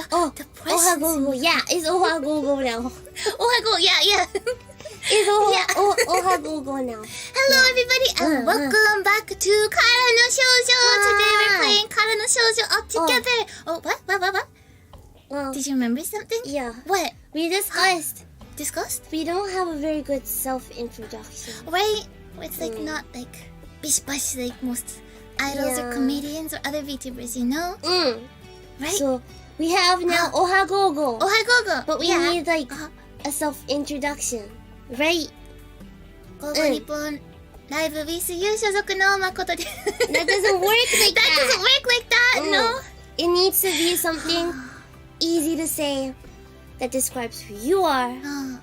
the presents. Ohagogo. Yeah, it's Ohagogo now. Ohago, yeah. It's Ohagogo now. Hello everybody and welcome back to Kara no Shojo. Today we're playing Kara no Shojo all together. Oh, what? Well, Did you remember something? yeah. What? We discussed. Discussed? We don't have a very good self-introduction. Right? It's like not like bish bash like most idols or comedians or other VTubers, you know? Right? So we have now Ohagogo. Ohagogo. But we need like a self-introduction. Right? ゴーゴニポンライブ VCU 所属の誠です。That doesn't work like That that. doesn't work like that, no? It needs to be something easy to say that describes who you are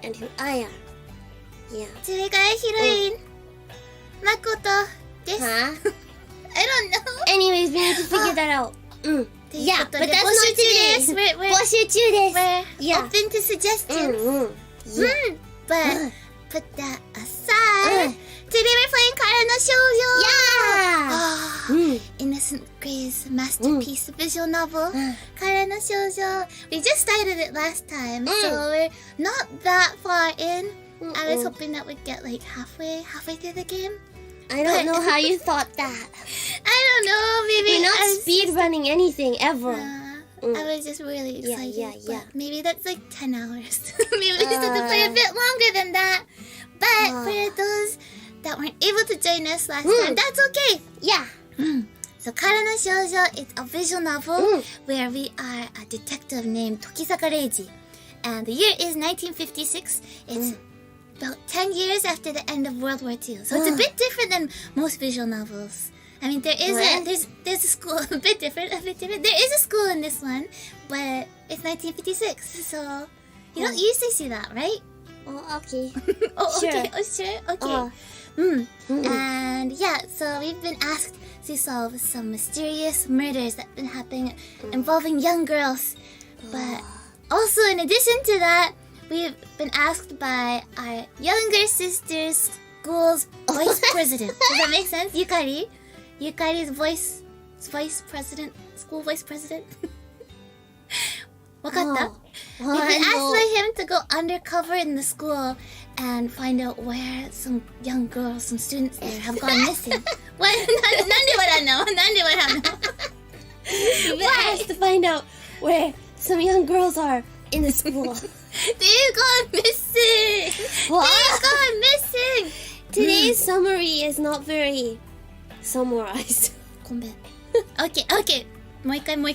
and who I am. Yeah. それがヒロイン、誠です。Huh? I don't know. Anyways, we need to figure that out. Yeah, but that's not today. 募 We're 集中です。 Yeah. Open to suggestions. Yeah. But put that aside. Today we're playing Kara no Shoujo. Yeah. Innocent Gray's masterpiece visual novel, Kara no Shoujo. We just started it last time, so we're not that far in. I was hoping that we'd get like halfway through the game. I don't know how you thought that. I don't know, maybe We're not speed running anything ever. I was just really excited. Yeah. But maybe that's like 10 hours. Maybe we just have to play a bit longer than that. But for those that weren't able to join us last time, that's okay. Yeah. So Kara no Shoujo is a visual novel where we are a detective named Tokisaka Reiji. And the year is 1956. It's about 10 years after the end of World War II. So it's a bit different than most visual novels. I mean, there is there's a school, a bit different. There is a school in this one, but it's 1956, so you don't usually see that, right? Oh, okay. Okay. Oh, sure. Okay. And yeah, so we've been asked to solve some mysterious murders that have been happening involving young girls. But also, in addition to that, we've been asked by our younger sister's school's vice president. Does that make sense? Yukari's vice president, school vice president. Wakatta? We've been asked by him to go undercover in the school and find out where some young girls, some students there have gone missing. What? なんで笑うの? なんで笑うの? We've been asked to find out where some young girls are in the school. They've gone missing! What? They've gone missing! Today's summary is not very summarized. ごめん。Okay. もう一回やっ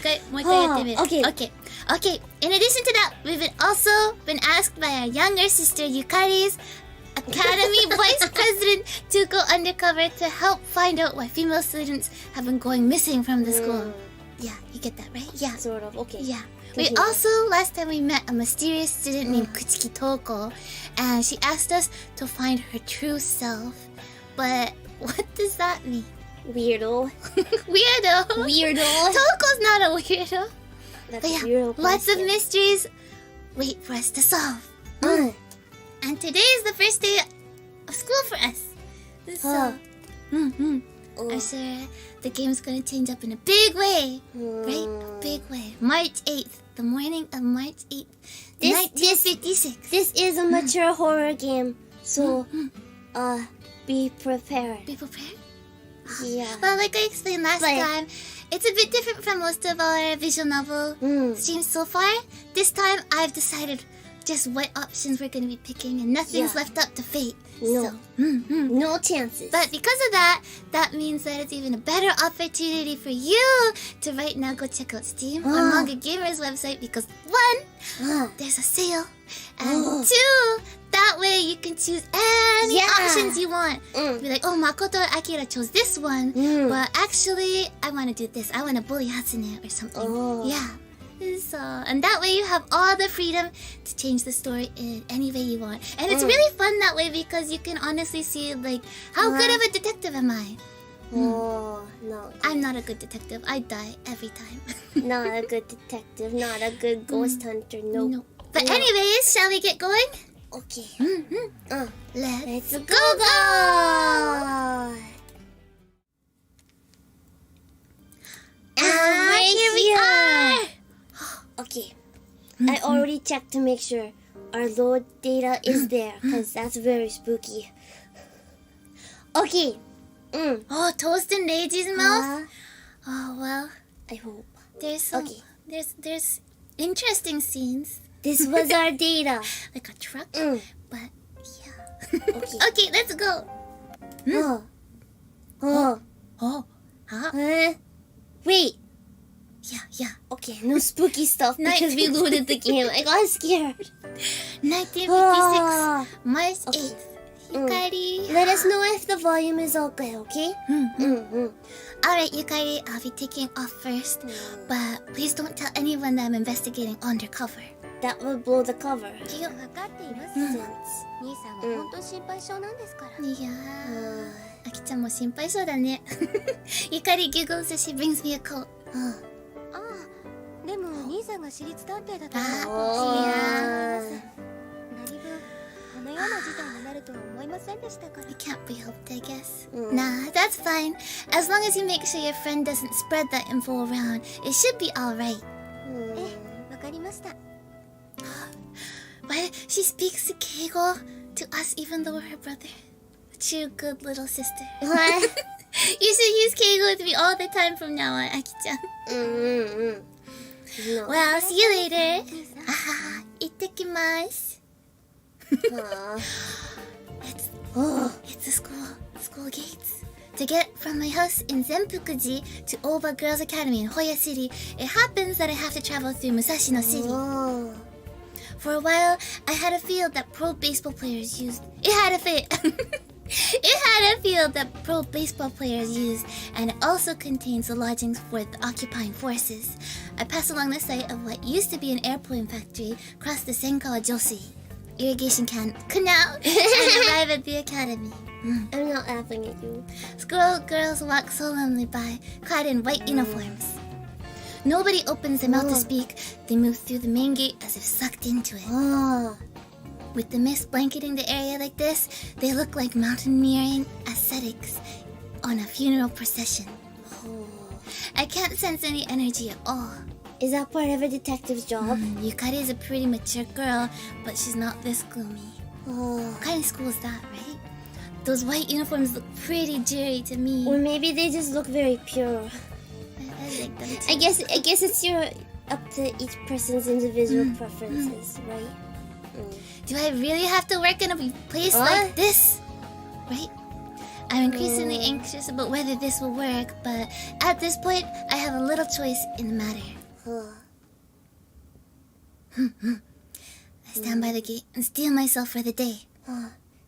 てみる。Okay. In addition to that, we've also been asked by our younger sister Yukari's Academy Vice President to go undercover to help find out why female students have been going missing from the school. Yeah, you get that, right? Yeah. Sort of, okay. Yeah. We also, last time we met a mysterious student named Kuchiki Toko, and she asked us to find her true self. But what does that mean? Weirdo. Weirdo. Toko's not a weirdo. That's but yeah, weirdo. lots of mysteries wait for us to solve. And today is the first day of school for us. So, I'm sure the game's gonna change up in a big way. Right? A big way. March 8th. The morning of March 8th. 1956. This is a mature horror game. So, be prepared. Be prepared? Yeah. Well, like I explained last time, it's a bit different from most of our visual novel streams so far. This time, I've decided just what options we're going to be picking, and nothing's left up to fate. No. So, No chances. But because of that, that means that it's even a better opportunity for you to right now go check out Steam or MangaGamer's website because one, there's a sale, and two, that way you can choose any options you want. Be like, oh, Makoto Akira chose this one, but actually, I want to do this. I want to bully Hatsune or something. Yeah. So, and that way you have all the freedom to change the story in any way you want. And it's really fun that way because you can honestly see, like, how good of a detective am I? No. I'm not a good detective. I die every time. Not a good detective. Not a good ghost hunter. No. But anyways, shall we get going? Okay. Let's go. And here we are. Okay. I already checked to make sure our load data is there, because that's very spooky. Okay. Oh, toast in Reiji's mouth? Oh, well. I hope. There's some, Okay. there's interesting scenes. This was our data. Like a truck, but yeah. Okay. Okay, let's go. Oh. Oh, huh? Wait. Yeah. Okay, no spooky stuff because we loaded the game. I got scared. 1956, March 8th. Yukari. Let us know if the volume is okay, okay? Alright, Yukari, I'll be taking off first. But please don't tell anyone that I'm investigating undercover. That will blow the cover. 分かっています。兄さんも本当心配性なんですから。いやー、あきちゃんも心配性だね。Yukari giggles as she brings me a coat. でも兄さんが私立探偵だとあ、いや何分このような事態になるとは思いませんでしたから。 It can't be helped, I guess. Nah, that's fine. As long as you make sure your friend doesn't spread that info around, it should be alright. わかりました。 Why she speaks Keigo to us even though we're her brother? A true good little sister. You should use Keigo with me all the time from now on, Aki-chan. Well, see you later. Ittekimasu. It's the school gates. To get from my house in Zenpukuji to Oba Girls Academy in Hoya City, it happens that I have to travel through Musashino City. For a while, I had a field that pro baseball players used. It had a field that pro baseball players used, and it also contains the lodgings for the occupying forces. I passed along the site of what used to be an airplane factory, crossed the Senkawa Joshi irrigation canal, and arrive at the academy. I'm not laughing at you. School girls walk solemnly by, clad in white uniforms. Nobody opens their mouth to speak. They move through the main gate as if sucked into it. With the mist blanketing the area like this, they look like mountaineering ascetics on a funeral procession. I can't sense any energy at all. Is that part of a detective's job? Yukari is a pretty mature girl, but she's not this gloomy. What kind of school is that, right? Those white uniforms look pretty dreary to me. Or maybe they just look very pure. I like them too. I guess it's up to each person's individual preferences, right? Do I really have to work in a place like this? Right? I'm increasingly anxious about whether this will work, but at this point, I have a little choice in the matter. I stand by the gate and steel myself for the day.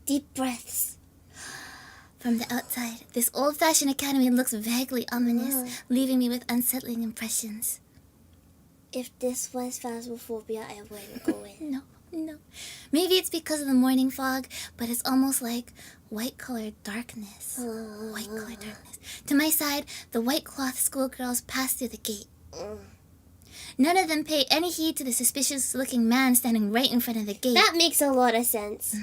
Deep breaths. From the outside, this old-fashioned academy looks vaguely ominous, leaving me with unsettling impressions. If this was phasmophobia, I wouldn't go in. No. Maybe it's because of the morning fog, but it's almost like white-colored darkness. White-colored darkness. To my side, the white-cloth schoolgirls pass through the gate. None of them pay any heed to the suspicious-looking man standing right in front of the gate. That makes a lot of sense.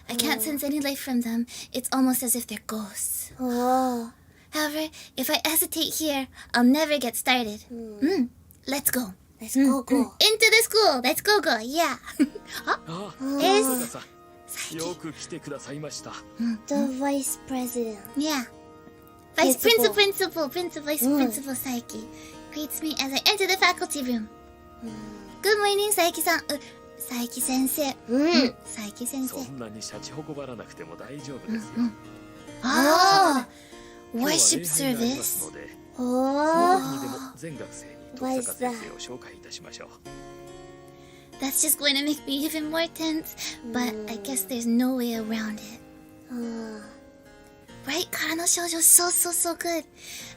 I can't sense any life from them. It's almost as if they're ghosts. However, if I hesitate here, I'll never get started. Let's go. Let's go. Into the school. Let's go. Yeah. The vice president. Yeah. Vice Principal Saiki greets me as I enter the faculty room. Good morning, Saiki-san. Saiki-sensei. Saiki-sensei. Worship service. What is that? That's just going to make me even more tense, but I guess there's no way around it. Right? Karano Shojo is so good.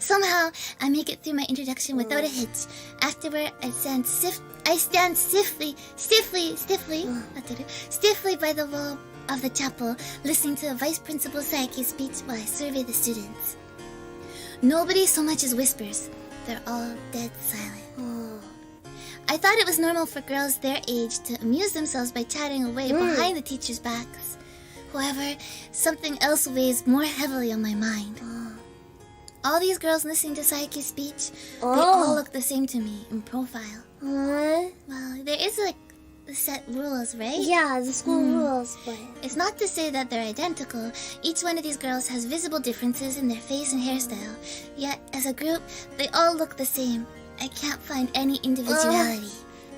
Somehow, I make it through my introduction without a hitch. Afterward, I stand stiffly by the wall of the chapel, listening to the Vice Principal Saiki's speech while I survey the students. Nobody so much as whispers. They're all dead silent. I thought it was normal for girls their age to amuse themselves by chatting away behind the teachers' backs. However, something else weighs more heavily on my mind. all these girls listening to Sayaki's speech, they all look the same to me in profile. Well, there is like set rules, right? Yeah, the school rules, but it's not to say that they're identical. Each one of these girls has visible differences in their face and hairstyle. Yet, as a group, they all look the same. I can't find any individuality.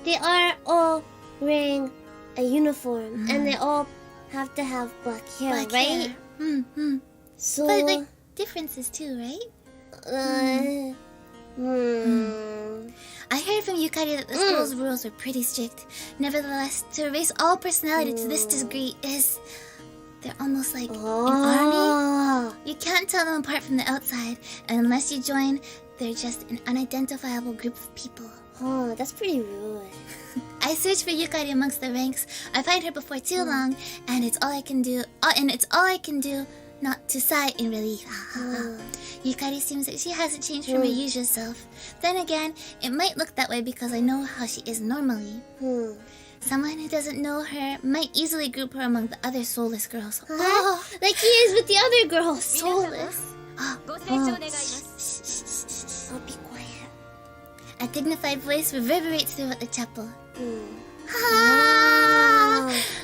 They are all wearing a uniform, and they all have to have black hair, Black right? hair. So, But like differences too, right? I heard from Yukari that the school's rules were pretty strict. Nevertheless, to erase all personality to this degree is... They're almost like an army. You can't tell them apart from the outside, and unless you join, they're just an unidentifiable group of people. Oh, that's pretty rude. I searched for Yukari amongst the ranks. I find her before too long, and it's all I can do. Not to sigh in relief. Yukari seems like she hasn't changed from her usual self. Then again, it might look that way because I know how she is normally. Someone who doesn't know her might easily group her among the other soulless girls. Like he is with the other girls. Soulless? I'll be quiet. A dignified voice reverberates throughout the chapel.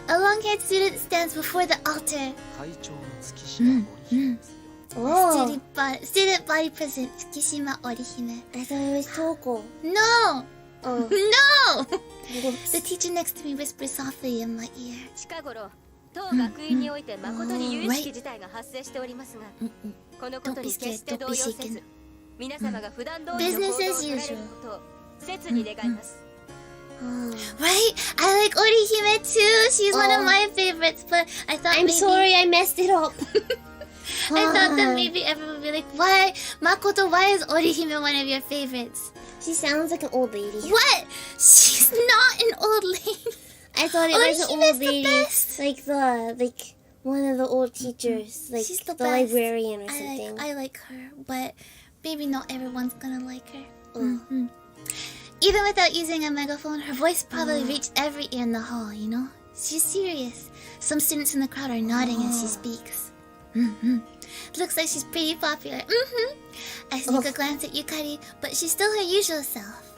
A long-haired student stands before the altar. Student body president, Tsukishima Orihime. I thought it was Toko. No! Oh. No! The teacher next to me whispers softly in my ear. 近頃当学院において誠に有意識事態が発生しておりますが、このことに決して動揺せず、皆様が普段通りの行動を取られることを切に願います。 Right? I like Orihime too. She's one of my favorites, but I thought I'm maybe... sorry I messed it up. I thought that maybe everyone would be like, why? Makoto, why is Orihime one of your favorites? She sounds like an old lady. What? She's not an old lady. I thought it was an Orihime's old the lady. best. Like one of the old teachers. Like She's the best. librarian or something. I like her, but maybe not everyone's gonna like her. Even without using a megaphone, her voice probably reached every ear in the hall, you know? She's serious. Some students in the crowd are nodding as she speaks. Looks like she's pretty popular. I sneak a glance at Yukari, but she's still her usual self.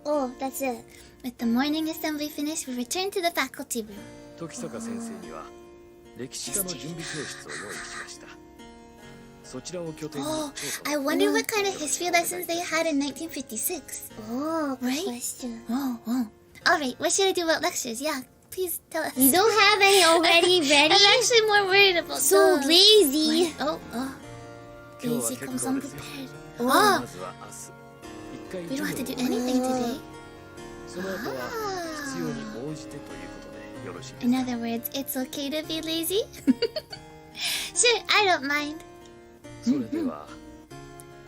Oh, that's it. With the morning assembly finished, we return to the faculty room. 時坂先生には歴史科の準備教室を用意しました。そちらを拠点に Oh, I wonder what kind of history lessons they had in 1956. Oh, good Right? question. Alright, what should I do about lectures? Yeah, please tell us. You don't have any already ready? I'm actually more worried about So those. lazy. Lazy comes unprepared. まずは明日 We don't have to do anything today. その後は必要に応じてということでよろしいです In か。 other words, it's okay to be lazy? Sure, I don't mind. それでは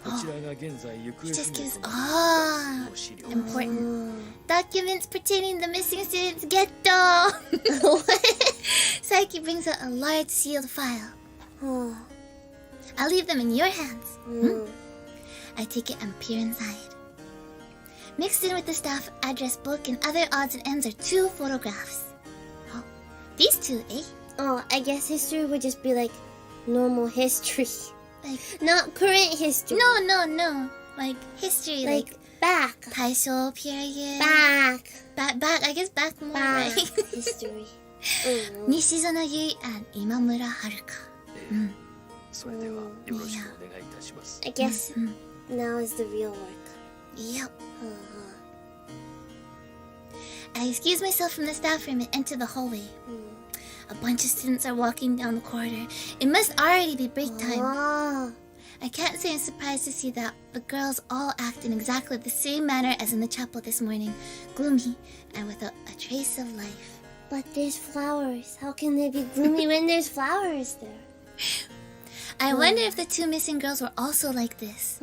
こちらが現在行方 He just 不明 gives となっている資料 important documents pertaining to the missing students ghetto. Saiki brings out a large sealed file. I'll leave them in your hands. I take it and peer inside. Mixed in with the staff address book and other odds and ends are 2 photographs. Oh, these 2, eh? Oh, I guess history would just be like normal history. Like, Not current history. no. Like history, like back. Taisho period. Back. I guess back more, Back right? history. Nishizono Yui and Imamura Haruka. それではよろしくお願いいたします。 I guess now is the real work. Yep. I excuse myself from the staff room and enter the hallway. A bunch of students are walking down the corridor. It must already be break time. I can't say I'm surprised to see that the girls all act in exactly the same manner as in the chapel this morning, gloomy and without a trace of life. But there's flowers. How can they be gloomy when there's flowers there? I wonder if the 2 missing girls were also like this.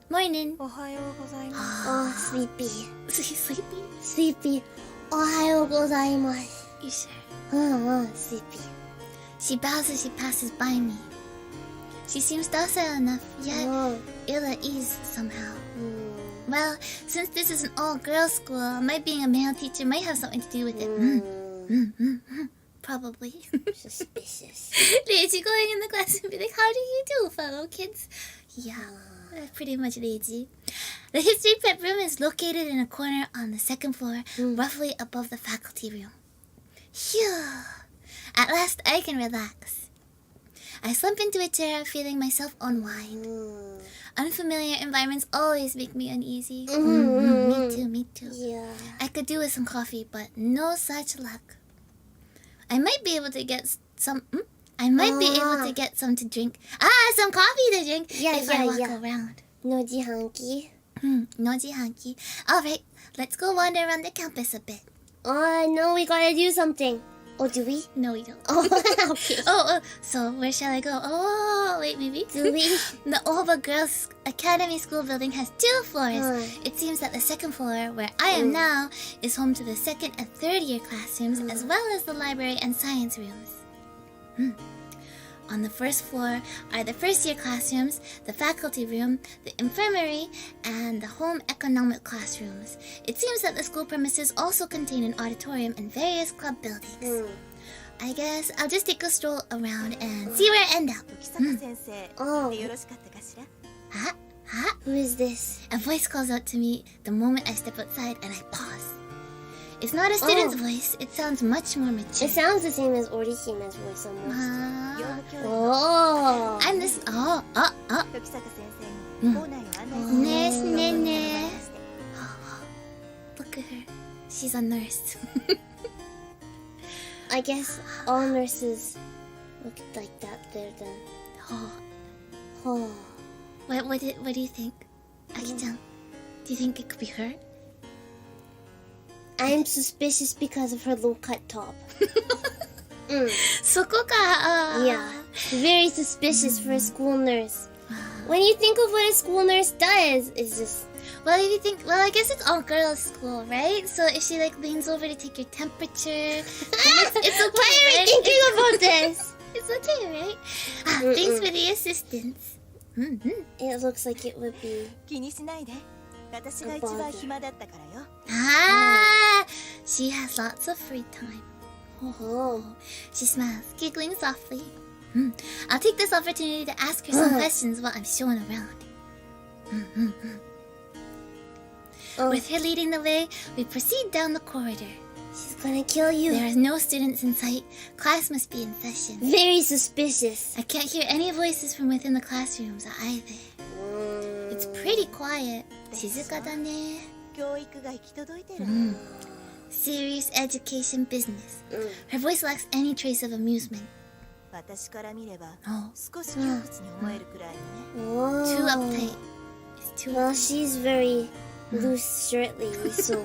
Morning. おはようございます Oh, sleepy. Sleepy? Sleepy. Ohayou gozaimasu. You sure? Sleepy. She bows as she passes by me. She seems docile enough, yet ill at ease somehow. Well, since this is an all-girls school, my being a male teacher might have something to do with it. Probably. Suspicious. Reiji going in the class and be like, how do you do, fellow kids? Yeah, that's pretty much Reiji. The history prep room is located in a corner on the second floor, roughly above the faculty room. Phew. At last, I can relax. I slump into a chair, feeling myself unwind. Unfamiliar environments always make me uneasy. Me too. Yeah. I could do with some coffee, but no such luck. I might be able to get some. Able to get some to drink. Some coffee to drink if I walk around. Nojihanki. Nojihanki. All right, let's go wander around the campus a bit. Oh, no, we gotta do something. Oh, do we? No, we don't. Oh, okay. So where shall I go? Oh, wait, maybe. Do we? The Oba Girls Academy School building has 2 floors. It seems that the second floor, where I am now, is home to the second and third year classrooms, as well as the library and science rooms. On the first floor are the first year classrooms, the faculty room, the infirmary, and the home economic classrooms. It seems that the school premises also contain an auditorium and various club buildings. I guess I'll just take a stroll around and see where I end up. Who is this? A voice calls out to me the moment I step outside and I pause. It's not a student's voice, it sounds much more mature. It sounds the same as Orihime's voice almost. I'm this. Nurse Nene. Look at her. She's a nurse. I guess all nurses look like that. They're the. What do you think, Aki-chan? Do you think it could be her? I'm suspicious because of her low-cut top. そこか。Yeah, very suspicious for a school nurse. When you think of what a school nurse does, it's just. Well, if you think, I guess it's all girls' school, right? So if she like leans over to take your temperature, it's okay. Why are we thinking about this? It's okay, right? Thanks for the assistance. It looks like it would be. She has lots of free time. She smiles, giggling softly. I'll take this opportunity to ask her some questions while I'm showing around. With her leading the way, we proceed down the corridor. She's gonna kill you. There are no students in sight. Class must be in session. Very suspicious. I can't hear any voices from within the classrooms either. It's pretty quiet. Shizuka da ne. Serious education business. Her voice lacks any trace of amusement. Too uptight. It's too Well, she's very loose shirtly, so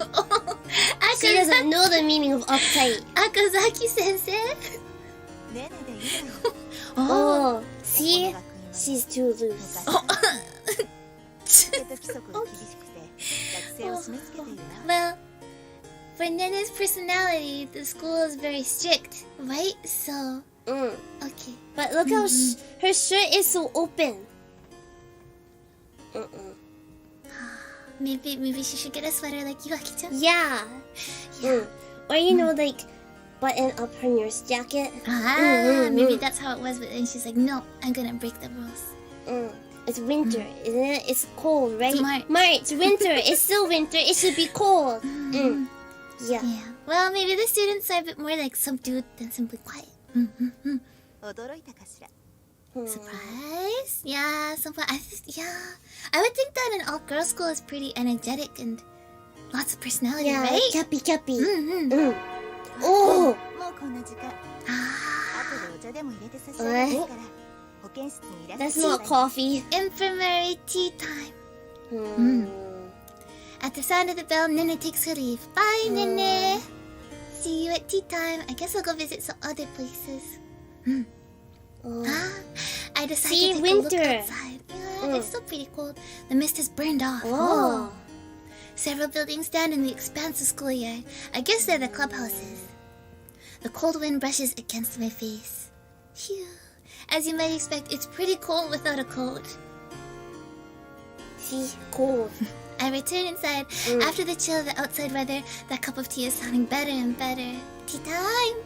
she doesn't know the meaning of uptight. Akazaki sensei. See? She's too loose. Well, for Nene's personality, the school is very strict, right? So, okay. But look how her shirt is so open. Maybe she should get a sweater like you, Aki-chan. Yeah. Or like button up her nurse jacket. Maybe that's how it was, but then she's like, no, I'm gonna break the rules. It's winter, isn't it? It's cold, right? It's March, winter. It's still winter. It should be cold. Yeah. Well, maybe the students are a bit more like subdued than simply quiet. Surprise? Yeah, I would think that an all-girls school is pretty energetic and lots of personality, right? Cappy. Oh! That's not coffee. Infirmary tea time. At the sound of the bell, Nene takes her leave. Bye, Nene. See you at tea time. I guess I'll go visit some other places. I decided to take a look outside. Yeah, it's still pretty cold. The mist has burned off. Several buildings stand in the expansive schoolyard. I guess they're the clubhouses. The cold wind brushes against my face. Phew. As you might expect, it's pretty cold without a coat. See? Cold. I return inside. After the chill of the outside weather, that cup of tea is sounding better and better. Tea time!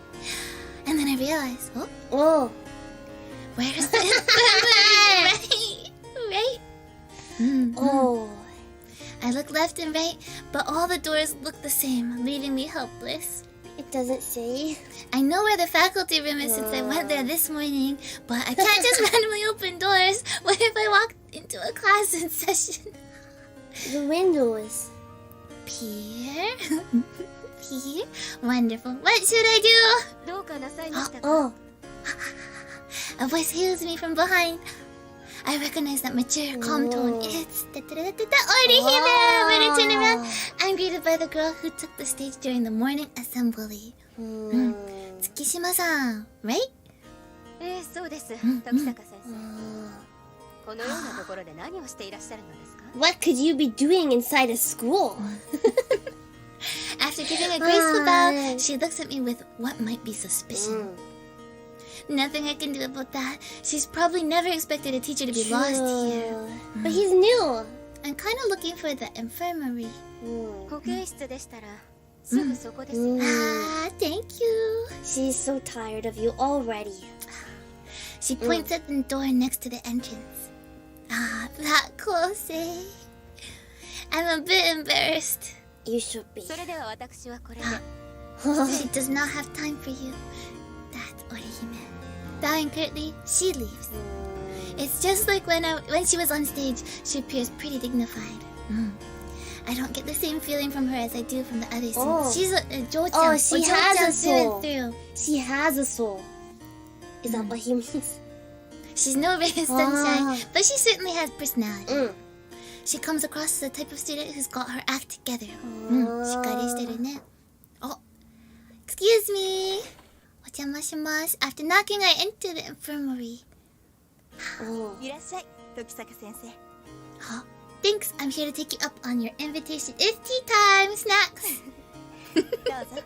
And then I realized, where's the right? I look left and right, but all the doors look the same, leaving me helpless. It doesn't say. I know where the faculty room is since I went there this morning, but I can't just randomly open doors. What if I walk into a class in session? The windows. Peer? Peer? Wonderful. What should I do? どうかなさいましたか？ A voice hails me from behind. I recognize that mature, calm tone. It's Orihime! When I turn around, I'm greeted by the girl who took the stage during the morning assembly. Tsukishima-san, right? そうです。時坂先生。このようなところで何をしていらっしゃるのですか？ What could you be doing inside a school? After giving a graceful bow, she looks at me with what might be suspicion. Nothing I can do about that. She's probably never expected a teacher to be lost here. But he's new. I'm kind of looking for the infirmary. 保健室でしたらすぐそこですよ。Thank you. She's so tired of you already. She points at the door next to the entrance. That close, eh? I'm a bit embarrassed. You should be. それでは私はこれで。 She does not have time for you. That's Orihime. Bowing curtly, she leaves. It's just like when she was on stage, she appears pretty dignified. I don't get the same feeling from her as I do from the other students. She's a Jo-chan. She has a soul. Through. She has a soul. Is that what he means? She's no ray of sunshine, but she certainly has personality. She comes across as the type of student who's got her act together. しっかりしてるね。Excuse me. お邪魔します。After knocking, I enter the infirmary. いらっしゃい、時坂先生。 Thanks, I'm here to take you up on your invitation. It's tea time! Snacks! どうぞ。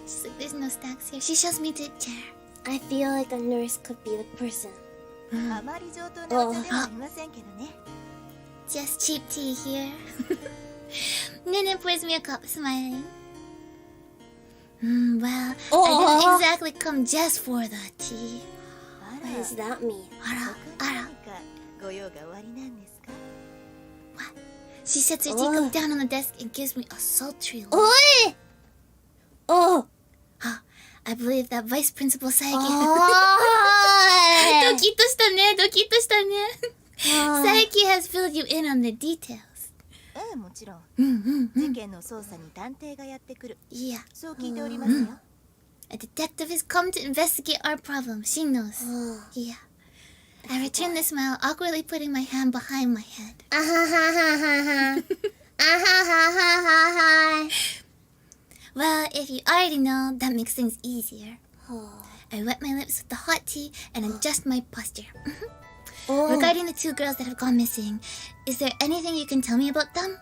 She's like, there's no snacks here. She shows me to a chair. I feel like the nurse could be the person. あまり上等なお茶ではありませんけどね。 Just cheap tea here. Nene pours me a cup, smiling. Well, I didn't exactly come just for the tea. What does that mean? 何かご用がおありなんですか？ What? She sets her teacup down on the desk and gives me a sultry look. I believe that Vice Principal Saiki. ドキッとしたね。Saiki has filled you in on the details. ええ、もちろん。事件の捜査に探偵がやってくる。 Yeah. そう聞いておりますよ。 A detective has come to investigate our problem. She knows. Yeah. I return the smile, awkwardly putting my hand behind my head. Well, if you already know, that makes things easier. I wet my lips with the hot tea and adjust my posture. Regarding the two girls that have gone missing, is there anything you can tell me about them?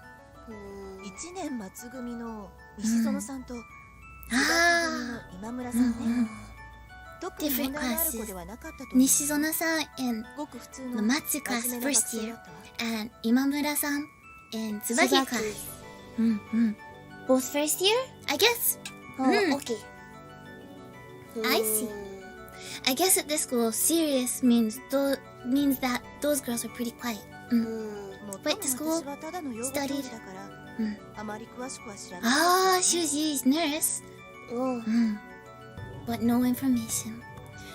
1年末組の西園さんと2月組の今村さんね。特に問題がある子ではなかったと思う。 Nishizono-san in ごく普通 the の Matsu class 真面目な first 学生 year だったわ。 and Imamura-san in Tsubaki class. Both first year? I guess. Okay. I see. I guess at this school, serious means that those girls are pretty quiet. Went to school, studied. Shuji's nurse. But no information.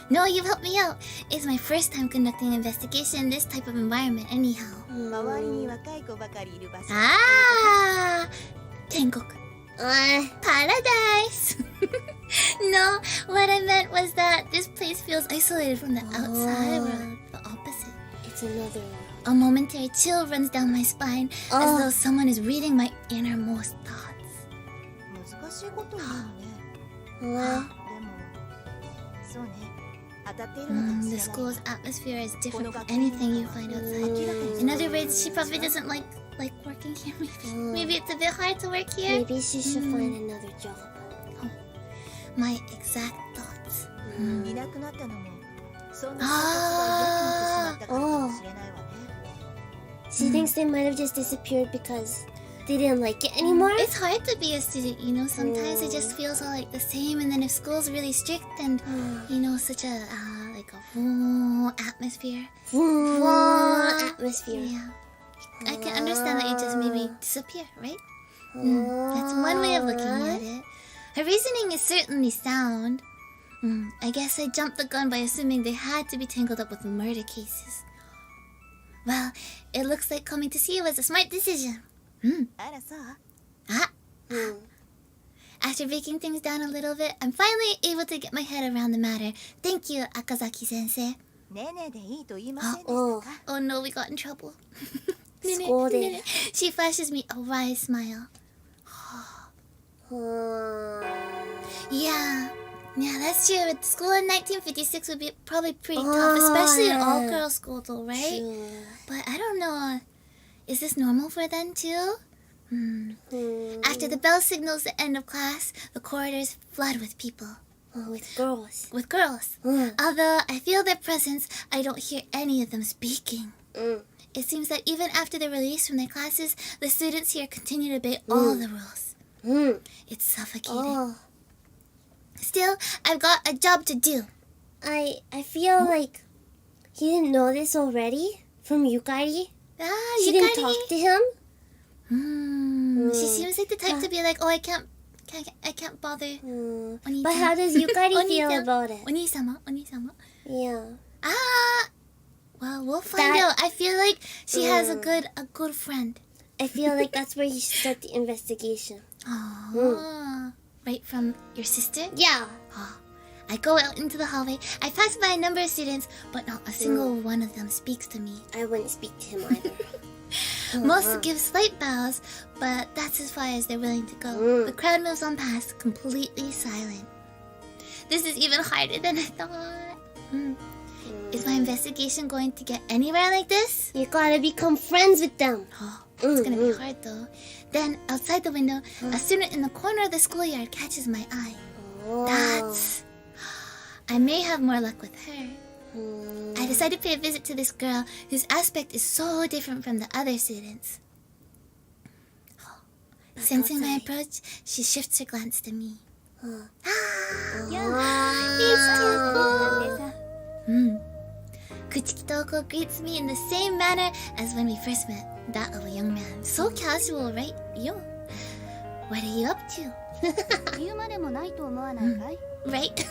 No, you've helped me out. It's my first time conducting an investigation in this type of environment anyhow. 周りに若い子ばかりいる場所。 Tengoku. Paradise. No, what I meant was that this place feels isolated from the outside world. The opposite. It's another one. A momentary chill runs down my spine as though someone is reading my innermost thoughts. 難しいこと言うのね。でも、そうね。当たっているのかもし The れない。 school's atmosphere is different from anything you find outside. In other words, she probably doesn't like working here. Maybe it's a bit hard to work here. Maybe she should find another job. My exact thoughts. いなくなったのも、そんな生活が嫌になってしまったからかもしれないわね。She thinks they might have just disappeared because they didn't like it anymore. It's hard to be a student, you know. Sometimes it just feels all like the same, and then if school's really strict and you know, such a like a atmosphere. Atmosphere. Yeah, I can understand that you just maybe disappear, right? That's one way of looking at it. Her reasoning is certainly sound. I guess I jumped the gun by assuming they had to be tangled up with murder cases. Well, it looks like coming to see you was a smart decision. あらそう After breaking things down a little bit, I'm finally able to get my head around the matter. Thank you, Akazaki-sensei. ねえねえでいいと言いませんでしたか Oh no, we got in trouble. Scolded. She flashes me a wise smile. Yeah, that's true. But school in 1956 would be probably pretty tough, especially an all-girls school though, right? But I don't know. Is this normal for them too? After the bell signals the end of class, the corridors flood with people. With girls. With girls. Although I feel their presence, I don't hear any of them speaking. It seems that even after they're released from their classes, the students here continue to obey all the rules. It's suffocating. Still, I've got a job to do. I feel like he didn't know this already from Yukari. She didn't talk to him. She seems like the type to be like, oh, I can't bother. But how does Yukari feel about it? Oni-sama. Yeah. Well, we'll find out. I feel like she has a good friend. I feel like that's where you should start the investigation. Right from your sister? Yeah. I go out into the hallway. I pass by a number of students, but not a single one of them speaks to me. I wouldn't speak to him either. Most give slight bows, but that's as far as they're willing to go. The crowd moves on past, completely silent. This is even harder than I thought. Is my investigation going to get anywhere like this? You gotta become friends with them. It's gonna be hard though. Then, outside the window, a student in the corner of the schoolyard catches my eye. I may have more luck with her. I decide to pay a visit to this girl whose aspect is so different from the other students. Sensing my approach, she shifts her glance to me. Kuchiki Toko greets me in the same manner as when we first met, that of a young man. So casual, right? Yo. What are you up to? 言うまでもないと思わないかい Right?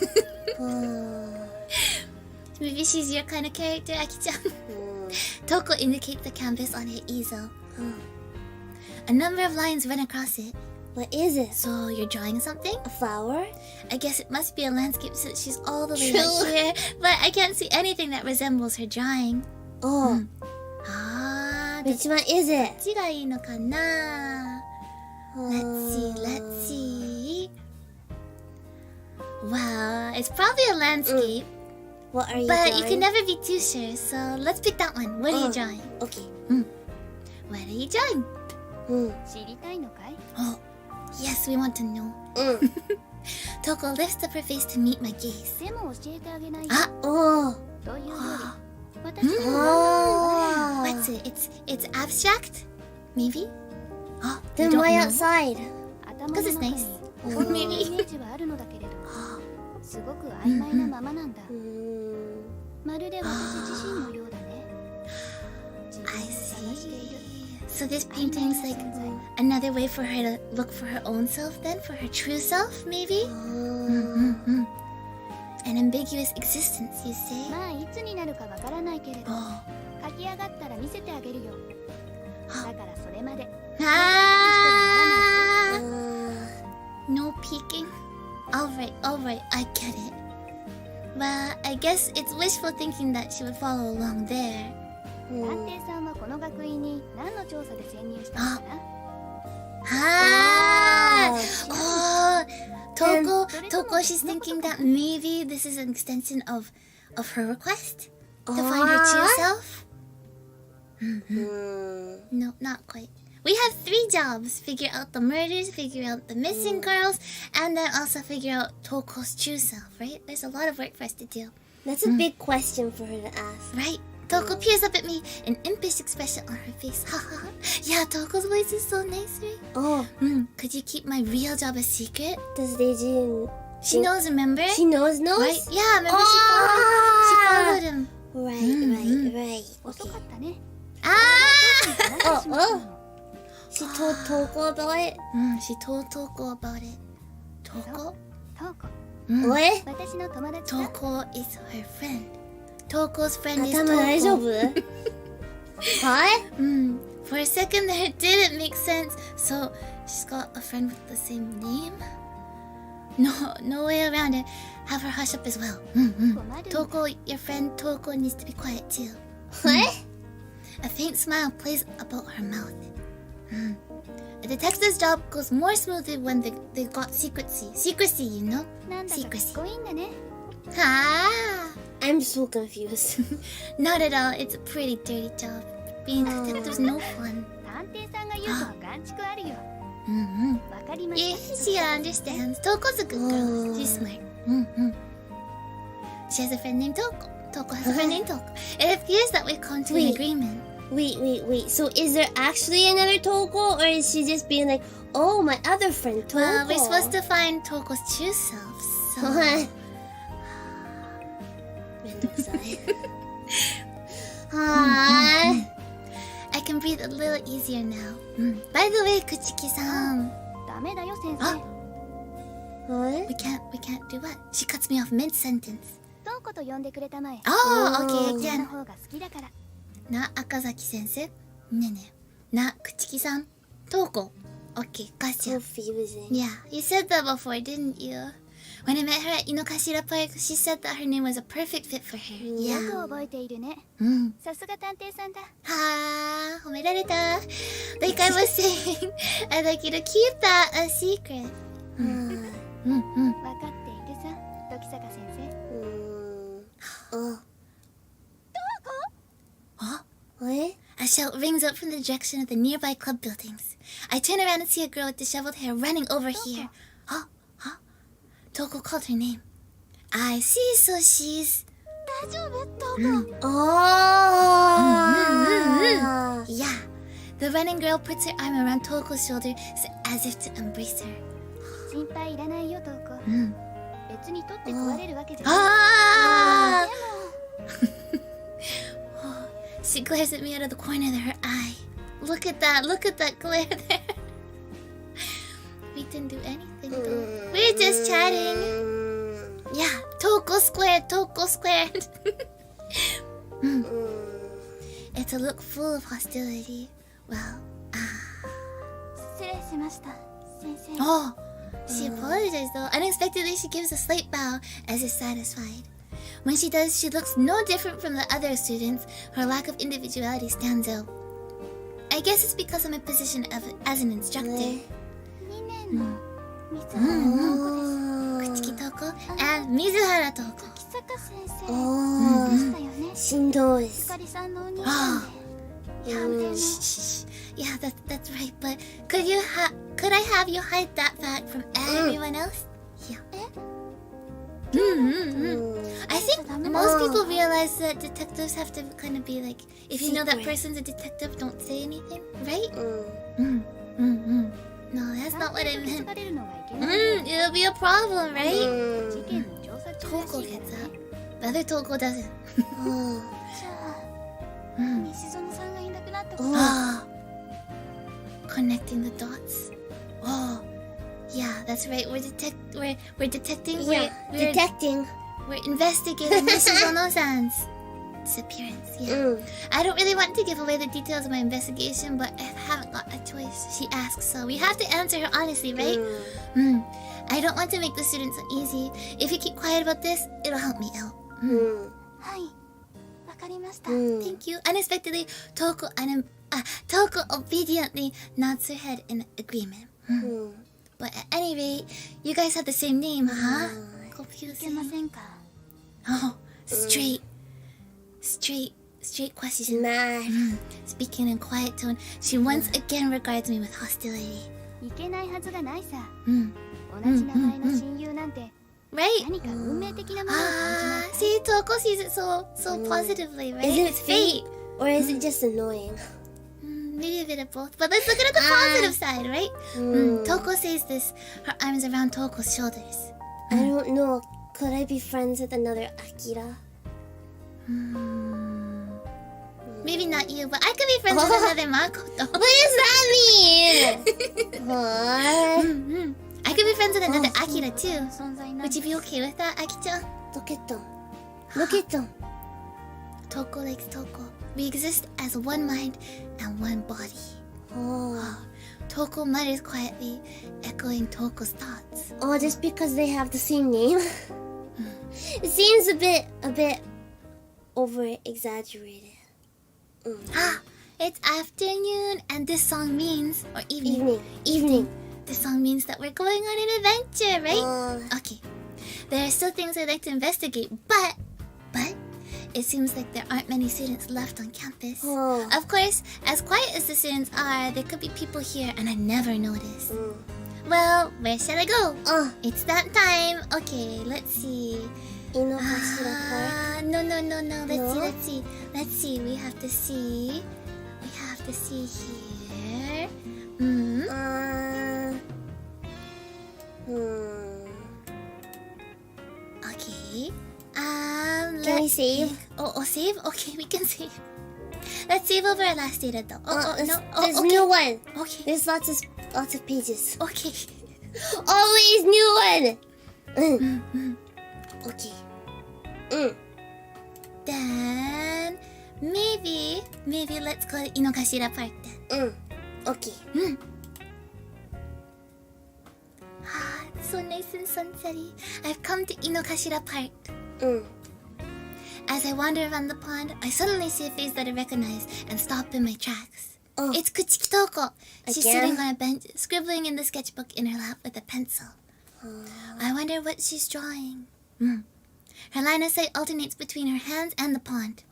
Maybe she's your kind of character, Aki-chan. Toko indicates the canvas on her easel. A number of lines run across it. What is it? So you're drawing something? A flower? I guess it must be a landscape since she's all the way out here. But I can't see anything that resembles her drawing. Which one is it? どっちがいいのかな? Let's see. Wow, it's probably a landscape. What are you But drawing? you can never be too sure, so let's pick that one. What are you drawing? Okay. What are you drawing? 知りたいのかい Oh, yes, we want to know. Toko lifts up her face to meet my gaze. でも教えてあげないよ Oh. というより私にも What's it? It's abstract? Maybe? Oh, you Then don't why know? outside? 頭の中に nice. このイメージはあるのだけれどすごく曖昧なままなんだまるで私自身のようだね I see. So this painting's like another way for her to look for her own self then? For her true self, maybe? An ambiguous existence, you say? まあいつになるかわからないけれど書き上がったら見せてあげるよだからそれまで No peeking? Alright, I get it. Well, I guess it's wishful thinking that she would follow along there. 探偵さんはこの学院に何の調査で潜入したのかな Toko, she's thinking that maybe this is an extension of her request to find her true self? No, not quite. We have 3 jobs. Figure out the murders, figure out the missing girls, and then also figure out Toko's true self, right? There's a lot of work for us to do. That's a big question for her to ask. Right? Toko peers up at me, an impish expression on her face. Haha. Yeah, Toko's voice is so nice, right? Oh, Could you keep my real job a secret? does Leijin... She knows, remember? She knows? Right? Yeah, remember she followed him. Right. 遅 Okay. かったね。 Ah! Oh. She told Toko about it? She told Toko about it. Toko? トウコ、 What? 私の友達だ。 Toko is her friend. Toko's friend is 頭大丈夫 Toko. What? For a second there, it didn't make sense. So, she's got a friend with the same name? No way around it. Have her hush up as well. Toko, your friend Toko needs to be quiet too. What? A faint smile plays about her mouth. A detective's job goes more smoothly when they got secrecy. Secrecy, you know? なんだかかっこいいんだね。 Ah! I'm so confused. Not at all. It's a pretty dirty job. Being a detective's no fun. 探偵さんが言うとは眼蓄あるよ。 わかりま Yeah, した。 she understands. Toko's a good girl. She's smart. She has a friend named Toko. Toko has a friend named Toko. It appears that we've come to an Wait. agreement. Wait. So is there actually another Toko, or is she just being like, oh, my other friend Toko? Well, we're supposed to find Toko's true self, so... Hi. I can breathe a little easier now. By the way, Kuchiki-san, ダメだよ先生。 What? we can't do what? She cuts me off mid-sentence. トウコと呼んでくれたまえ。 Oh, okay, その again. 方が好きだから。 Na Akazaki sensei. Ne. Na Kuchiki-san. Toko. Okay, gotcha. Confusing. Yeah, you said that before, didn't you? When I met her at Inokashira Park, she said that her name was a perfect fit for her. よ Yeah. く覚えているね。 Mm. さすが探偵さんだ。 Ha, 褒められた. Like I was saying, I'd like you to keep that a secret. わかっているさ、時坂先生。 Oh. Huh? What? A shout rings out from the direction of the nearby club buildings. I turn around and see a girl with disheveled hair running over here. Huh? Toko called her name. I see, so she's... 大丈夫トウコ。 Oh. Yeah. The running girl puts her arm around Toko's shoulder as if to embrace her. 心配いらないよトウコ。別に取って壊れるわけじゃない。 Ah! でも She glares at me out of the corner of her eye. Look at that glare there. We didn't do anything though. We're just chatting. Yeah, Toko squared. It's a look full of hostility. Well, 失礼しました先生。 oh, she apologized though. Unexpectedly, she gives a slight bow as if satisfied. When she does, she looks no different from the other students. Her lack of individuality stands out. I guess it's because of my position as an instructor. 2年の水原トウコです。 Kuchiki Toko and Mizuhara Toko. 時坂先生。 Oh. でしたよね。しんどい。ゆかりさんのお兄さんで。探偵の。 Shh. Yeah, that's right. But could I have you hide that fact from everyone else? Yeah. I think most people realize that detectives have to kind of be like, if you know that person's a detective, don't say anything, right? No, that's not what I 探偵と気づ meant. かれるのがいけない。 It'll be a problem, right? 事件の調査中ら Toko しい gets からね。 up. The other Toko doesn't. じゃあ、西園さんがいなくなったこと。 Ah, connecting the dots. Oh, yeah, that's right. We're detecting. Yeah, detecting. We're investigating Nishizono-san's disappearance. Yeah. I don't really want to give away the details of my investigation, but I haven't got a choice. She asks, so we have to answer her honestly, right? I don't want to make the students uneasy. If you keep quiet about this, it'll help me out. はい。わかりました。 Thank you. Unexpectedly, Toko obediently nods her head in agreement. But at any rate, you guys have the same name, huh? いけま Confusing. せんか。 Oh, straight question. Mad. Speaking in quiet tone, she once again regards me with hostility. いけないはずがないさ。 Mm. 同じ名前の親友なんて right? 何か運命的なものを感じ See, Toko sees it so positively, right? Is it It's fate or is it just annoying? Maybe a bit of both, but let's look at the positive side, right? Toko says this, her arms around Toko's shoulders. I don't know. Could I be friends with another Akira? Maybe not you, but I could be friends with another Makoto. What does that mean? What? I could be friends with another Akira too. る存在なん Would you be okay with that, Aki-chan? Look at them. Look at them. Toko likes Toko. We exist as one mind and one body. Toko mutters quietly, echoing Toko's thoughts. Oh, just because they have the same name? It seems a bit over exaggerated. It's afternoon, and this song means, or evening. Evening. This song means that we're going on an adventure, right? Okay. There are still things I'd like to investigate, but it seems like there aren't many students left on campus. Of course, as quiet as the students are, there could be people here and I never noticed. Well, where shall I go? It's that time. Okay, let's see. Inokashira Park. No. Let's see. We have to see here. Okay. Can we save? Oh, save? Okay, we can save. Let's save over our last data though. There's new one. Okay. There's lots of pages. Okay. Always new one. Okay. Then maybe let's go to Inokashira Park then. Okay. It's so nice and sunsetty. I've come to Inokashira Park. As I wander around the pond, I suddenly see a face that I recognize and stop in my tracks. It's Kuchiki Toko. She's Again? sitting on a bench, scribbling in the sketchbook in her lap with a pencil. I wonder what she's drawing. Her line of sight alternates between her hands and the pond.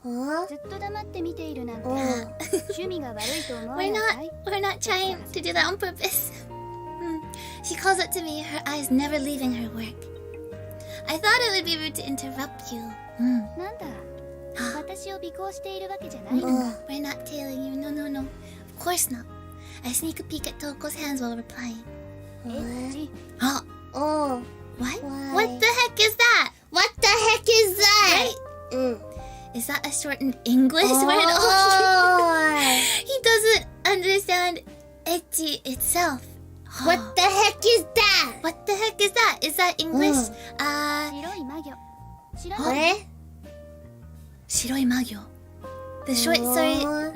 ずっと黙って見ているなんて趣味が悪いと思わないかい We're not trying to do that on purpose. She calls up to me, her eyes never leaving her work. I thought it would be rude to interrupt you. なんだ私を尾行しているわけじゃないのか We're not tailing you. No. Of course not. I sneak a peek at Toko's hands while replying. エッチ Oh. What? Why? What the heck is that? What the heck is that? Is that a shortened English word? He doesn't understand ecchi itself. What the heck is that? What the heck is that? Is that English? 白い魔魚知らない What? 白い魔魚. The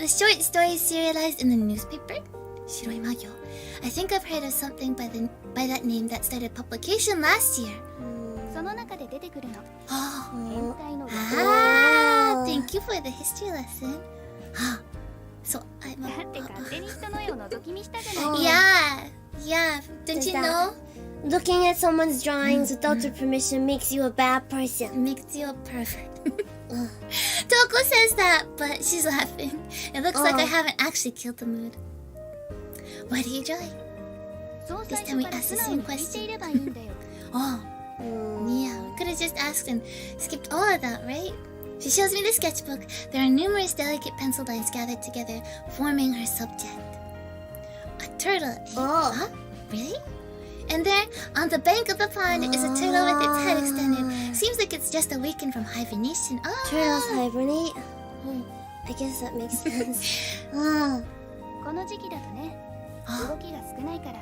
short story serialized in the newspaper? 白い魔魚. I think I've heard of something by that name that started publication last year. その中で出てくるの Oh. 変態の Thank you for the history lesson. So I'm だって勝手に人の絵を覗き見したじゃない Yeah. Don't you know? Looking at someone's drawings without their permission makes you a bad person. It makes you a pervert. Toko says that, but she's laughing. It looks like I haven't actually killed the mood. What are you drawing? そう This 最 time we 初から ask the 素 same 直に聞いてい question. ればいいんだよ Oh. Yeah, we could have just asked and skipped all of that, right? She shows me the sketchbook. There are numerous delicate pencil lines gathered together, forming her subject. A turtle. Huh? Really? And there, on the bank of the pond, is a turtle with its head extended. Seems like it's just awakened from hibernation. Turtles hibernate? I guess that makes sense. この時期だとね動きが少ないから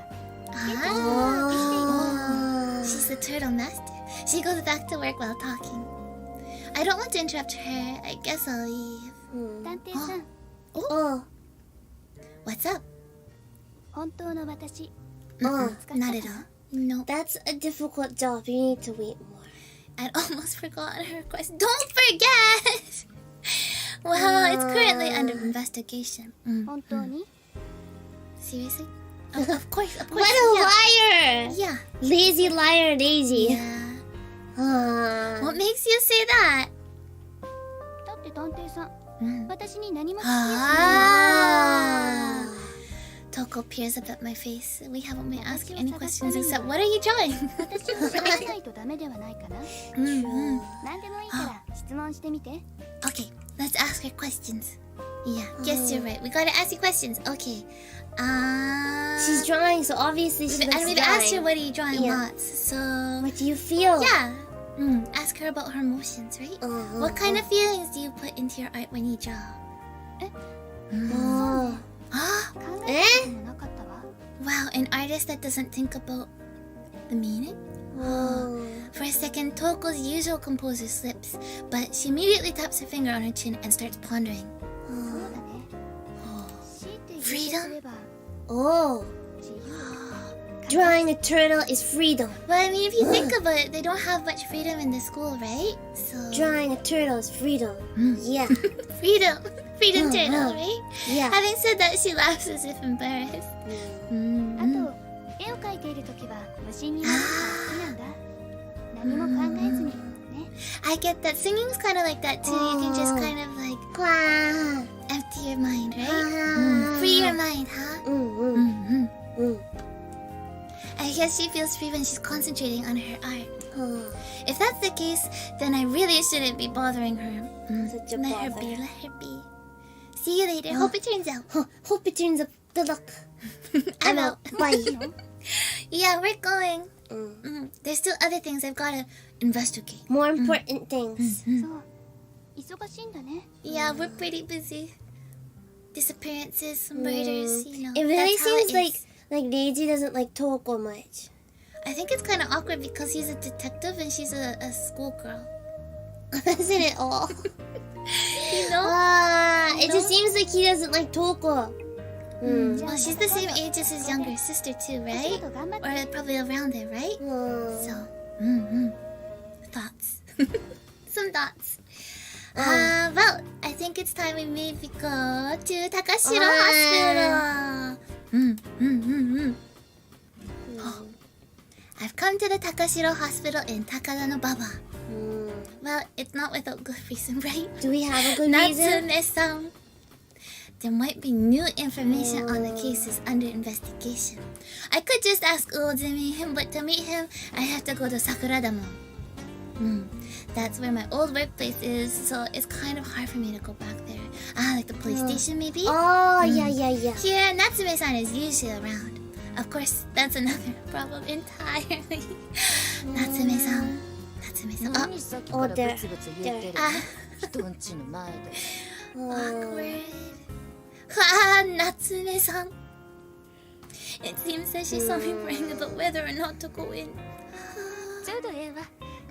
She's the turtle master. She goes back to work while talking. I don't want to interrupt her. I guess I'll leave. 探偵さん What's up? 本当の私 Not at all. No. That's a difficult job. You need to wait more. I'd almost forgotten her request. Don't forget! Well, it's currently under investigation. 本当に Seriously? Of course. What a liar! Yeah. Lazy liar Daisy. Yeah. What makes you say that? だって探偵さん Mm. 私に何も聞きやしない Toko peers up at my face. We haven't been asking any questions except what are you drawing? 私を探さないとダメではないかな。何でもいいから質問してみて。Okay, let's ask her questions. Yeah, guess you're right. We gotta ask you questions. Okay. She's drawing, so obviously she likes and we've asked her what are you drawing lots. So What do you feel? yeah. Ask her about her emotions, right? What kind of feelings do you put into your art when you draw? Wow, an artist that doesn't think about the meaning? For a second, Toko's usual composer slips, but she immediately taps her finger on her chin and starts pondering. Freedom? Drawing a turtle is freedom. Well, I mean, if you think about it, they don't have much freedom in the school, right? So Drawing a turtle is freedom. Yeah. freedom turtle, right? Yeah. Having said that, she laughs as if embarrassed. あと、絵を描いているときは無心になるのが好きなんだ。何も考えずにね。I get that. Singing's kind of like that too. You can just kind of like empty your mind, right? Free your mind, huh? I guess she feels free when she's concentrating on her art. If that's the case, then I really shouldn't be bothering her. Such a Let her bother. be, let her be. See you later. Hope it turns out. Hope it turns up. Good luck. I'm out. Bye. Yeah, we're going. There's still other things I've gotta investigate. More important things. そう。忙しいんだね。 Yeah, we're pretty busy. Disappearances, murders, you know. It really that's how seems it is. like Reiji doesn't like Toko much. I think it's kind of awkward because he's a detective and she's a schoolgirl. Isn't it all? You know? It just seems like he doesn't like Toko. Well, she's the same age as his younger sister too, お仕 right? 事頑張って Or probably around there, right? So, thoughts. Some thoughts. Well, I think it's time we maybe go to Takashiro Hospital. I've come to the Takashiro Hospital in Takadano-baba. Well, it's not without good reason, right? Do we have a good reason? Natsume-san. There might be new information on the cases under investigation. I could just ask Uozumi, but to meet him, I have to go to Sakuradamo. That's where my old workplace is, so it's kind of hard for me to go back there. Like the police station maybe? Oh, yeah. Here, Natsume-san is usually around. Of course, that's another problem entirely. Natsume-san. Oh, さっきからブツブツ言ってる ah, 人んちの前で awkward. Natsume-san. It seems that she saw me worrying about whether or not to go in. ちょうどええわ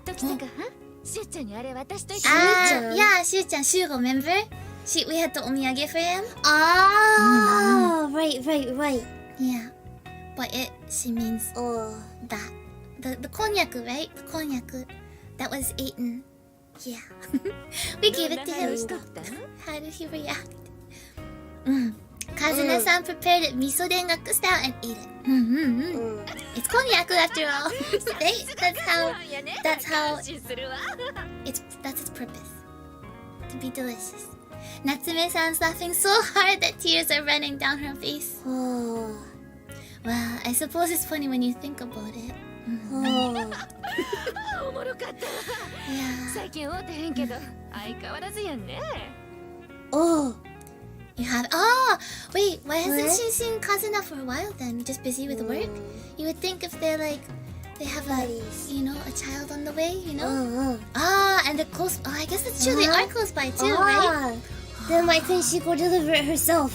時とかしゅうちゃんにあれ渡しといて Yeah, Shu-chan, Shugo, remember? We had the omiyage for him. Oh, right. Yeah, but she means Oh. that. The konyaku, right? The konyaku that was eaten. Yeah. We gave it to him. しとったん How did he react? Kazuna-san prepared it miso dengaku style and ate it. It's konyaku after all. Right? That's how 感心するわ that's its purpose. To be delicious. Natsume-san's laughing so hard that tears are running down her face. Oh. Well, I suppose it's funny when you think about it. Oh. おもろかったわ Yeah. 最近会うてへんけど相変わらずやんね Oh. You have. Oh! Wait, why hasn't she seen Kazuna for a while then? Just busy with work? You would think if they're like. They have a. Buddies. You know, a child on the way, you know? Oh. And they're close. Oh, I guess that's true. They are close by too, right? Then why couldn't she go deliver it herself?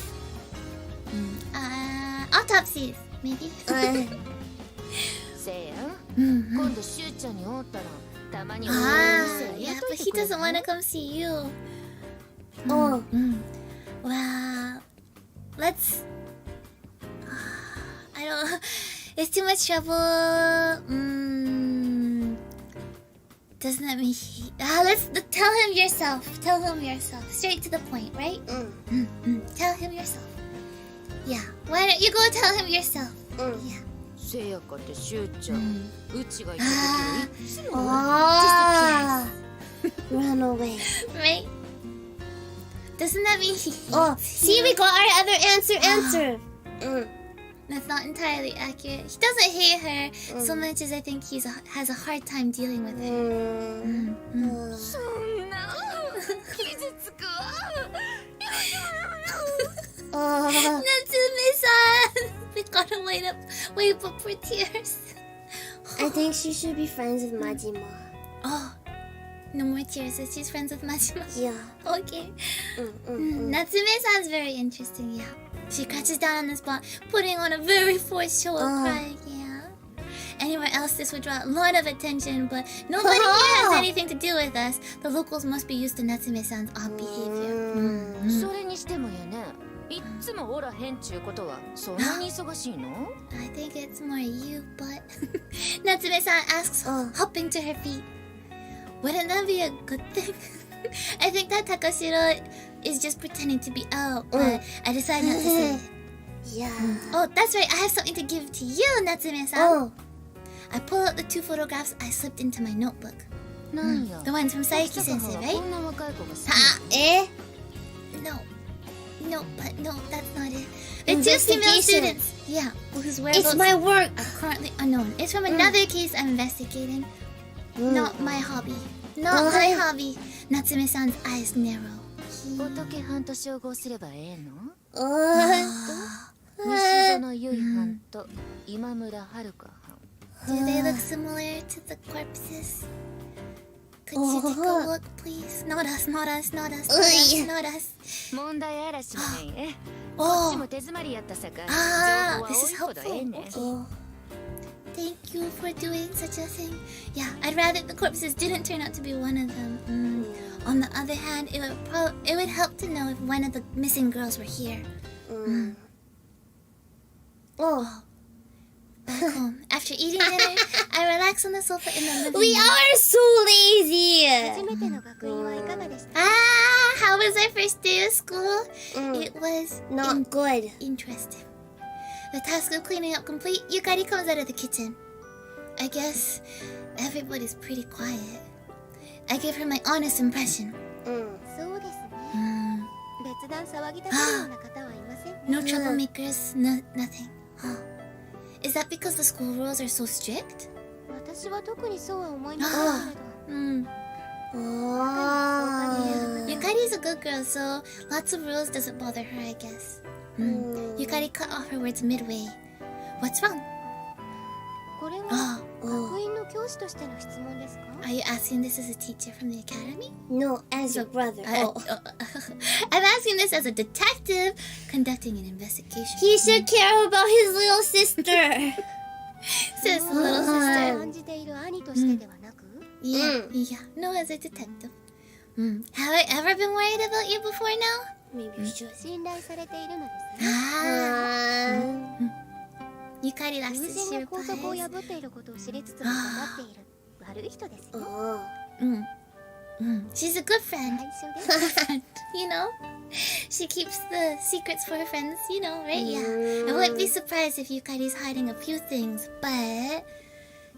Autopsies, maybe? せいやん今度しゅうちゃんに会ったらたまにお店 Yeah, 雇 but いて he くれ doesn't ない want to come see you. Oh. Well, let's. I don't. It's too much trouble. Doesn't that mean he? Let's tell him yourself. Tell him yourself. Straight to the point, right? Tell him yourself. Yeah. Why don't you go tell him yourself? Yeah. せいやかってしゅうちゃんうちが行った時いつも Oh. Run away. Right? Doesn't that mean he? Oh, see, we got our other answer. That's not entirely accurate. He doesn't hate her so much as I think has a hard time dealing with her. そんな傷つくわ。Natsume-san! We gotta wipe up her tears. I think she should be friends with Majima. Oh, no more tears as she's friends with Majima. Yeah. Okay. Natsume-san's very interesting, yeah. She crouches down on the spot, putting on a very forced show of crying, yeah. Anywhere else this would draw a lot of attention, but nobody here has anything to do with us. The locals must be used to Natsume-san's odd behavior. それにしてもやね、いっつもおらへんちゅうことはそんなに忙しいの？ I think it's more you, but Natsume-san asks, hopping to her feet. Wouldn't that be a good thing? I think that Takashiro is just pretending to be out, but I decided not to say it. Yeah. Oh, that's right. I have something to give to you, Natsume-san. I pull out the 2 photographs I slipped into my notebook. なんや。 The ones from Sayuki sensei, こ right? んな若い子がさ。 No, but no, that's not it. The 2 female students, yeah, whose whereabouts It's my work. are currently unknown. It's from another case I'm investigating. Not my hobby. Not my hobby. Natsume-san's eyes narrow. 仏藩と照合すればええの？ Oh. 西園由衣藩と今村遥藩。 Do they look similar to the corpses? Could you take a look, please? Not us, not us, not us, not us, not us. 問題あらしまへんえ。こっち Oh, も手詰まりやったさかい。 ah, 情報は this 多 is いほどええね。 helpful. Thank you for doing such a thing. Yeah, I'd rather the corpses didn't turn out to be one of them. On the other hand, it would help to know if one of the missing girls were here. Back home, after eating dinner, I relax on the sofa in the living room. We are so lazy. 初めての学院はいかがでした？ Ah, how was our first day of school? It was Not good. interesting. The task of cleaning up complete, Yukari comes out of the kitchen. I guess everybody's pretty quiet. I give her my honest impression. そうですね。 別段騒ぎたがるような方はいません。 No troublemakers, nothing. Huh. Is that because the school rules are so strict? 私は特にそうは思いませんけれど。 Oh. Yukari's a good girl, so lots of rules doesn't bother her, I guess. Yukari cut off her words midway. What's wrong? これは Oh, 学院の教師としての質問ですか？ are you asking this as a teacher from the academy? No, as your brother. I'm asking this as a detective conducting an investigation. He should care about his little sister. Says the little sister. 感じている兄としてではなく？ Yeah, no, as a detective. Have I ever been worried about you before now? Maybe you should. 信頼されているのですね。 Ah. Yukari 偶 laughs as she 然の校則を replies. 破っていることを知りつつも黙っている悪い人ですよ。 Oh. She's a good friend. 内緒です Friend, you know? She keeps the secrets for her friends, you know, right? Yeah. I wouldn't be surprised if Yukari's hiding a few things, but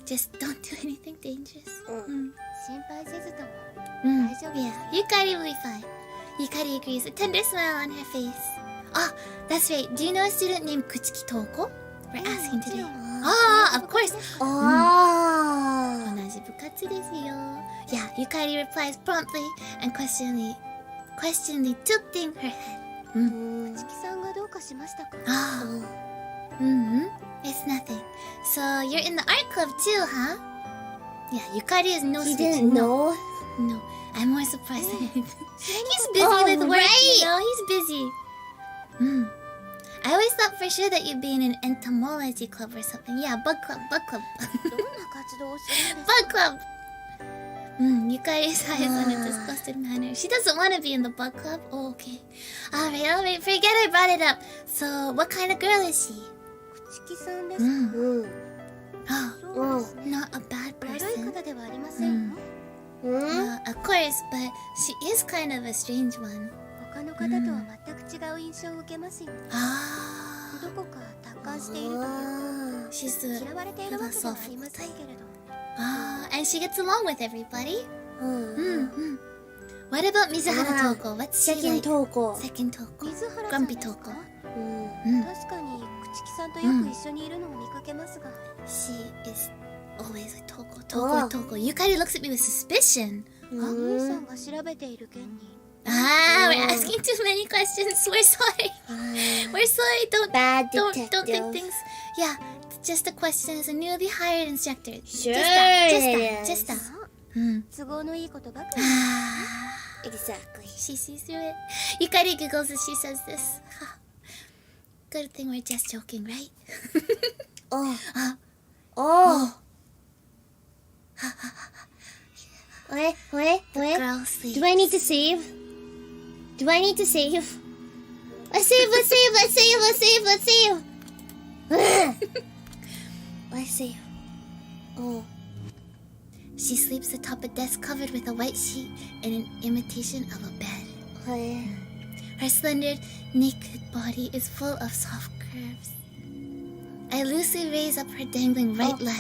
just don't do anything dangerous. 心配せずとも大丈夫です。 Yeah, Yukari will be fine. Yukari agrees, a tender smile on her face. Oh, that's right. Do you know a student named Kuchiki Toko? We're asking today. Ah, of course. Oh. 同じ部活ですよ. Yeah, Yukari replies promptly and questioningly tilting her head. チキさんがどうかしましたか？ Oh. It's nothing. So you're in the art club too, huh? Yeah, Yukari is no He snitch. didn't know. No, I'm more surprised than anything. He's busy with work, right. you know? He's busy. I always thought for sure that you'd be in an entomology club or something. Yeah, bug club. どんな活動をするんですか？ Bug club! Yukari sighs in a disgusted manner. She doesn't want to be in the bug club? Oh, okay. Alright, forget I brought it up. So, what kind of girl is she? チキさんですか？ Oh, そうですね。 not a bad 悪い person. 方ではありませんよ。 Of course, but she is kind of a strange one. 他の方とは全く違う印象を受けますよ。 Ah, どこか達観しているというか、 she's the 嫌われているわけではありませんけれど。 and she gets along with everybody. What about Mizuhara Toko? What's she Second like? Toko. Second Toko. 水原さん Grumpy です Toko. か？確かに朽木さんとよく一緒にいるのを見かけますが。She is always like Toko. Yukari looks at me with suspicion. 兄さんが調べている件に。We're asking too many questions. We're sorry. We're sorry. Don't think things. Yeah, just a question as a newly hired instructor. Sure. Just that. 都合のいいことばかり。Exactly. She sees through it. Yukari giggles as she says this. Good thing we're just joking, right? Wait. Girl sleeps. Do I need to save? Let's save. Let's save. Oh. She sleeps atop a desk covered with a white sheet in an imitation of a bed. Her slender, naked body is full of soft curves. I loosely raise up her dangling right leg.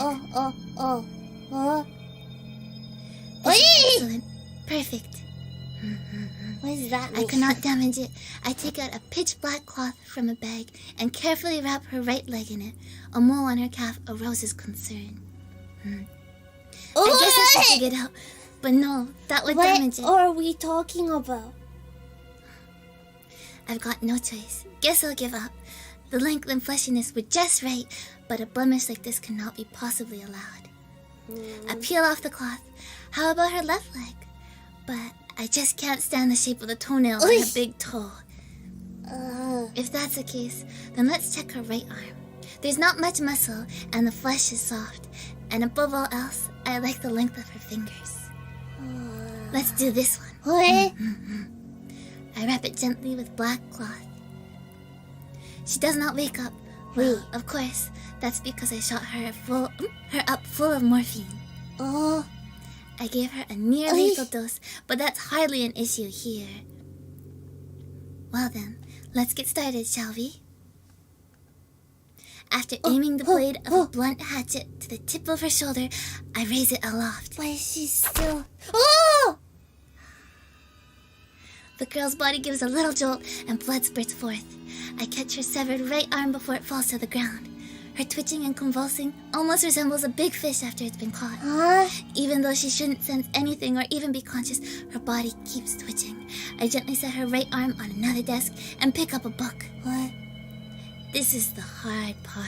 Excellent. Perfect. What does that mean? I cannot damage it. I take out a pitch black cloth from a bag and carefully wrap her right leg in it. A mole on her calf arouses concern. I guess I should dig it out. But no, that would damage it. What are we talking about? I've got no choice. Guess I'll give up. The length and fleshiness were just right, but a blemish like this cannot be possibly allowed. I peel off the cloth. How about her left leg? But I just can't stand the shape of the toenail on her big toe. If that's the case, then let's check her right arm. There's not much muscle, and the flesh is soft. And above all else, I like the length of her fingers. Let's do this one. I wrap it gently with black cloth. She does not wake up. Well, of course, that's because I shot her up full of morphine. I gave her a near lethal dose, but that's hardly an issue here. Well then, let's get started, shall we? After aiming the blade of a blunt hatchet to the tip of her shoulder, I raise it aloft. Why is she still... The girl's body gives a little jolt and blood spurts forth. I catch her severed right arm before it falls to the ground. Her twitching and convulsing almost resembles a big fish after it's been caught. Even though she shouldn't sense anything or even be conscious, her body keeps twitching. I gently set her right arm on another desk and pick up a book. This is the hard part.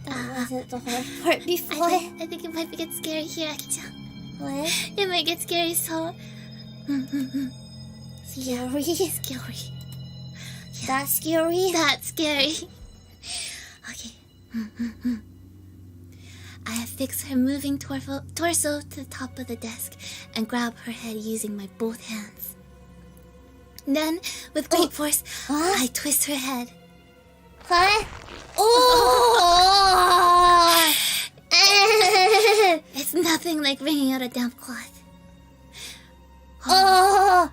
That wasn't the hard part before. I think it might get scary here, Aki-chan. What? It might get scary, so... Scary? Scary. That's scary? That's scary. Okay. I have fixed her moving torso to the top of the desk and grab her head using my both hands. Then, with great force, I twist her head. It's nothing like wringing out a damp cloth. Her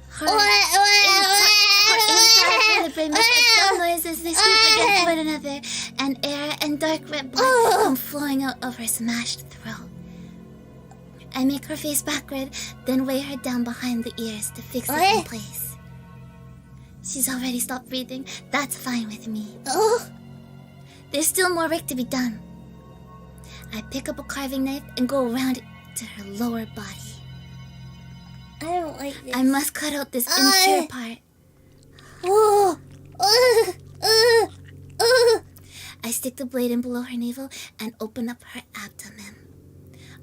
inside vertebrae make dumb noises. They sweep against one another, and air and dark red blood come flowing out of her smashed throat. I make her face backward, then weigh her down behind the ears to fix it in place. She's already stopped breathing. That's fine with me. There's still more work to be done. I pick up a carving knife and go around it to her lower body. I don't like this. I must cut out this impure part. I stick the blade in below her navel and open up her abdomen.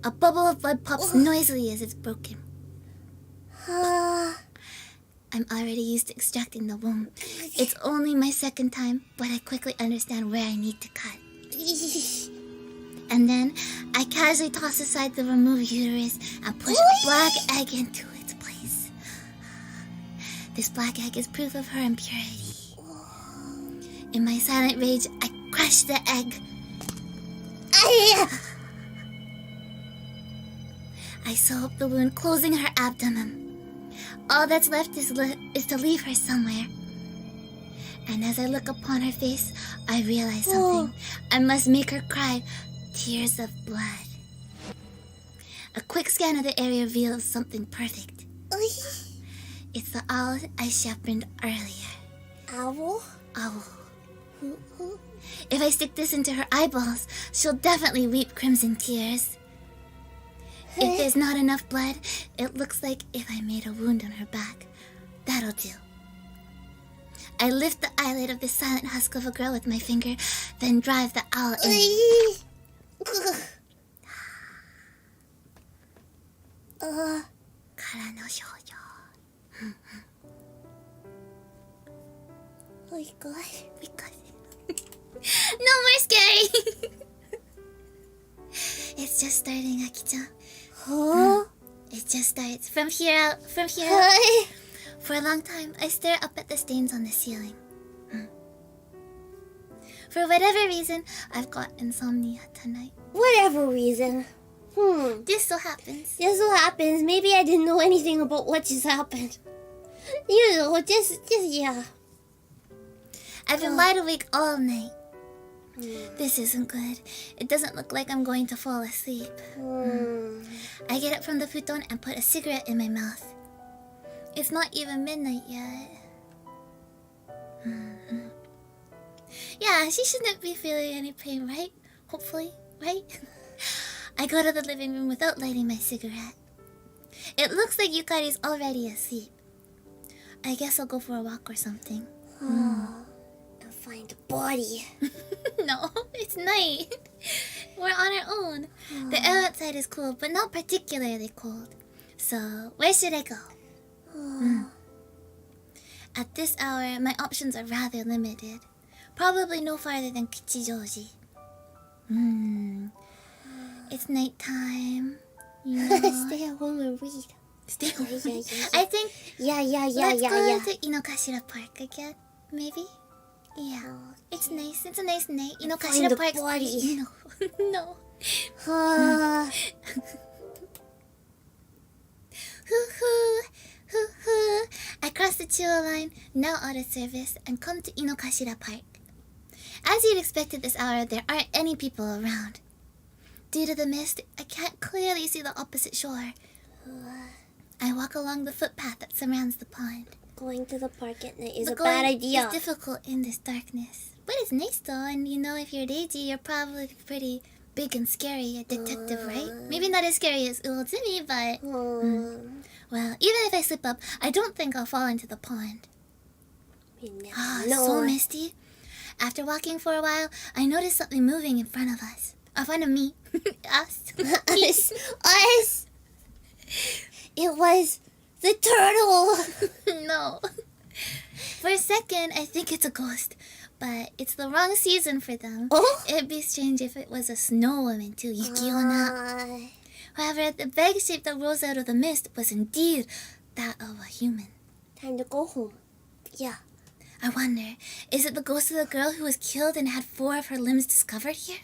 A bubble of blood pops noisily as it's broken. I'm already used to extracting the womb. It's only my second time, but I quickly understand where I need to cut. And then, I casually toss aside the removed uterus and push a black egg into its place. This black egg is proof of her impurity. In my silent rage, I crush the egg. I sew up the wound, closing her abdomen. All that's left is to leave her somewhere. And as I look upon her face, I realize something. I must make her cry tears of blood. A quick scan of the area reveals something perfect. It's the owl I chaperoned earlier. Owl? Owl. If I stick this into her eyeballs, she'll definitely weep crimson tears. If there's not enough blood, it looks like if I made a wound on her back. That'll do. I lift the eyelid of the silent husk of a girl with my finger, then drive the owl in. からの少女。Oh my god. No more scary! It's just starting, Aki-chan. Huh? It just starts. From here out. For a long time, I stare up at the stains on the ceiling. For whatever reason, I've got insomnia tonight. Whatever reason. This so happens. Just so happens. Maybe I didn't know anything about what just happened. You know, just yeah. I've been wide awake all night. This isn't good. It doesn't look like I'm going to fall asleep. I get up from the futon and put a cigarette in my mouth. It's not even midnight yet. Yeah, she shouldn't be feeling any pain, right? Hopefully, right? I go to the living room without lighting my cigarette. It looks like Yukari's already asleep. I guess I'll go for a walk or something. And find a body. No, it's night. We're on our own. The air outside is cool, but not particularly cold. So, where should I go? At this hour, my options are rather limited. Probably no farther than Kichijoji. It's nighttime. You know. Stay at home and read. Stay home. Yeah. I think let's go Yeah. to Inokashira Park again, maybe? Yeah. It's nice. It's a nice night. Inokashira the Park. body. No. I cross the Chiyo line, now out of service, and come to Inokashira Park. As you'd expect at this hour, there aren't any people around. Due to the mist, I can't clearly see the opposite shore. I walk along the footpath that surrounds the pond. Going to the park at night is The a bad going idea. It's difficult in this darkness. But it's nice though, and if you're Reiji, you're probably pretty big and scary, a detective, right? Maybe not as scary as Uotsumi, but... Well, even if I slip up, I don't think I'll fall into the pond. So misty. After walking for a while, I noticed something moving in front of us. In front of me. Us. Us. It was the turtle. No. For a second, I think it's a ghost. But it's the wrong season for them. It'd be strange if it was a snow woman too, Yukiona. However, the bag shape that rose out of the mist was indeed that of a human. Time to go home. Yeah. I wonder, is it the ghost of the girl who was killed and had 4 of her limbs discovered here?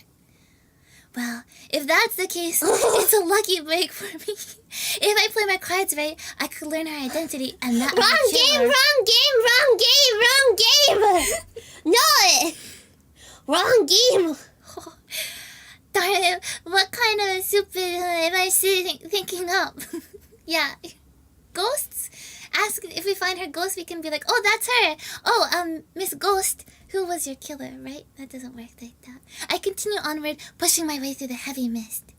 Well, if that's the case, it's a lucky break for me. If I play my cards right, I could learn her identity and that Wrong game! No! Wrong game! Darn it, what kind of stupid am I thinking up? Yeah, ghosts? Ask if we find her ghost, we can be like, oh, that's her! Oh, Miss Ghost, who was your killer, right? That doesn't work like that. I continue onward, pushing my way through the heavy mist.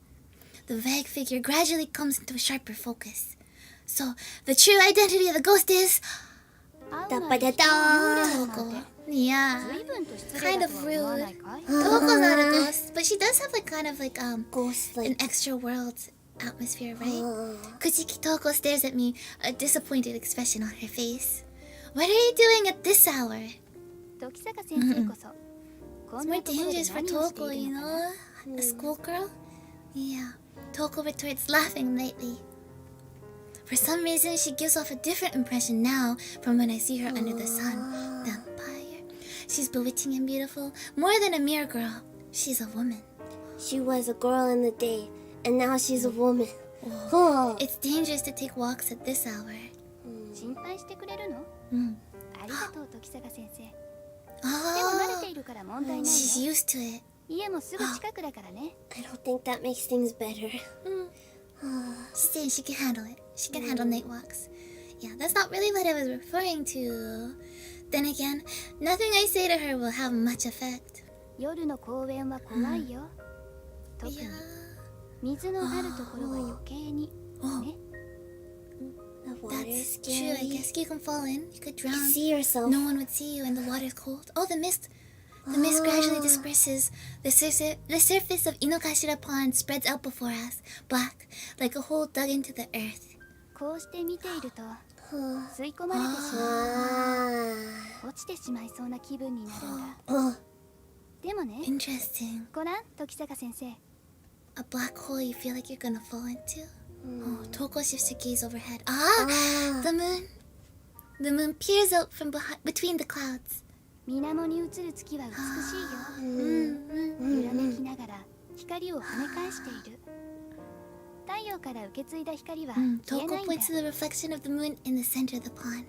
The vague figure gradually comes into a sharper focus. So, the true identity of the ghost is... Toko. Yeah, kind of rude. Toko's not a ghost, but she does have an extra world atmosphere, right? Kuchiki Toko stares at me, a disappointed expression on her face. What are you doing at this hour? It's more dangerous for Toko, a schoolgirl? Yeah, Toko retorts, laughing lightly. For some reason, she gives off a different impression now from when I see her under the sun. Vampire. She's bewitching and beautiful, more than a mere girl. She's a woman. She was a girl in the day, and now she's a woman. It's dangerous to take walks at this hour. She's used to it. I don't think that makes things better. She's saying she can handle it. She can handle night walks. Yeah, that's not really what I was referring to. Then again, nothing I say to her will have much effect. 夜の公園は怖いよ。特に Yeah. 水のあるところは余計に。ね。 The water is That's true. I scary. guess you can fall in. You could drown. You see yourself. No one would see you, and the water's cold. Oh, the mist. The mist gradually disperses. The surface of Inokashira Pond spreads out before us, black, like a hole dug into the earth. こうして見ていると吸い込まれてしまう。落ちてしまいそうな気分になるんだ。でもね、 Interesting. ご覧、時坂先生。 A black hole you feel like you're gonna fall into? Oh, Toko shifts her gaze overhead. The moon. The moon peers out from between the clouds. 水面に映る月は美しいよ。揺らめきながら光を跳ね返している。太陽から受け継いだ光は消えな Toko いんだ。 points to the reflection of the moon in the center of the pond.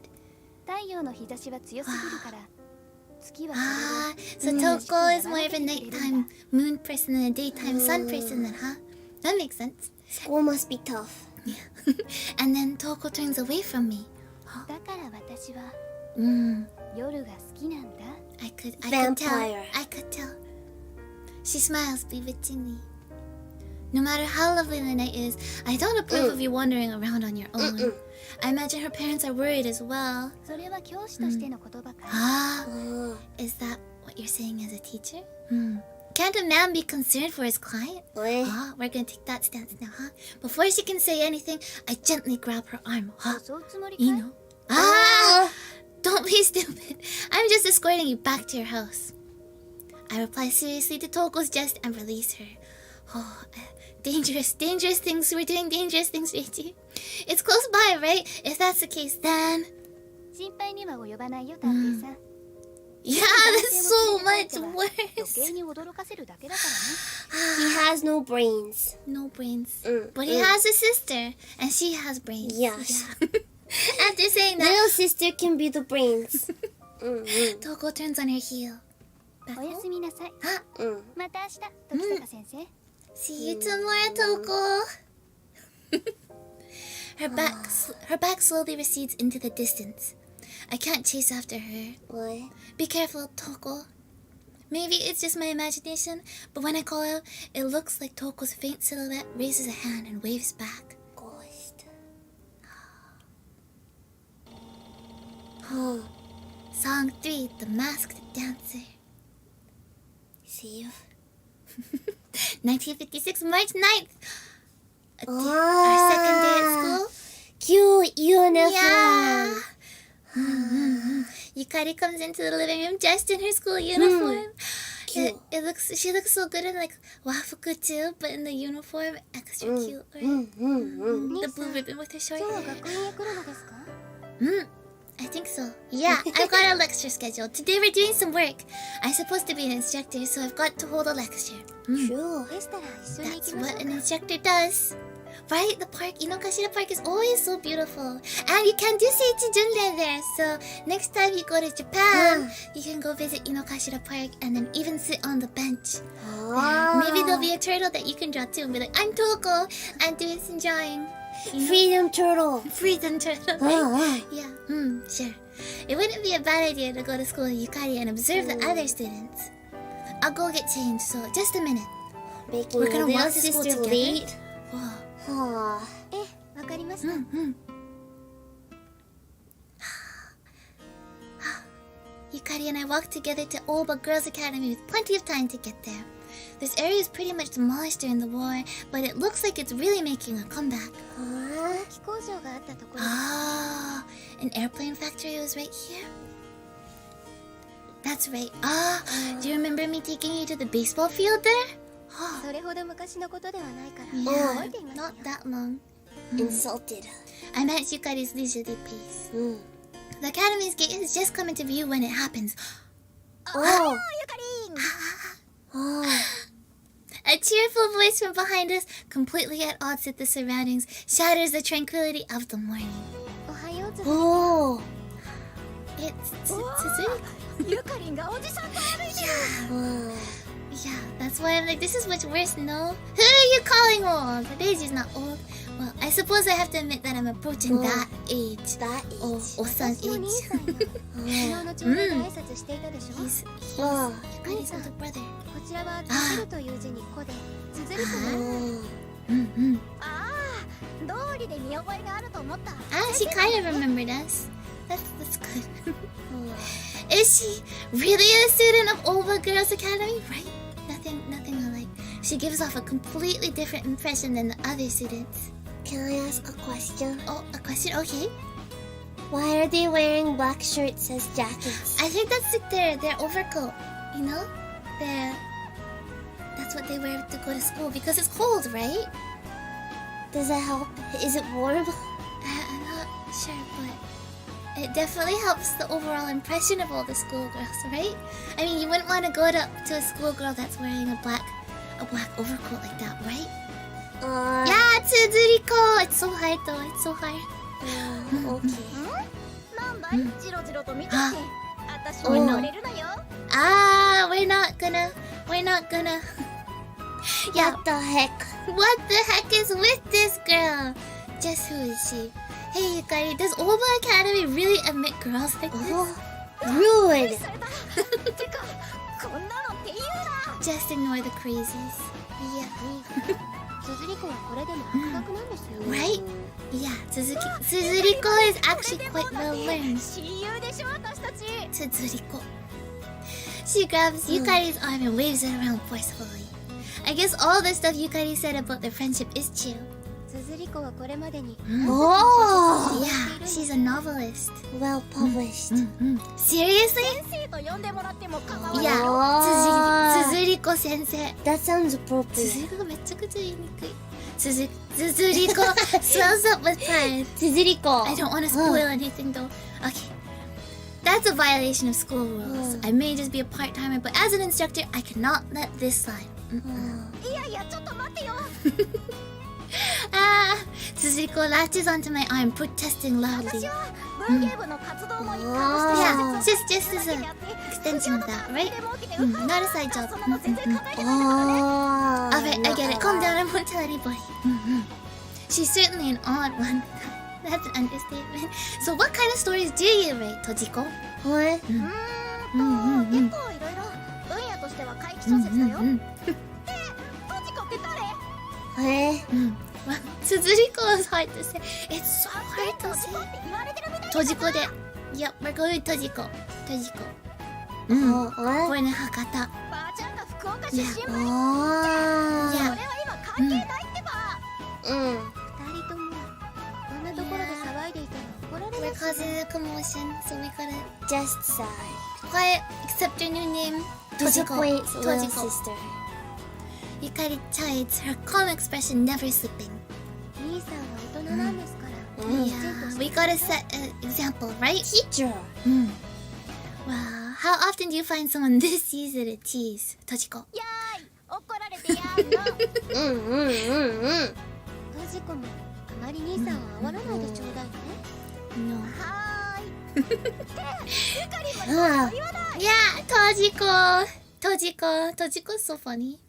太陽の日差しは強すぎるから、月は So Toko is more of a nighttime moon person than a daytime sun person then, huh? That makes sense. School must be tough. Yeah. And then Toko turns away from me. だから私は 夜が好きなんだ。 I could Vampire. tell. I could tell. She smiles bewitchingly. No matter how lovely the night is, I don't approve of you wandering around on your own. I imagine her parents are worried as well. それは教師としての言葉か。 Is that what you're saying as a teacher? Can't a man be concerned for his client? We're gonna take that stance now, huh? Before she can say anything, I gently grab her arm. 襲うつもりかい？ You know. Don't be stupid. I'm just escorting you back to your house. I reply seriously to Toko's jest and release her. Dangerous things. We're doing dangerous things, Reichi. It's close by, right? If that's the case, then... 心配には及ばないよ、探偵さん。 Yeah, that's so much 余 worse. 計に驚かせるだけだから He has no brains. No brains. But he has a sister, and she has brains. Yes. Yeah. After saying that, Little sister can be the brains. Toko turns on her heel. ね。おやすみなさい。また明日、時坂先生。 See you tomorrow, Toko. Her back slowly recedes into the distance. I can't chase after her. What? Be careful, Toko. Maybe it's just my imagination, but when I call out, it looks like Toko's faint silhouette raises a hand and waves back. Ghost. Song 3, The Masked Dancer. See you. 1956, March 9th. Our second day at school. Cute uniform. Yeah. Yukari comes into the living room dressed in her school uniform. Cute. She looks so good in like wafuku too, but in the uniform, extra cute. Right? The blue ribbon with her short 今日は hair. 学院へ来るのですか？ I think so. Yeah, I've got a lecture scheduled. Today we're doing some work. I'm supposed to be an instructor, so I've got to hold a lecture. True. でしたら一緒に行 That's きましょ what う an か。 instructor does. Right? The park, Inokashira Park is always so beautiful. And you can do Seichi Junren there. So next time you go to Japan, you can go visit Inokashira Park and then even sit on the bench. There. Maybe there'll be a turtle that you can draw too and be like, I'm Toko. I'm doing some drawing. You know? Freedom turtle. Freedom turtle. Right? Yeah, sure. It wouldn't be a bad idea to go to school in Yukari and observe the other students. I'll go get changed, so just a minute. Making We're gonna your walk little to school sister together. late. Whoa. ええ、わかりました。 Yukari and I walked together to Oba Girls Academy with plenty of time to get there. This area is pretty much demolished during the war, but it looks like it's really making a comeback. 飛行場があったところ。 An airplane factory was right here? That's right. Do you remember me taking you to the baseball field there? それほど昔のことではないから Yeah, 覚えていますよ。 not that long. Insulted. I met Yukari's leisurely pace. The academy's gate has just come into view when it happens. Oh. A cheerful voice from behind us, completely at odds with the surroundings, shatters the tranquility of the morning. おはようず。 Oh. It's Suzuki. ゆかりんがおじさんと歩いてる。 Yeah, that's why I'm like, this is much worse, no? Who are you calling old? Daisy's not old. Well, I suppose I have to admit that I'm approaching that age. That age. Osan 私の兄 age. さんよ昨日の朝礼で挨拶していたでしょ He's Yukari's older brother. こちらはつづるという字に子でつづり子ね Mm-hmm. ああ通りで見覚えがあると思った Ah, she kind of remembered us. That's good. Is she really a student of Oba Girls Academy? Right? Nothing alike. She gives off a completely different impression than the other students. Can I ask a question? Oh, a question? Okay. Why are they wearing black shirts as jackets? I think that's like their overcoat. You know? That's what they wear to go to school because it's cold, right? Does that help? Is it warm? I'm not sure, but it definitely helps the overall impression of all the schoolgirls, right? I mean, you wouldn't want to go to a schoolgirl that's wearing a black overcoat like that, right? Yeah, Tsuzuriko! It's so hard though, it's so hard. Okay. なんだいジロジロと見てて私も乗れるのよ Ah, we're not gonna. Yeah, What the heck? what the heck is with this girl? Just who is she? Hey, Yukari, does Oba Academy really admit girls like this? Rude! それだてかこんなのって言うな Just ignore the crazies. Yeah. つづり子はこれでも博学なんですよ Right? Yeah, Tsuzuriko is actually quite well learned. 親友でしょ私たち Tsuzuriko. She grabs Yukari's arm and waves it around forcefully. I guess all the stuff Yukari said about their friendship is true. つづり子はこれまでに Oh! Yeah, she's a novelist. Well published. Seriously? 先生と呼んでもらっても構わない Yeah, Oh. Tsuzuriko sensei. That sounds appropriate. 続りこめっちゃくちゃ言いにくい。つづりこ swells up with pride. Tsuzuriko. I don't want to spoil anything though. Okay. That's a violation of school rules. I may just be a part-timer, but as an instructor, I cannot let this slide. いやいやちょっと待ってよ Ah, Tsuzuriko latches onto my arm, protesting loudly. 私は文芸部の活動の一環として Yeah, 施設 just を as an やって extension of that, right? Not a side job. そんなの全然考えてなかったのね Oh. Alright, I get it. Calm down, I won't tell anybody. She's certainly an odd one. That's an understatement. So what kind of stories do you write, Tojiko? What? 結構いろいろ分野としては怪奇小説だよトジコって誰 What? Well, Tsuzuriko is hard to say. It's so hard to トジ say. コって言われてるみたい Tojiko de. Yep, we're going with Tojiko. Oh, what? Born in Hakata. ばあちゃんが福岡出身 Oh. それは Yeah. 今関係ないってば Mm. 二人ともこんなところで騒いでいたら怒られ We're るし causing a commotion, so we gotta Just sigh. quiet, accept your new name, Tojiko. Disappoints little Tojiko. sister. Yukari chides, her calm expression never slipping. 兄さんは大人なんですから Yeah, we gotta set an example, right? Teacher. Well, how often do you find someone this easy to tease, Tojiko? やーい怒られてやんのトジコもあまり兄さんは会わらないでちょうだいね No. はーいってゆかりも Ah. Yeah, Tojiko's so funny.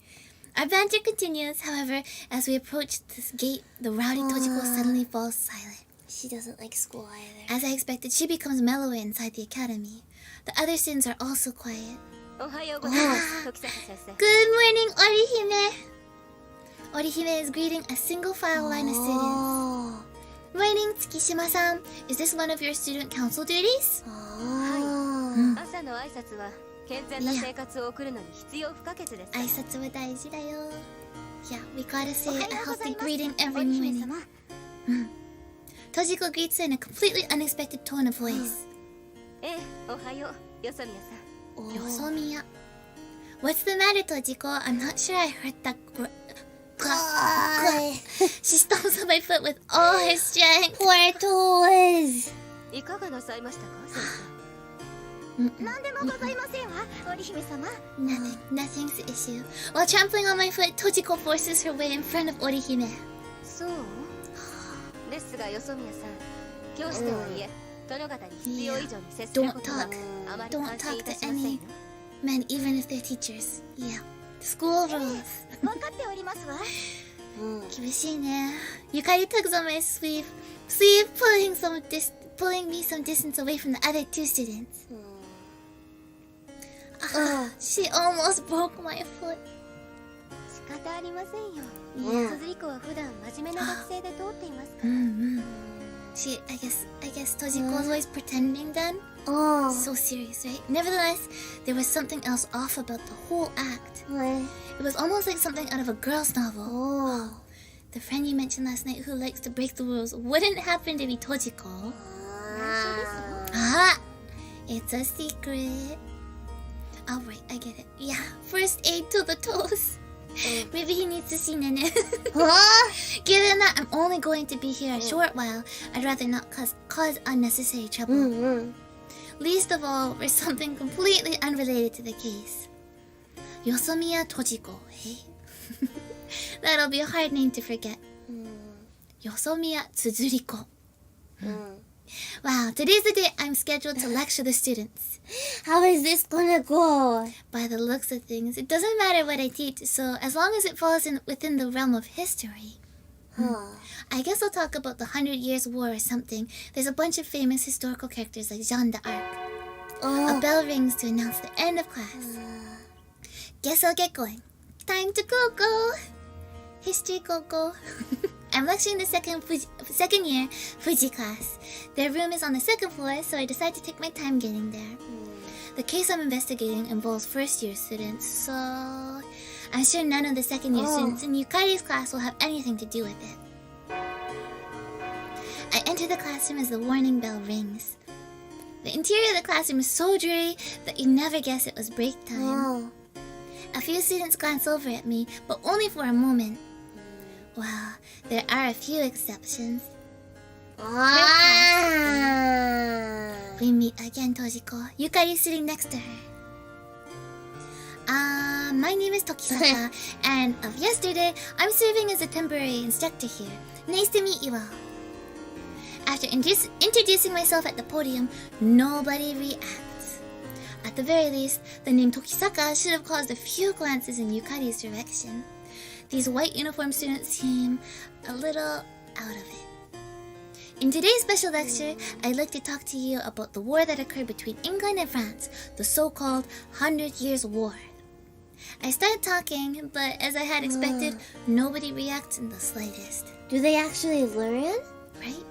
Our banter continues, however, as we approach this gate, the rowdy Tojiko suddenly falls silent. She doesn't like school either. As I expected, she becomes mellower inside the academy. The other students are also quiet. おはようございます時坂先生 Good morning, Orihime! Orihime is greeting a single file line of students. Oh. Morning, Tsukishima-san. Is this one of your student council duties? Oh. 朝の挨拶は健全な生活を送るのに必要不可欠です 挨拶は大事だよ. Yeah, we gotta say おは a ようござ healthy います greeting お every 姫 morning. 様 Tojiko greets her in a completely unexpected tone of voice. ええおはようよそみやさん Yosomiya. What's the matter, Tojiko? I'm not sure I heard that. She stomps on my foot with all her strength. Poor toes. いかがなさいましたか先何でもございませんわ織姫様 Nothing's the issue. While trampling on my foot, Tojiko forces her way in front of Orihime. 生そうですがよそみやさん教師とはいえ殿方に必要以上に接することは Don't あまり Don't 関心 talk いた to しませんよ any men, even if they're teachers. Yeah. School rules. 分かっておりますわ厳しいね。Yukari tugs on my sleeve, pulling me some distance away from the other two students. She almost broke my foot. 仕方ありませんよ。鈴彦は普段真面目な学生で通っていますから。I guess Tojiko's always pretending then. So serious, right? Nevertheless, there was something else off about the whole act. It was almost like something out of a girl's novel. The friend you mentioned last night who likes to break the rules wouldn't happen to be Tojiko. It's a secret. Alright, I get it. Yeah, first aid to the toes. Maybe he needs to see Nene. Given that I'm only going to be here a short while, I'd rather not cause unnecessary trouble. Least of all, for something completely unrelated to the case. Yosomiya Tojiko, hey? That'll be a hard name to forget. Yosomiya Tsuzuriko. Wow, today's the day I'm scheduled to lecture the students. How is this gonna go? By the looks of things, it doesn't matter what I teach, so as long as it falls within the realm of history. I guess I'll talk about the 100 Years' War or something. There's a bunch of famous historical characters like Jeanne d'Arc. A bell rings to announce the end of class. Guess I'll get going. Time to go. History go. I'm lecturing the second year Fuji class. Their room is on the second floor, so I decide to take my time getting there. The case I'm investigating involves first year students, so I'm sure none of the second year students in Yukari's class will have anything to do with it. I enter the classroom as the warning bell rings. The interior of the classroom is so dreary that you never guess it was break time. A few students glance over at me, but only for a moment. Well, there are a few exceptions. We meet again, Tojiko. Yukari is sitting next to her. My name is Tokisaka, and of yesterday, I'm serving as a temporary instructor here. Nice to meet you all. After introducing myself at the podium, nobody reacts. At the very least, the name Tokisaka should have caused a few glances in Yukari's direction. These white uniform students seem a little out of it. In today's special lecture, I'd like to talk to you about the war that occurred between England and France, the so-called 100 Years' War. I started talking, but as I had expected, nobody reacts in the slightest. Do they actually learn? Right?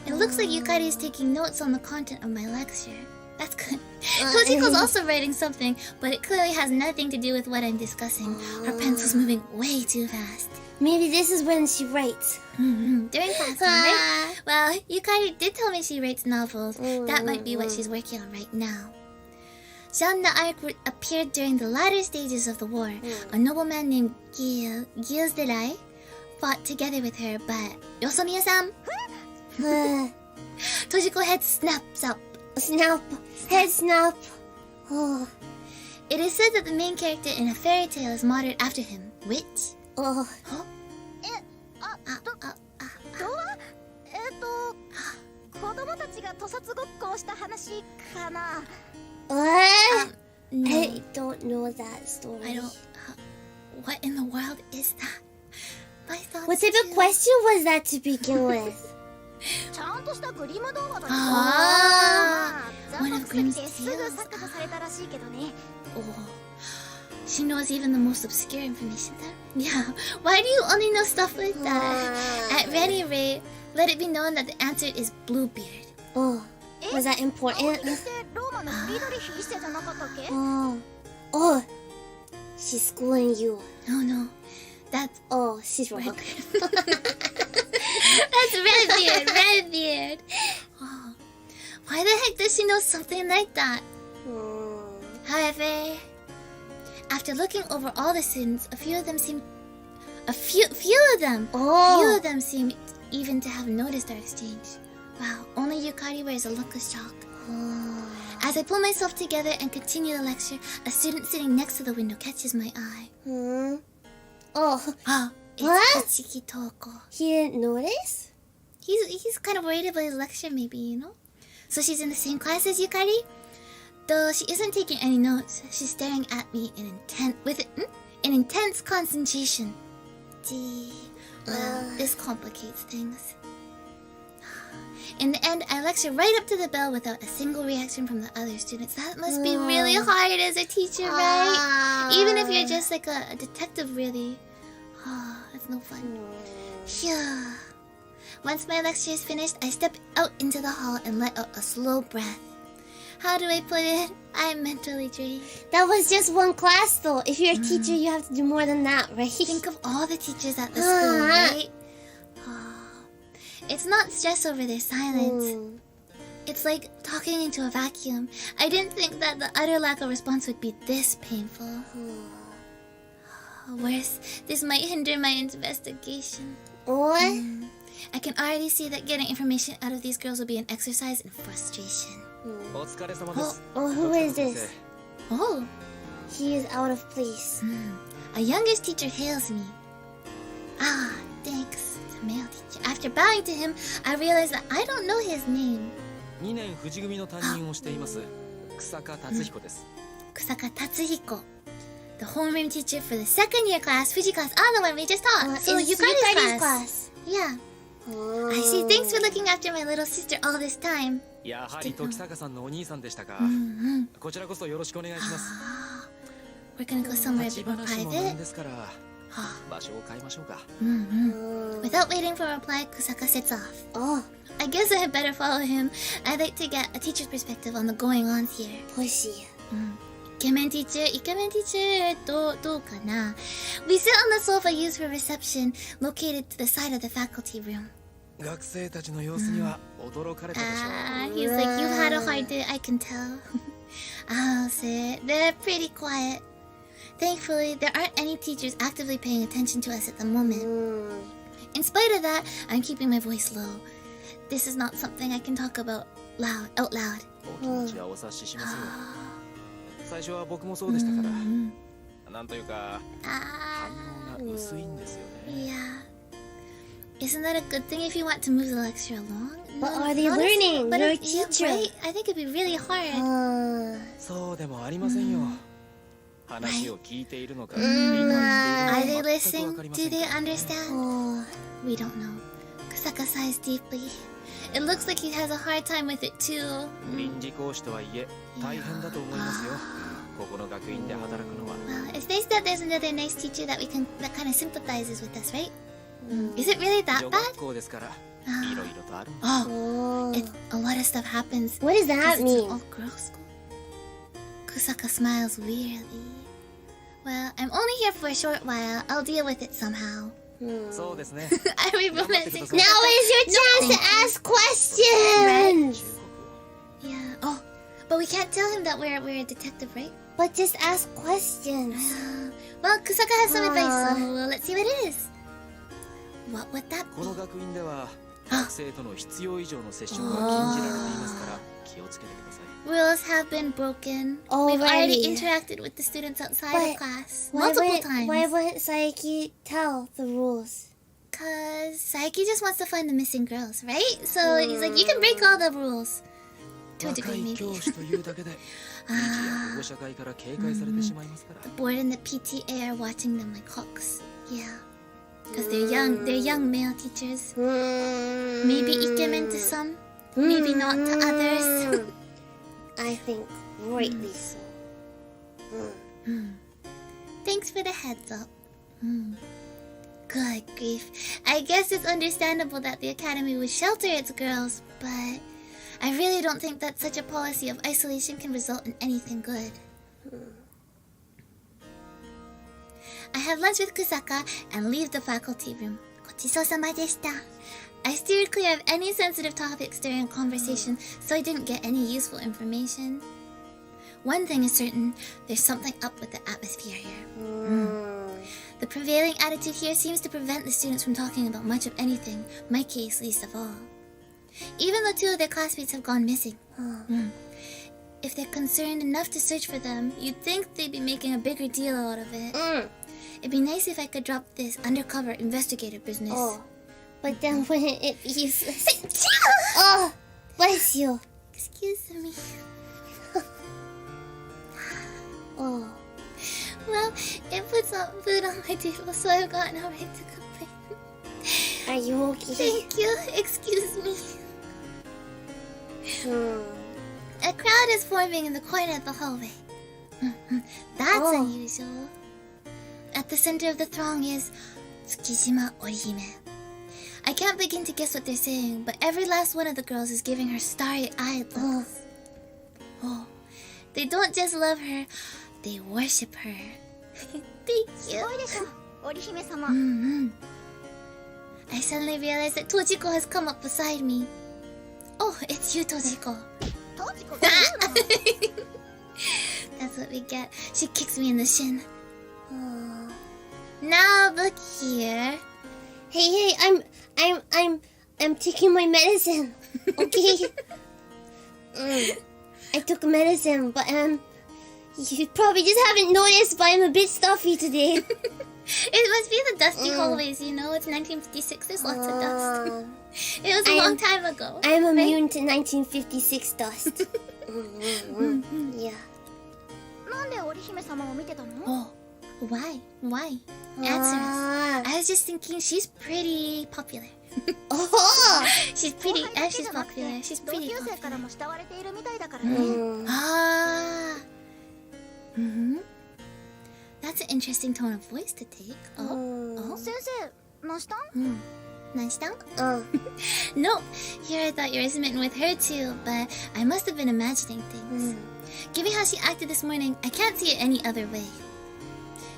It looks like Yukari is taking notes on the content of my lecture. That's good. Tojiko's also writing something, but it clearly has nothing to do with what I'm discussing. Her pencil's moving way too fast. Maybe this is when she writes. During class time, right? Well, Yukari did tell me she writes novels. That might be what she's working on right now. Jeanne d'Arc appeared during the latter stages of the war. A nobleman named Gilles de Rais fought together with her, but Yosomiya-san? Tojiko head snaps up. Head snap. It is said that the main character in a fairy tale is modeled after him. Which? Huh? 子供たちが屠殺ごっこをした話かな。No. I don't know that story. I don't. What in the world is that? My thoughts. What type of question was that to begin with? ちゃんとしたグリム動画だよ。One of Grimm's すぐ削除されたらしいけどね。Oh. She knows even the most obscure information then? Yeah. Why do you only know stuff like that? At any rate, let it be known that the answer is Bluebeard. Was that important? ってローマのフリードリヒ一世じゃなかったっけ？ She's schooling you. No. That's... she's wrong. That's Redbeard. Oh. Why the heck does she know something like that? However, after looking over all the students, a few of them seem even to have noticed our exchange. Wow, only Yukari wears a look of shock. As I pull myself together and continue the lecture, a student sitting next to the window catches my eye. It's Ichiki Toko. He didn't notice? He's kind of worried about his lecture, maybe, you know? So she's in the same class as Yukari? Though she isn't taking any notes, she's staring at me with intense concentration. This complicates things. In the end, I lecture right up to the bell without a single reaction from the other students. That must be really hard as a teacher, right? Even if you're just like a detective, really. That's no fun. Yeah. Once my lecture is finished, I step out into the hall and let out a slow breath. How do I put it? I'm mentally drained. That was just one class, though. If you're a teacher, you have to do more than that, right? Think of all the teachers at the school, right? It's not stress over their silence. It's like talking into a vacuum. I didn't think that the utter lack of response would be this painful. Worse, this might hinder my investigation. What? I can already see that getting information out of these girls will be an exercise in frustration. Who is this? Oh, He is out of place. a youngish teacher hails me. Thanks. It's a male teacher. After bowing to him, I realize that I don't know his name. 2年富士組の担任をしています草加達彦です。 Kusaka Tatsuhiko. The homeroom teacher for the second year class, Fuji class. The one we just taught. So it's Yukari's class. class. Yeah. I see. Thanks for looking after my little sister all this time. やはり時坂さんのお兄さんでしたか。こちらこそよろしくお願いします。 We're gonna go somewhere a 立ち bit more 話もなん private. ですから場所を変えましょうか。 Without waiting for a reply, Kusaka sets off. Oh, I guess I had better follow him. I'd like to get a teacher's perspective on the going-ons here. pushy. Ikemen teacher, どうかな? We sit on the sofa used for reception, located to the side of the faculty room. 学生たちの様子には驚かれたでしょう。 He's like, you've had a hard day, I can tell. I'll say it. They're pretty quiet. Thankfully, there aren't any teachers actively paying attention to us at the moment. In spite of that, I'm keeping my voice low. This is not something I can talk about out loud. お気持ちはお察ししますよ。最初は僕もそうでしたから。なんというか反応が薄いんですよね。 Yeah. Isn't that a good thing if you want to move the lecture along? But are they learning? But You're a yeah, teacher. right? I think it'd be really hard. そうでもありませんよ。話を聞いているのか、理 Are 解してい they るのか全く listening? わかりま Do せん they から。 understand? We don't know. Kusaka sighs deeply. It looks like he has a hard time with it too. 臨時講師とはいえ大変だと思いますよ。ここの学院で働くのは。 Well, it's nice that there's another nice teacher that kind of sympathizes with us, right? Is it really that 女 bad? 学校ですから、いろいろとある。 Oh, a lot of stuff happens. What does that Because it's an mean? all-girls school. Kusaka smiles wearily. Well, I'm only here for a short while. I'll deal with it somehow. そうですね。 Are we romantic? Now is your chance to ask questions. Yeah. Oh, but we can't tell him that we're a detective, right? But just ask questions. Well, Kusaka has some advice, so let's see what it is. What would that こ be? の学院では学生との必要以上の接触が禁じられていますから気をつけてください。 Rules have been broken. Already. We've already interacted with the students outside But of class Why multiple wouldn't- times. Why wouldn't Saiki tell the rules? Cause Saiki just wants to find the missing girls, right? So he's like, you can break all the rules. To a 若 degree, い maybe. 教師というだけで理事や保護者会から警戒されてしまいますから。 The board and the PTA are watching them like hawks. Yeah. Because they're young male teachers. Maybe ikemen to some, maybe not to others. I think greatly so. Thanks for the heads up. Good grief. I guess it's understandable that the academy would shelter its girls, but I really don't think that such a policy of isolation can result in anything good. I have lunch with Kusaka and leave the faculty room. Gochisousama deshita. I steered clear of any sensitive topics during conversation, so I didn't get any useful information. One thing is certain, there's something up with the atmosphere here. The prevailing attitude here seems to prevent the students from talking about much of anything, my case least of all. Even though 2 of their classmates have gone missing. If they're concerned enough to search for them, you'd think they'd be making a bigger deal out of it. It'd be nice if I could drop this undercover investigator business. But then wouldn't it be useless? Oh, bless you. Excuse me. Oh. Well, it puts got food on my table, so I've got no right to complain. Are you okay? Thank you. Excuse me. A crowd is forming in the corner of the hallway. That's unusual. At the center of the throng is Tsukishima Orihime. I can't begin to guess what they're saying, but every last one of the girls is giving her starry-eyed looks. Oh, they don't just love her, they worship her. Thank you. I suddenly realized that Tojiko has come up beside me. Oh, it's you, Tojiko. That's what we get. She kicks me in the shin. Now look here. Hey, I'm taking my medicine. Okay. I took medicine, but you probably just haven't noticed, but I'm a bit stuffy today. It must be the dusty hallways, you know. It's 1956. There's lots of dust. It was a long time ago. I'm immune to 1956 dust. Yeah. Oh, why? Answer us. I was just thinking she's pretty popular. She's pretty, and she's popular. She's pretty popular. That's an interesting tone of voice to take. Nice down? No, here I thought you were smitten with her too, but I must have been imagining things. Given how she acted this morning, I can't see it any other way.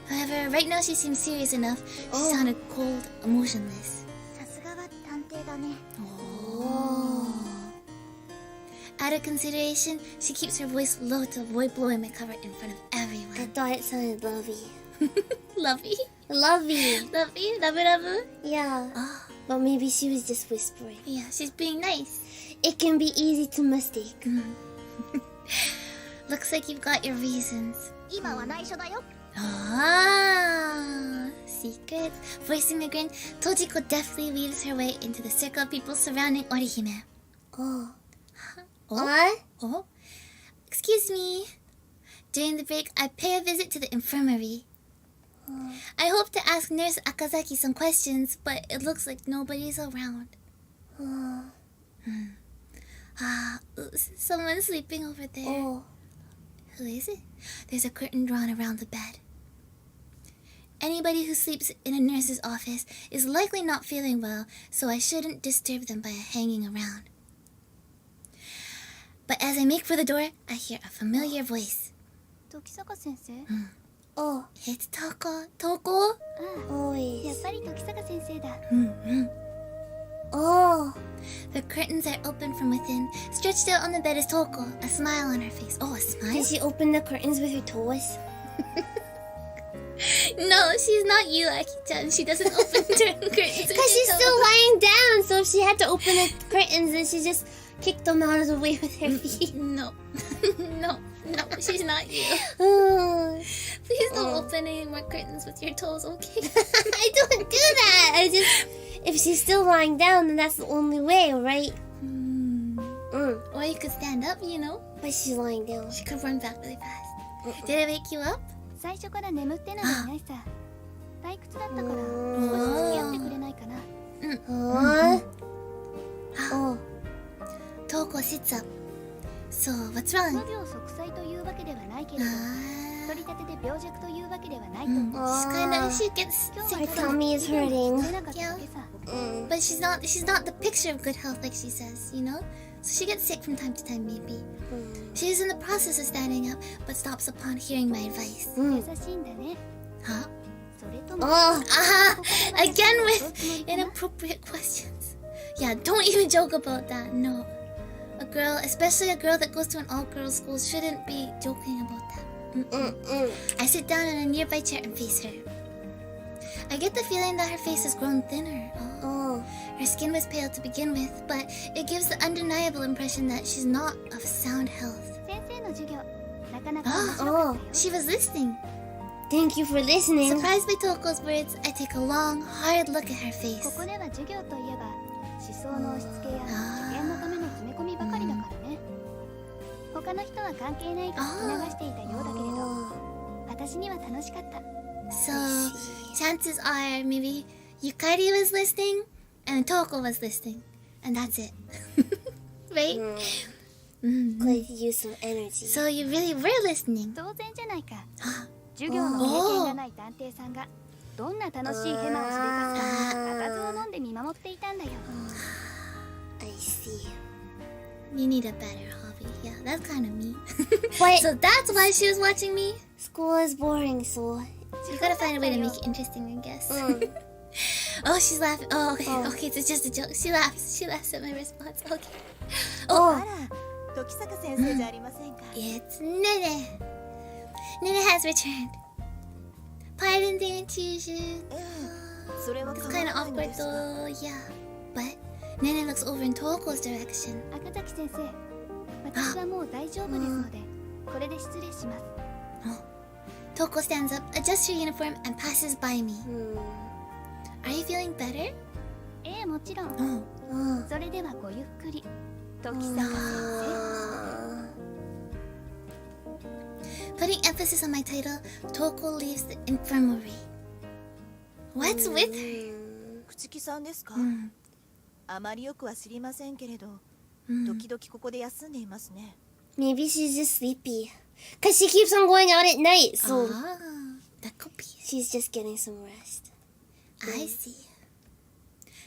However, right now she seems serious enough. She sounded cold, emotionless. Out of consideration, she keeps her voice low to avoid blowing my cover in front of everyone. I thought it sounded lovey. Lovey? Lovey. Lovey? Love? Yeah. But maybe she was just whispering. Yeah, she's being nice. It can be easy to mistake. Looks like you've got your reasons. Secrets. Voicing a grin, Tojiko deftly weaves her way into the circle of people surrounding Orihime. Oh? Excuse me. During the break, I pay a visit to the infirmary. I hope to ask Nurse Akazaki some questions, but it looks like nobody's around. Someone's sleeping over there. Who is it? There's a curtain drawn around the bed. Anybody who sleeps in a nurse's office is likely not feeling well, so I shouldn't disturb them by hanging around. But as I make for the door, I hear a familiar voice. It's Toko. Toko? The curtains are open from within. Stretched out on the bed is Toko, a smile on her face. Oh, a smile? Did she open the curtains with her toes? No, she's not you, Aki-chan. She doesn't open the curtains. Because she's still lying down, so if she had to open the curtains, then she just kicked them out of the way with her feet. No, she's not you. Please don't open any more curtains with your toes, okay? I don't do that. I just... If she's still lying down, then that's the only way, right? Or you could stand up, you know? But she's lying down. She could run back really fast. Did I wake you up? Toko sits up. So, what's wrong? She gets sick. Her tummy is hurting. Yeah. But she's not the picture of good health like she says, you know? So she gets sick from time to time, maybe. She is in the process of standing up, but stops upon hearing my advice. Huh? Again with inappropriate questions. Yeah, don't even joke about that, no. A girl, especially a girl that goes to an all-girls school, shouldn't be joking about that. I sit down in a nearby chair and face her. I get the feeling that her face has grown thinner. Her skin was pale to begin with, but it gives the undeniable impression that she's not of sound health. She was listening. Thank you for listening. Surprised by Toko's words, I take a long, hard look at her face. So chances are maybe Yukari was listening and Toko was listening, and that's it. Right? Could use some energy. So you really were listening. 当然じゃないか。授業の経験がない探偵さんがどんな楽しいヘマをしでかすか固唾を飲んで見守っていたんだよ。I see. You need a better hobby. Yeah, that's kind of me. What? So that's why she was watching me. School is boring, so You gotta find a way to make it interesting, I guess. Oh, she's laughing. Oh, okay. Okay, it's just a joke. She laughs at my response. Okay. あら、時坂先生じゃありませんか。 It's Nene. Nene has returned. Pardon the intrusion. それは It's 構 kind わ of ないん awkward ですが。 though. Yeah. But Nene looks over in Toko's direction. 赤崎先生、私はもう大丈夫ですので、これで失礼します。 Toko stands up, adjusts her uniform, and passes by me. Are you feeling better? ええ、もちろん。それではごゆっくり。時坂先生。 Putting emphasis on my title, Toko leaves the infirmary. What's with her? 朽木さんですか。あまりよくは知りませんけれど、時々ここで休んでいますね。 maybe she's just sleepy. Cause she keeps on going out at night, so That could be it. she's just getting some rest. I see.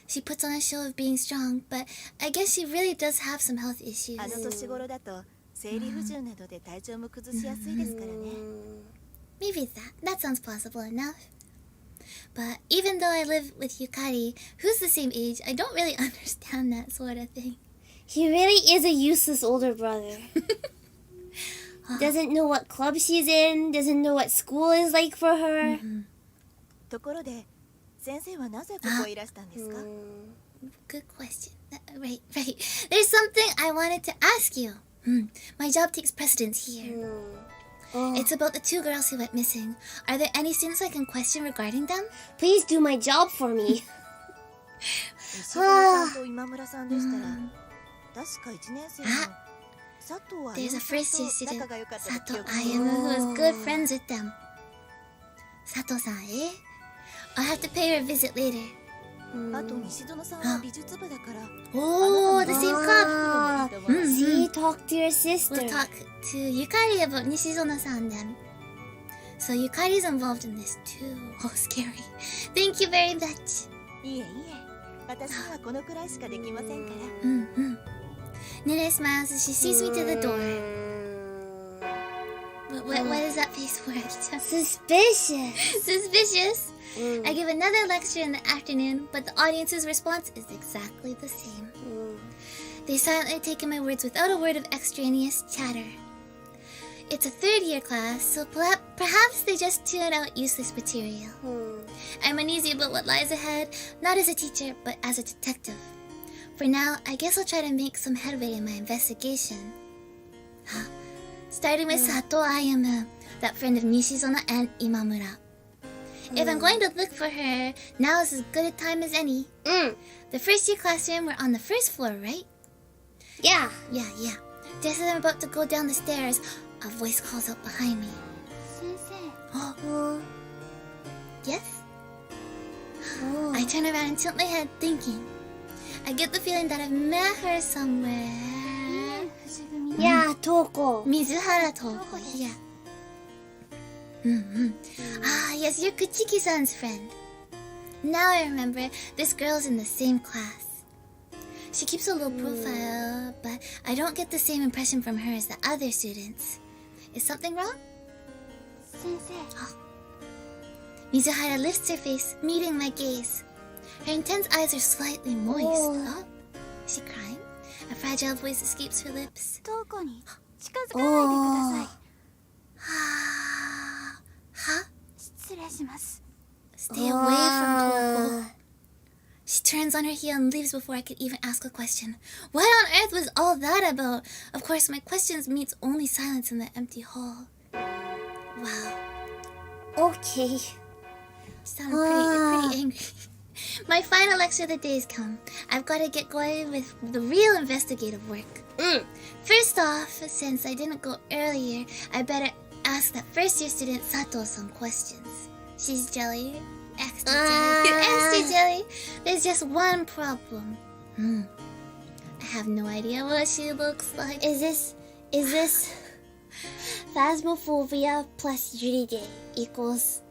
She puts on a show of being strong, but I guess she really does have some health issues. あの年頃だと生理不順などで体調も崩しやすいですからね。 Maybe that sounds possible enough. But even though I live with Yukari, who's the same age, I don't really understand that sort of thing. He really is a useless older brother. Doesn't know what club she's in, doesn't know what school is like for her. ところで、先生はなぜここへいらしたんですか。 Good question. Right. There's something I wanted to ask you. My job takes precedence here. It's about the two girls who went missing. Are there any students I can question regarding them? Please do my job for me. 石原さんと今村さんでしたら、確か1年生の佐藤彩 There's a 乃 first さ year んと仲 student, が良かったと記 Sato 憶 Ayama, who was good friends with them. Sato-san, eh? I'll have to pay her a visit later. あと西園さんは美術部だから。 Oh, the same club. See, talk to your sister. We'll talk to Yukari about Nishizono-san then. So Yukari's involved in this too. Oh, scary. Thank you very much. いえいえ、私にはこのくらいしかできませんから。Nene smiles as she sees me to the door. What is that face for? Suspicious. Suspicious. I give another lecture in the afternoon, but the audience's response is exactly the same. They silently take in my words without a word of extraneous chatter. It's a third-year class, so perhaps they just tune out useless material. I'm uneasy about what lies ahead, not as a teacher, but as a detective. For now, I guess I'll try to make some headway in my investigation. Starting with Sato Ayama, that friend of Nishizono and Imamura. If I'm going to look for her, now is as good a time as any. The first year classroom, we're on the first floor, right? Yeah. Yeah. Just as I'm about to go down the stairs, a voice calls out behind me. 先生。 Oh. Yes? I turn around and tilt my head, thinking. I get the feeling that I've met her somewhere. 藤組。 Yeah, Toko. Mizuhara Toko, yeah. Ah, yes, you're Kuchiki-san's friend. Now I remember, this girl's in the same class. She keeps a low profile, but I don't get the same impression from her as the other students. Is something wrong? 先生。 Mizuhara lifts her face, meeting my gaze. Her intense eyes are slightly moist. Oh, is she crying? A fragile voice escapes her lips. トコに近づかないでください。 Huh? 失礼します。 Stay away from Toko. She turns on her heel and leaves before I could even ask a question. What on earth was all that about? Of course, my questions meets only silence in the empty hall. Wow. Okay. She sounded pretty angry. My final lecture of the day has come. I've got to get going with the real investigative work. First off, since I didn't go earlier, I better ask that first year student Sato some questions. She's jelly. Extra jelly. Extra jelly. There's just one problem. I have no idea what she looks like. Is this Phasmophobia plus Yurige equals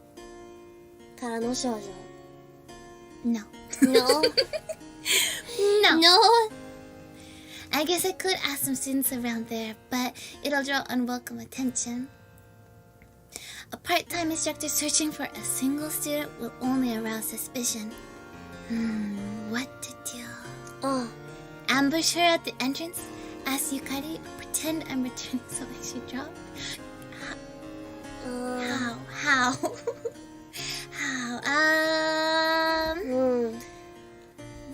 Kara no Shoujo? No. No. No. No. I guess I could ask some students around there, but it'll draw unwelcome attention. A part-time instructor searching for a single student will only arouse suspicion. What to do? Oh. Ambush her at the entrance, ask Yukari, or pretend I'm returning something she dropped? How? How?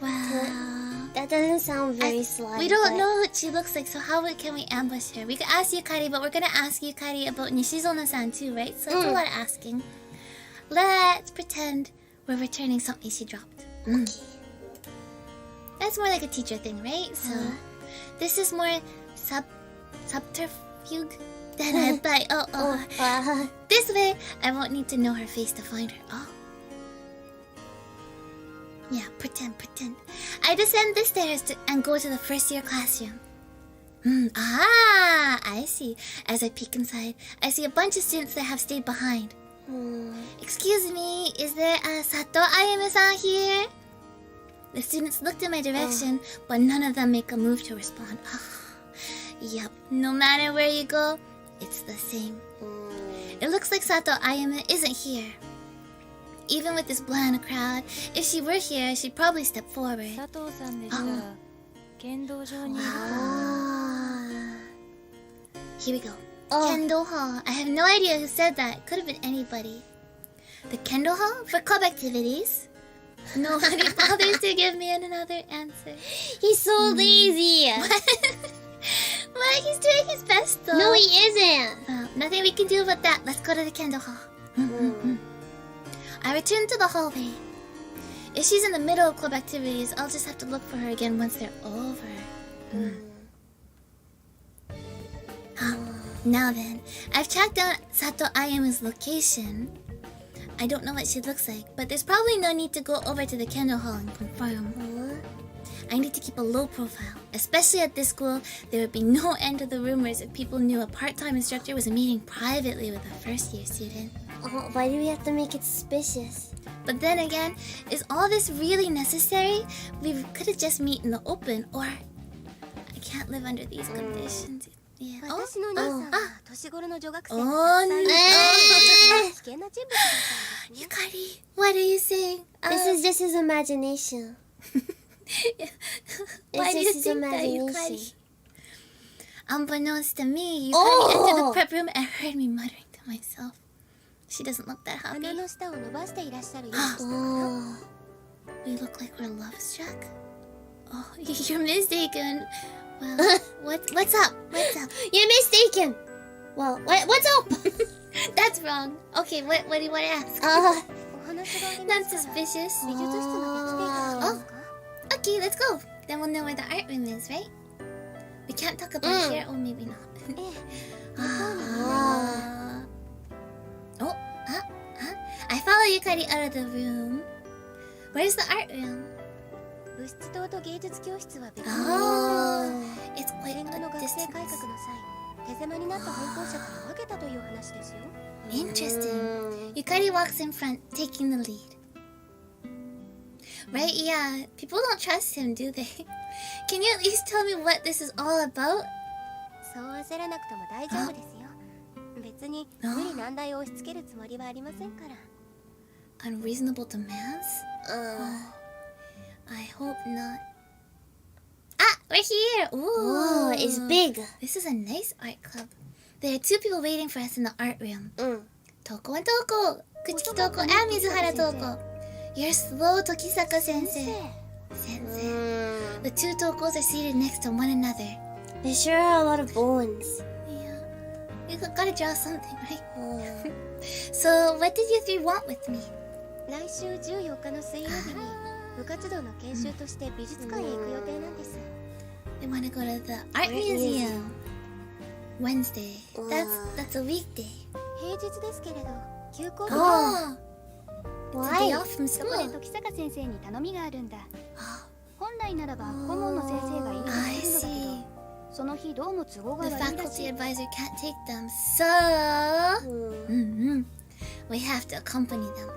Well... That doesn't sound very sly. We don't know what she looks like, so how can we ambush her? We could ask Yukari, but we're gonna ask Yukari about Nishizono-san too, right? So it's a lot of asking. Let's pretend we're returning something she dropped. Okay. That's more like a teacher thing, right? So this is more subterfuge than I thought. This way, I won't need to know her face to find her. Oh. Yeah, pretend. I descend the stairs and go to the first year classroom. I see. As I peek inside, I see a bunch of students that have stayed behind. Excuse me, is there a Sato Ayame-san here? The students looked in my direction, but none of them make a move to respond. Yep, no matter where you go, it's the same. It looks like Sato Ayame isn't here. Even with this bland crowd, if she were here, she'd probably step forward. Here we go. Kendo Hall. I have no idea who said that. Could have been anybody. The Kendo Hall? For club activities? Nobody bothers to give me another answer. He's so lazy. What? He's doing his best though. No, he isn't. Well, nothing we can do about that. Let's go to the Kendo Hall. I return to the hallway. If she's in the middle of club activities, I'll just have to look for her again once they're over. Now then, I've tracked down Sato Ayame's location. I don't know what she looks like, but there's probably no need to go over to the Kendo Hall and confirm. I need to keep a low profile. Especially at this school, there would be no end to the rumors if people knew a part-time instructor was meeting privately with a first-year student. Why do we have to make it suspicious? But then again, is all this really necessary? We could have just met in the open, or I can't live under these conditions. Yeah. Yukari, what are you saying? This is just his imagination. Why do you think that, Yukari? Unbeknownst to me, Yukari entered the prep room and heard me muttering to myself. She doesn't look that happy. We look like we're love-struck? Oh, you're mistaken. Well, what's up? What's up? You're mistaken. Well, what's up? That's wrong. Okay, what do you want to ask? Not suspicious. Oh, okay, let's go. Then we'll know where the art room is, right? We can't talk about it here. Oh, maybe not. I follow Yukari out of the room. Where's the art room? It's quite a distance. Interesting. Yukari walks in front, taking the lead. Right, yeah. People don't trust him, do they? Can you at least tell me what this is all about? Unreasonable demands? I hope not. Ah, we're here! Ooh, it's big. This is a nice art club. There are 2 people waiting for us in the art room. Toko and Toko! Kuchiki Toko and Mizuhara Toko. You're slow, Tokisaka sensei. The 2 Tokos are seated next to one another. They sure are a lot of bones. Yeah. You gotta draw something, right? So, what did you 3 want with me? They want to go to the art museum. Wednesday. That's a weekday. Oh, day off from そこで school. 時坂先生に頼みがあるんだ。 Oh, 本来ならば顧問の先生がいると I するのだけ see. ど、その日どうも都合が The 悪いらし faculty い。 advisor can't take them, so we have to accompany them.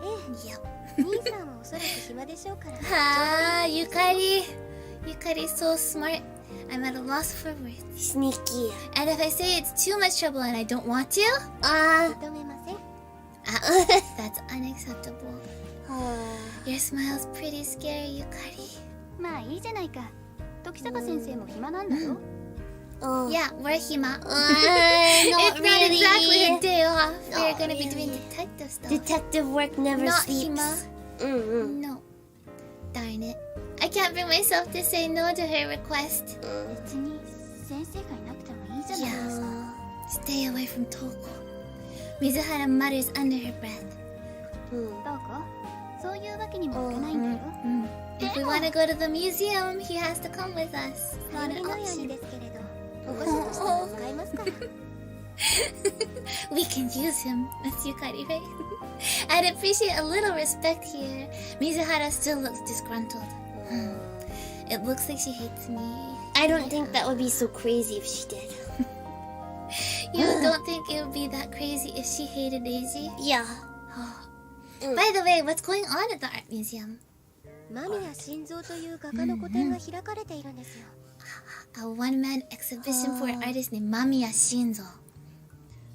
Yep. 兄さんはおそらく暇でしょうから。 Ah, Yukari. Yukari's so smart. I'm at a loss for words. Sneaky. And if I say it's too much trouble and I don't want to, 認めません。 that's unacceptable. は Your smile's pretty scary, Yukari. まあいいじゃないか。時坂先生も暇なんだろ。あ。 Yeah, we're Hima. Not It's not really. exactly a day off. We're Not gonna be doing really. detective stuff. Detective work never Not sleeps. Hima. No. Darn it. I can't bring myself to say no to her request. 別に先生がいなくてもいいじゃないですか。 Stay away from Toko. Mizuhara mutters under her breath. どうかそういうわけにもいかないんだよ。 If we want to go to the museum, he has to come with us. Not 頼 an りのように option. ですけれど、保護者としては使いますから。 We can use him. That's Yukari, right? I'd appreciate a little respect here. Mizuhara still looks disgruntled. It looks like she hates me. I don't think that would be so crazy if she did. You don't think it would be that crazy if she hated Daisy? Yeah. By the way, what's going on at the art museum? 間宮心臓という画家の個展が開かれているんですよ。 A one-man exhibition for an artist named Mamiya Shinzo.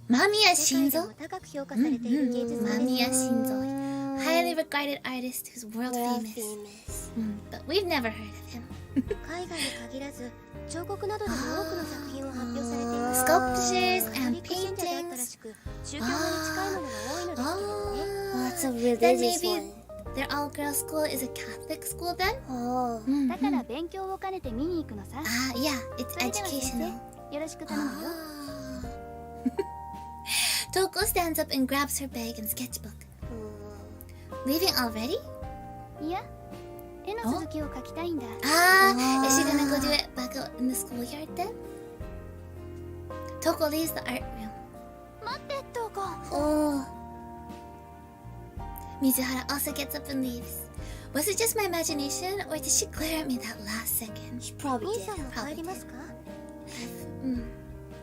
Mamiya 世界で Shinzo? も高く評価されている芸術家です。 Mamiya Shinzo. Highly regarded artist who's world World famous. famous. But we've never heard of him. 海外に限らず、彫刻などでも多くの作品を発表されています。 Sculptures カトリ and ック信者であったら paintings. しく、宗教画に近いものが多いのですけれどね。 Oh, That's a then religious maybe one. their all-girls school is a Catholic school then? あ だから勉強を兼ねて見に行くのさ。 Ah, yeah, it's それでは先 educational. 生、よろしく頼むよ。 Toko stands up and grabs her bag and sketchbook. Leaving already? いや、絵の続きを描きたいんだ。 Ah, is she gonna go do it back out in the schoolyard then? Toko leaves the art room. 待って、トコ。 Oh. Mizuhara also gets up and leaves. Was it just my imagination, or did she glare at me that last second? She probably 兄 did. さんも帰りますか？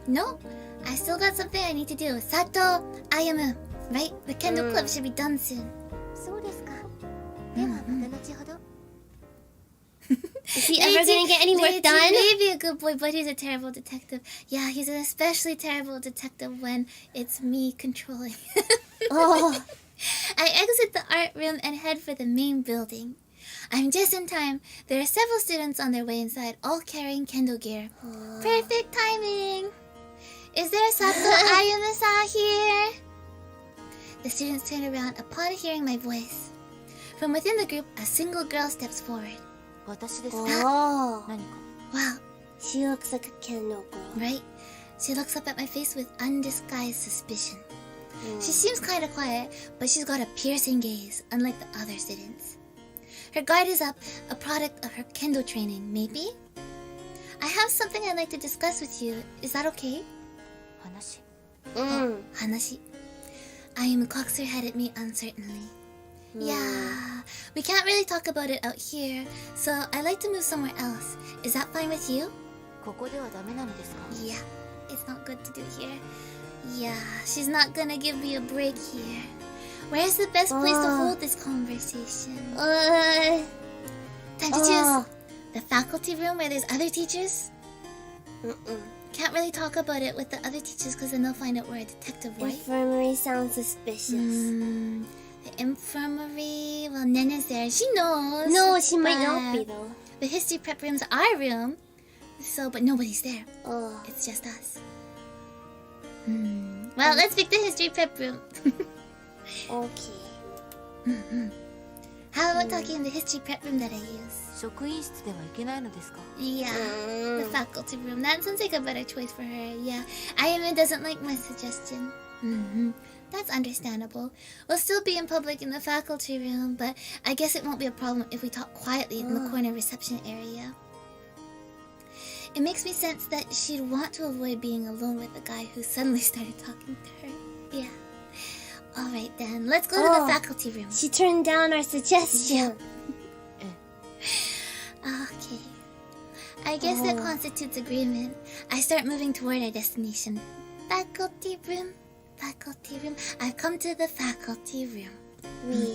No, I still got something I need to do. Sato, Ayumu, right? The Kendo Club should be done soon. そうですか。ではまた後ほど。 Is he ever gonna get any work done? May be a good boy, but he's a terrible detective. Yeah, he's an especially terrible detective when it's me controlling. Oh. I exit the art room and head for the main building. I'm just in time. There are several students on their way inside, all carrying kendo gear. Perfect timing. Is there Sato Ayumu-san here? The students turn around upon hearing my voice. From within the group, a single girl steps forward. 私ですか？ Oh. 何か？ Wow, She looks like a kendo girl. right? She looks up at my face with undisguised suspicion. She seems kind of quiet, but she's got a piercing gaze, unlike the other students. Her guard is up, a product of her kendo training, maybe? I have something I'd like to discuss with you. Is that okay? 話？ Hanashi. Ayumu cocks her head at me uncertainly. Yeah, we can't really talk about it out here, so I'd like to move somewhere else. Is that fine with you? ここではダメなのですか？ Yeah, it's not good to do here. Yeah, she's not gonna give me a break here. Where's the best place to hold this conversation? Time to choose. The faculty room where there's other teachers? Can't really talk about it with the other teachers because then they'll find out we're a detective, right? Infirmary sounds suspicious. The infirmary. Well, Nena's there. She knows. No, she might not be though. The history prep room's our room. So, but nobody's there. Oh. It's just us. Well, let's pick the history prep room. Okay. How about talking in the history prep room that I use? 職員室ではいけないのですか？ Yeah, the faculty room. That sounds like a better choice for her. Yeah, Ayumu doesn't like my suggestion. That's understandable. We'll still be in public in the faculty room, but I guess it won't be a problem if we talk quietly in the corner reception area. It makes me sense that she'd want to avoid being alone with the guy who suddenly started talking to her. Yeah. Alright then, let's go to the faculty room. She turned down our suggestion. Okay. I guess that constitutes agreement. I start moving toward our destination. Faculty room. Faculty room. I've come to the faculty room.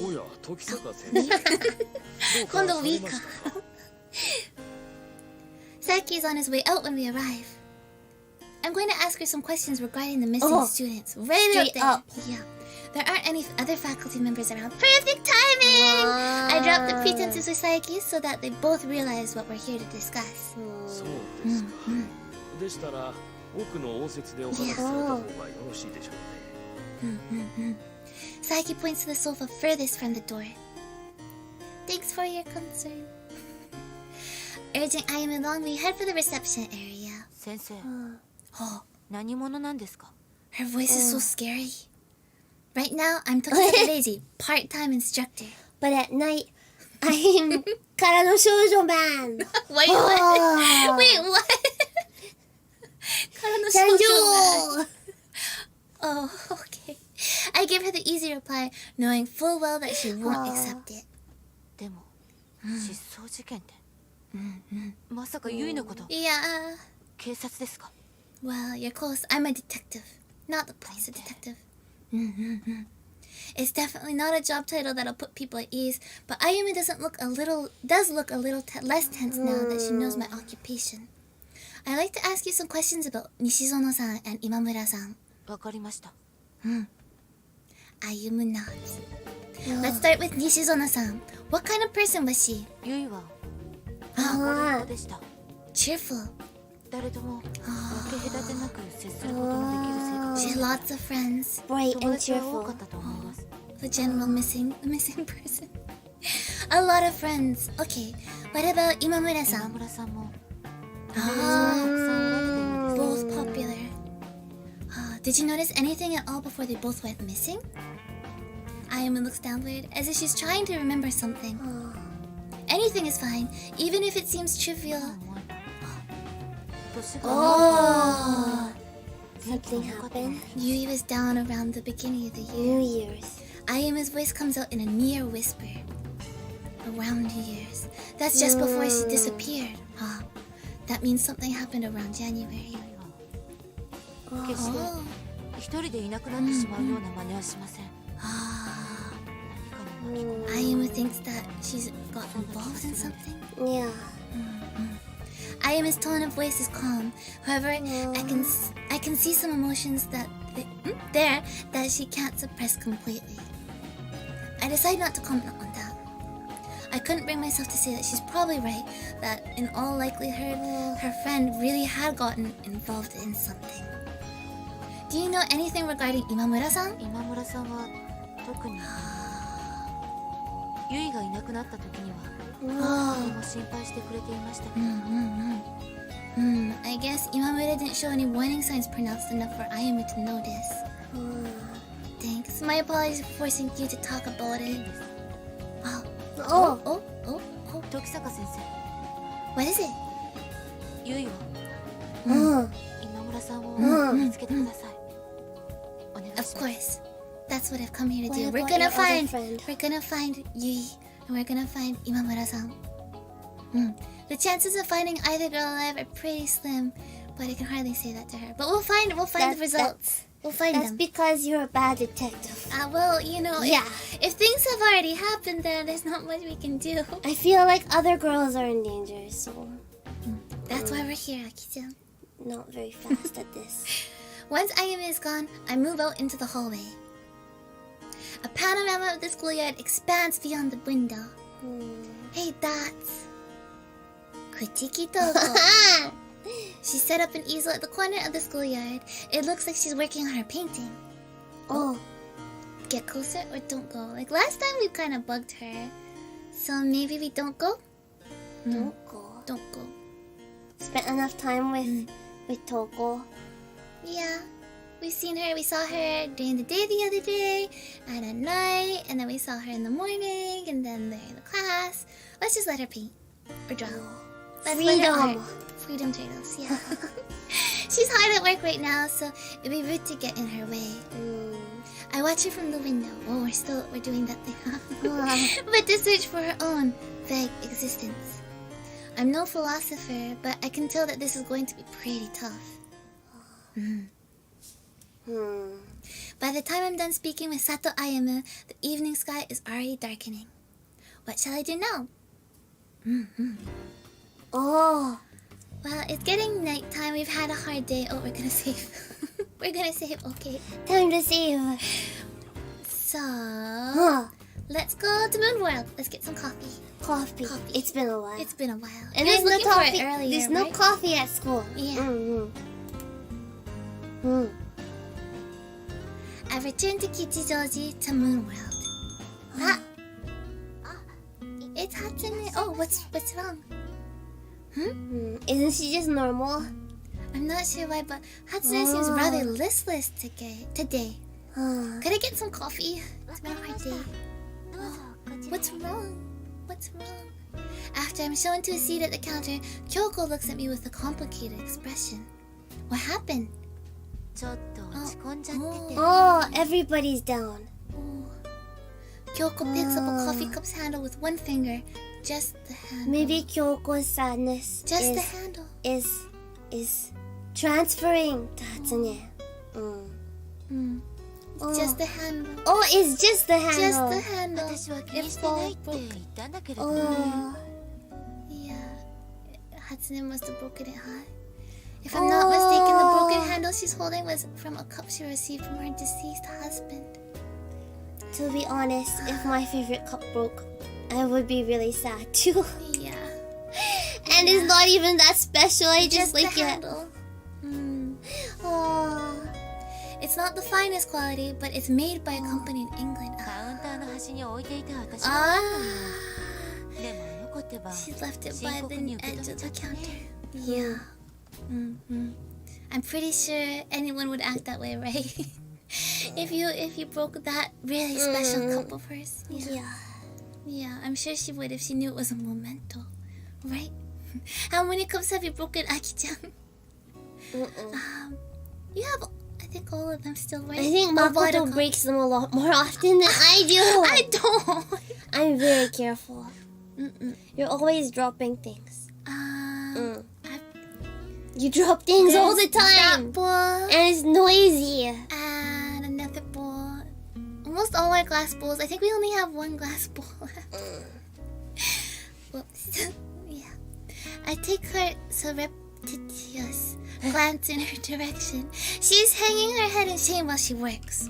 おや、時坂先生。今度 we か。Saki's on his way out when we arrive. I'm going to ask her some questions regarding the missing students. Right Straight up up. there. Yeah. There aren't any other faculty members around. Perfect timing! I dropped the pretenses with Saiki so that they both realize what we're here to discuss. そうですか。でしたら、奥の応接でお話しされた方がよろしいでしょうね。Saiki points to the sofa furthest from the door. Thanks for your concern. Urging Ayumi along, we head for the reception area. 先生、 Oh, 何者なんですか？ her voice is so scary. Right now, I'm Tokisaka Leiji, part-time instructor. But at night, I'm Kara no Shojo man. Wait, what? Wait, what? Sanjo! Oh, okay. I give her the easy reply, knowing full well that she won't accept it. でも、失踪事件って、まさかユイのこと、 Yeah. 警察ですか？ Well, you're close. I'm a detective. Not the police, a detective. It's definitely not a job title that'll put people at ease, but Ayumi does look a little less tense now that she knows my occupation. I'd like to ask you some questions about Nishizono-san and Imamura-san. わかりました。 Ayumi nods. Let's start with Nishizono-san. What kind of person was she? ユイは明るい子でした。 Cheerful. 誰とも分け隔てなく接することのできる性格 She で had lots of friends. Bright 友 and 達が多か cheerful. ったと思います。 The missing person. A lot of friends. Okay. What about 今 Imamura-san? 村さんも Both popular. Did you notice anything at all before they both went missing? Ayumi looks downward as if she's trying to remember something. Anything is fine, even if it seems trivial. 年が Oh! Something happened. Yui was down around the beginning of the New year. Year's. Ayumi's voice comes out in a near whisper. Around New Year's. That's just before she disappeared. That means something happened around January. 決して Oh. 一人でいなくなってしまうような真似はしません。 Ah. 何かの巻き Ayumi thinks that she's got involved in something. Yeah. Ayumi's tone of voice is calm. However, I can see some emotions that she can't suppress completely. I decide not to comment on that. I couldn't bring myself to say that she's probably right, that in all likelihood, her friend really had gotten involved in something. Do you know anything regarding Imamura-san? 今村さんは特にユイがいなくなった時にはとても心配してくれていましたけど、 I guess Imamura didn't show any warning signs pronounced enough for Ayumi to notice. Thanks. My apologies for forcing you to talk about it. Oh. Oh. 時坂先生、 What is it? ユイは Mm. 今村さんを見つけてください。お願いしま Of す。 course. That's what I've come here to do. What We're about gonna your other find friend? Yui, and we're gonna find Imamura-san. The chances of finding either girl alive are pretty slim, but I can hardly say that to her. But we'll find the results. We'll find That's them. because you're a bad detective. Well, you know, Yeah. if things have already happened, then there's not much we can do. I feel like other girls are in danger, so That's why we're here, Aki-chan. not very fast at this. Once Ayumi is gone, I move out into the hallway. A panorama of the schoolyard expands beyond the window. Hey, that's Kuchiki Toko. She's set up an easel at the corner of the schoolyard. It looks like she's working on her painting. Oh, Get closer or don't go. Like last time we kind of bugged her. So maybe we don't go? don't go. Don't go. Spent enough time with Toko. Yeah. We saw her during the day the other day, and at night, and then we saw her in the morning, and then during the class. Let's just let her paint or draw. Let's let her art. Freedom turtles, yeah. She's hard at work right now, so it'd be rude to get in her way. I watch her from the window. Oh, we're doing that thing. But to search for her own vague existence. I'm no philosopher, but I can tell that this is going to be pretty tough. By the time I'm done speaking with Sato Ayama, the evening sky is already darkening. What shall I do now? Oh. Well, it's getting nighttime. We've had a hard day. Oh, we're gonna save. We're gonna save. Okay. Time to save. So, let's go to Moon World. Let's get some coffee. Coffee. It's been a while. It's been a while. And We there's were no looking for it coffee. earlier, There's no right? coffee at school. Yeah. I've returned to Kichijoji to Moon World. It's Hatsune. Oh, what's wrong? Isn't she just normal? I'm not sure why, but Hatsune seems rather listless today. Could I get some coffee? It's been a hard day. What's wrong? What's wrong? After I'm shown to a seat at the counter, Kyoko looks at me with a complicated expression. What happened? ちょっと落ち込んじゃってて。 Oh, everybody's down. Kyoko picks up a coffee cup's handle with one finger. Just the handle. Maybe Kyoko's sadness Just the handle. is transferring to Hatsune. Just the handle. Oh, it's just the handle. Just the handle. 私は気にしてないって言ったんだけれど。 Yeah. Hatsune must have broken it, huh? If I'm not mistaken, the broken handle she's holding was from a cup she received from her deceased husband. To be honest, if my favorite cup broke, I would be really sad too. Yeah. And it's not even that special. I just like the it. handle. Oh. It's not the finest quality, but it's made by a company in England. カウンターの端に置いていた私 Ah. でも残ってば She left it by 深刻 the に受け edge 止 of めちゃ the ってね counter. Yeah. I'm pretty sure anyone would act that way, right? if you broke that really special cup of hers. Yeah, I'm sure she would if she knew it was a memento, right? How many cups have you broken, Aki-chan? You have, I think, all of them still, right? I think Oh, but Makoto breaks them a lot more often than I do. I don't. I'm very careful. You're always dropping things. You drop things all the time. That ball And it's noisy. and another ball. Almost all our glass bowls. I think we only have one glass bowl left. Whoops. Yeah. I take her surreptitious glance in her direction. She's hanging her head in shame while she works.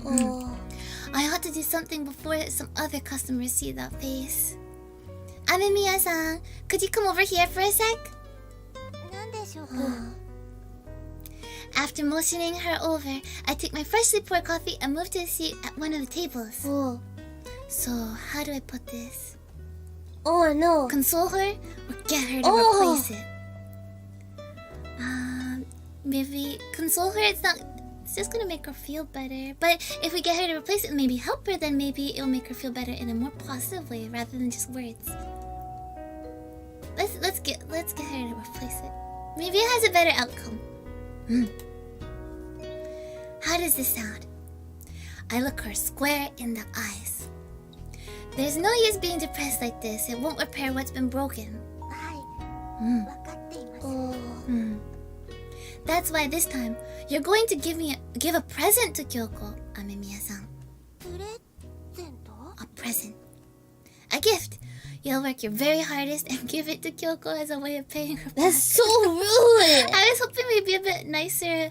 I ought to do something before some other customers see that face. Amemiya-san, could you come over here for a sec? なんでしょうか After motioning her over, I take my freshly poured coffee and move to a seat at one of the tables. So, how do I put this? Oh no. Console her or get her to replace it? Maybe console her. It's just gonna make her feel better. But if we get her to replace it and maybe help her, then maybe it'll make her feel better in a more positive way rather than just words. Let's get her to replace it. Maybe it has a better outcome. How does this sound? I look her square in the eyes. There's no use being depressed like this. It won't repair what's been broken. はい分かっています That's why this time you're going to give a present to Kyoko, Amemiya-san. プレゼント A present. A gift. You'll work your very hardest and give it to Kyoko as a way of paying her back. That's so rude. I was hoping we'd be a bit nicer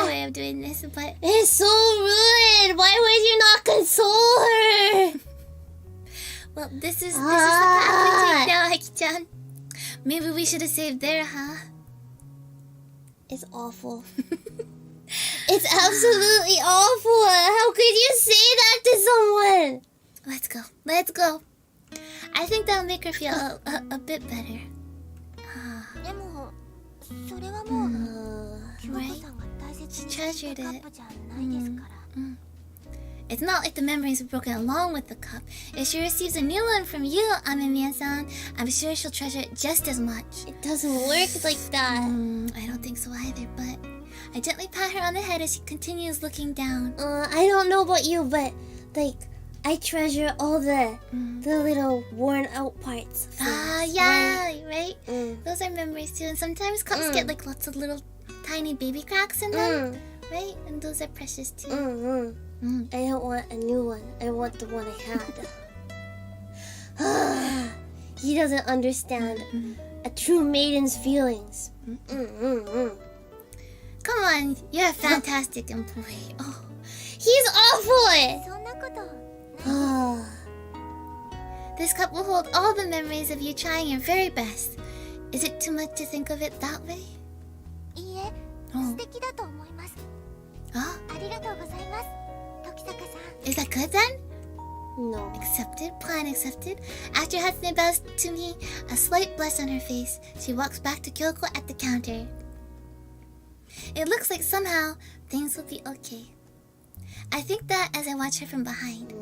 way of doing this, but It's so rude. Why would you not console her? well, this is the path we take now, Haki-chan. Maybe we should have saved there, huh? It's awful. It's absolutely awful. How could you say that to someone? Let's go. I think that'll make her feel a bit better. でもそれはもう京子さんが大切にしていたカップじゃないですから It's not like the memories were broken along with the cup. If she receives a new one from you, Amemiya-san, I'm sure she'll treasure it just as much. It doesn't work like that. I don't think so either, but I gently pat her on the head as she continues looking down. I don't know about you, but like I treasure all the little worn out parts. Of things, Yeah, right? Mm. Those are memories too. And sometimes cups get like lots of little tiny baby cracks in them, right? And those are precious too. I don't want a new one. I want the one I had. He doesn't understand a true maiden's feelings. Come on, you're a fantastic employee. Oh, he's awful! そんなこと This cup will hold all the memories of you trying your very best. Is it too much to think of it that way? いいえ Oh. 素敵だと思います Oh, ありがとうございます時坂さん is that good then? No. Accepted, plan accepted. After Hatsune bows to me, a slight blush on her face, she walks back to Kyoko at the counter. It looks like somehow things will be okay. I think that as I watch her from behind.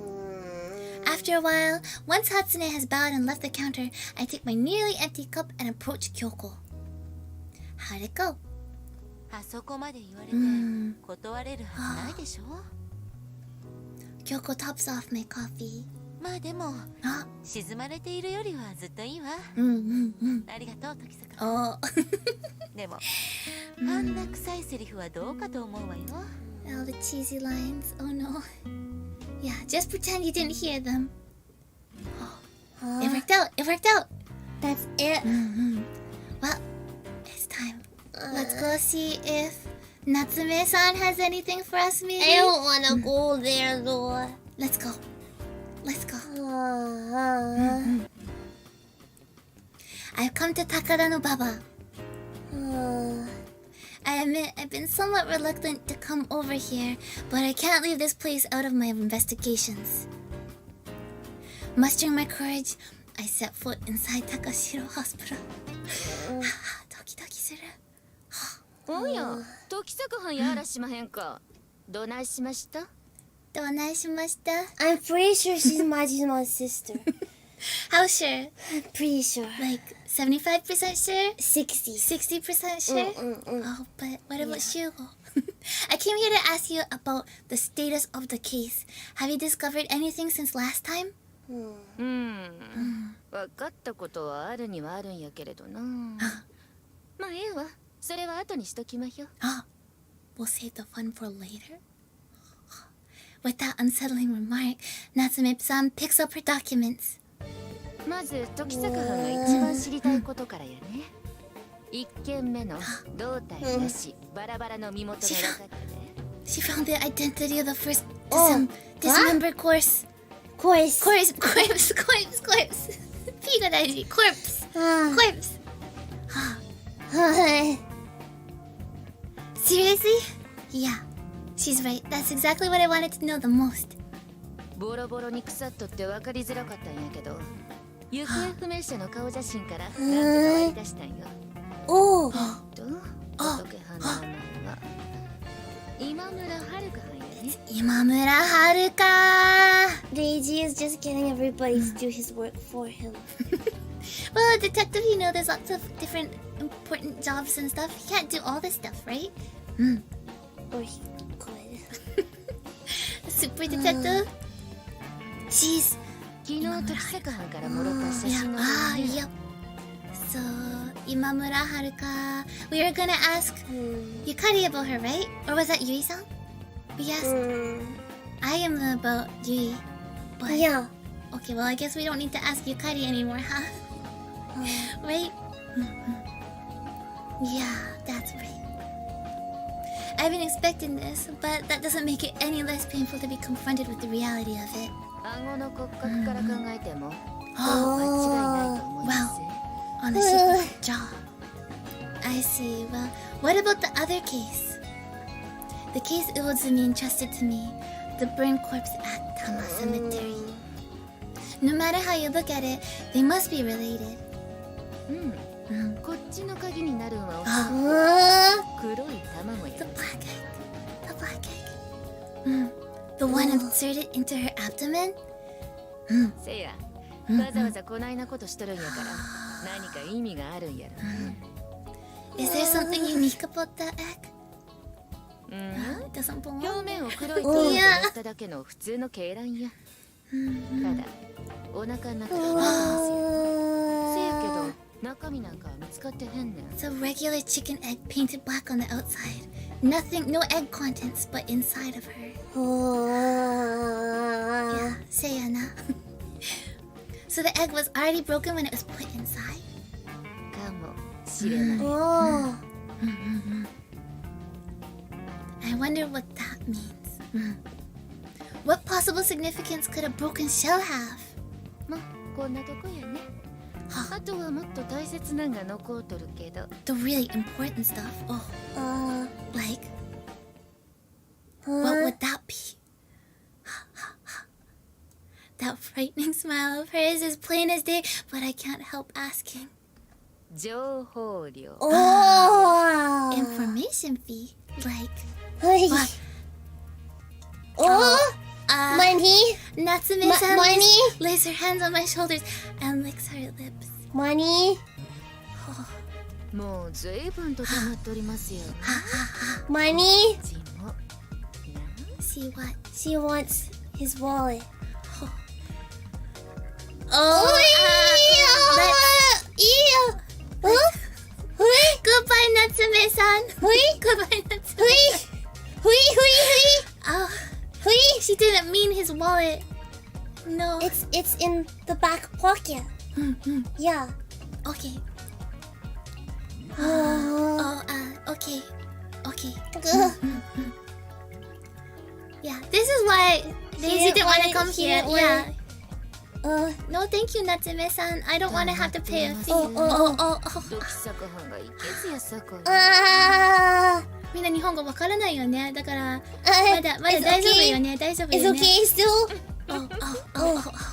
After a while, once Hatsune has bowed and left the counter, I take my nearly empty cup and approach Kyoko. How'd it go? あそこまで言われてうん断れるはずないでしょ。 Kyoko tops off my coffee. まあでも Ah, 沈まれているよりはずっといいわ。ありがとう時坂。 Oh. でもあんな臭いセリフはどうかと思うわよ。 All the cheesy lines. Oh no. Yeah, just pretend you didn't hear them. It worked out. It worked out. That's it. Well, it's time. Let's go see if Natsume-san has anything for us, maybe. I don't want to go there though. Let's go. Let's go. I've come to Takara no Baba. I admit I've been somewhat reluctant to come over here, but I can't leave this place out of my investigations. Mustering my courage, I set foot inside Takashiro Hospital. ドキドキする。おや時坂はんやらしまへんかどないしましたどないしました？ I'm pretty sure she's Majima's sister. How sure? I'm pretty sure. Like 75% sure? 60. 60% sure? Oh, but what about Shugo? I came here to ask you about the status of the case. Have you discovered anything since last time? 分かったことはあるにはあるんやけれどなまあええわそれは後にしときまひょ Ah, we'll save the fun for later. With that unsettling remark, Natsume-san picks up her documents. まず時坂はんが一番知りたいことからやね一件目の胴体なしバラバラの身元が分かったで She found the identity of the first dismembered corpse. Corpse. Corpse. P が大事。Corpse. Corpse. Seriously? Yeah. She's right. That's exactly what I wanted to know the most. ボロボロに腐っとって分かりづらかったんやけど行方不明者の顔写真からなんとか割り出したんよ Oh. と仏はんの名前は今村遥はんやね今村遥。 Reiji is just getting everybody to do his work for him. Well, a detective, you know, there's lots of different important jobs and stuff. He can't do all this stuff, right? Or he could. A super detective? Jeez. 昨日時坂はんからもろった写 Yeah. 真の Yep. So, Imamura Haruka. We were gonna ask Yukari about her, right? Or was that Yui-san? We asked I am about Yui. But, Yeah. okay, well, I guess we don't need to ask Yukari anymore, huh? Right? Yeah, that's right. I've been expecting this, but that doesn't make it any less painful to be confronted with the reality of it. 顎の骨格から考えても間違いないと思います On the shape of her jaw. I see. Well, what about the other case? The case Uozumi entrusted to me. The burned corpse at Tama Cemetery. No matter how you look at it, they must be related. こっちの鍵になるんはおそらく黒い卵や The black egg. The black egg. The one inserted into her abdomen? せやわざわざこないなことしとるんやから何か意味があるんやろね Is there something unique about that egg? It doesn't belong 表 there. 面を黒いトーンで塗っただけの普通の鶏卵よ。ただお腹の中で動いてますよ。せやけど中身なんか見つかってへんねん。 It's a regular chicken egg painted black on the outside. Nothing, no egg contents, but inside of her. Yeah, Sayana. So the egg was already broken when it was put inside? かもしれない。 I wonder what that means. What possible significance could a broken shell have? ま、こんなとこやね。あとはもっと大切なんが残っとるけど。 The really important stuff. Oh, like, what would that be? That frightening smile of hers is plain as day, but I can't help asking. 情報量。 Information fee? Like, はい。 what? Money? Natsume-san Money? lays her hands on my shoulders and licks her lips. Money? もうずいぶんと溜まっておりますよ。 Money? ちも。 See what? She wants his wallet. Oh, goodbye, Natsume-san. Goodbye, Natsume. Oh, she didn't mean his wallet. No. It's in the back pocket. Yeah. Okay. Okay. Okay. Yeah, this is why Daisy didn't want to come here. Yeah. No, thank you, Natsume-san. I don't want to have to pay a fee. ドキ作班がいけずやさかい。みんな日本語わからないよね。だからま Uh, だ大丈夫よね。大丈夫 It's よね。 okay still.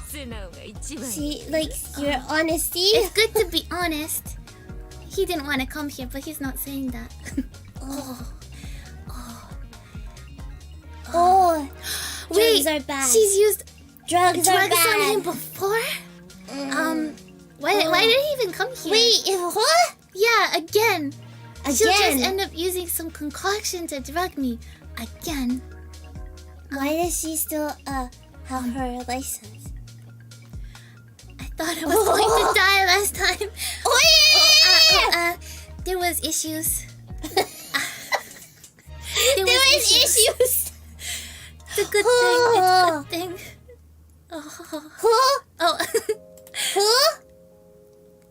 素直が一番。 She likes your honesty. It's good to be honest. He didn't want to come here, but he's not saying that. Oh, Wait, drugs are bad. she's used Drugs are drugs on him bad. before? Why did he even come here? Wait, what? Yeah, again. She'll just Again? end up using some concoction to drug me. Again. Why does she still have her license? I thought I was going to die last time. Oh yeah! There was issues. There was issues. It's a good thing. It's a good thing. Oh.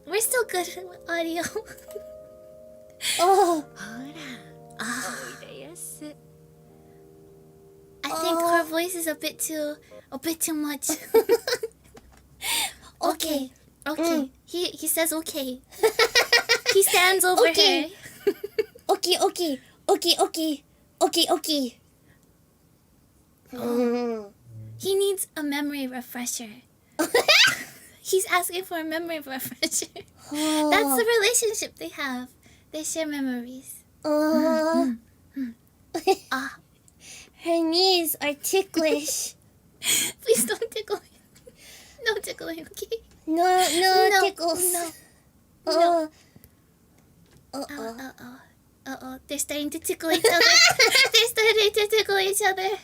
We're still good with audio. ほら。おいでやす。 I think her voice is a bit too much. Okay. He says okay. He stands over Okay. her. Okay. He needs a memory refresher. He's asking for a memory refresher. That's the relationship they have. They share memories. Her knees are ticklish. Please don't tickle him. No tickling, okay? No tickles. No. Uh-oh. They're starting to tickle each other. They're starting to tickle each other.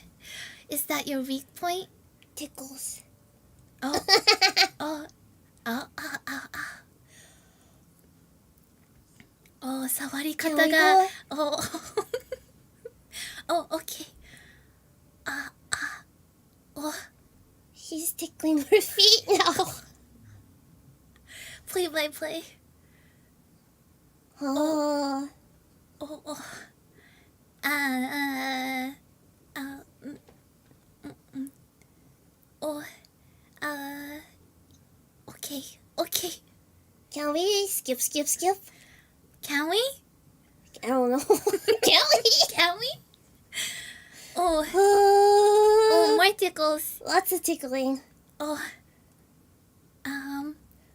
Is that your weak point? Tickles. Oh. Oh, 触り方が。Oh. Oh, okay. Oh. He's tickling her feet now. Play by play. Oh. Okay. Can we skip? Can we? I don't know. Can we? Oh, more tickles. Lots of tickling. Oh.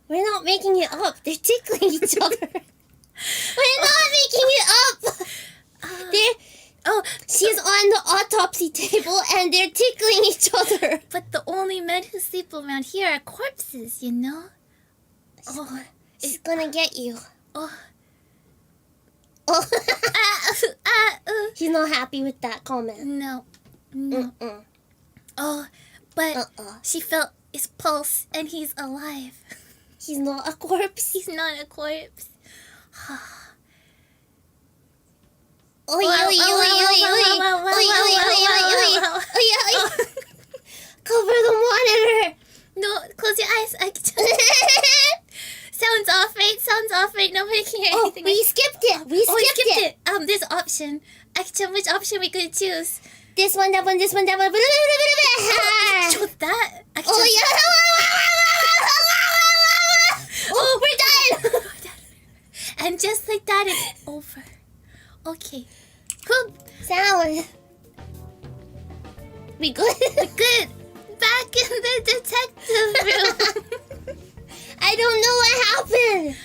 We're not making it up. They're tickling each other. We're not making it up. She's on the autopsy table and they're tickling each other. But the only men who sleep around here are corpses, you know? She's gonna get you. Oh. He's not happy with that comment. No. Oh, but she felt his pulse and he's alive. He's not a corpse. He's not a corpse. Oi, oi, oi, oi, oi, oi, cover the monitor. No, close your eyes. Sounds off, right? Nobody can hear anything. We skipped it. We skipped it. There's an option. Aki-chan, which option we gonna choose? This one, that one, this one, that one. Chose that. Aki-chan. Oh, yeah. Oh, we're done. And just like that, it's over. Okay. Cool. Sound. We good? We're good. Back in the detective room. I don't know what happened.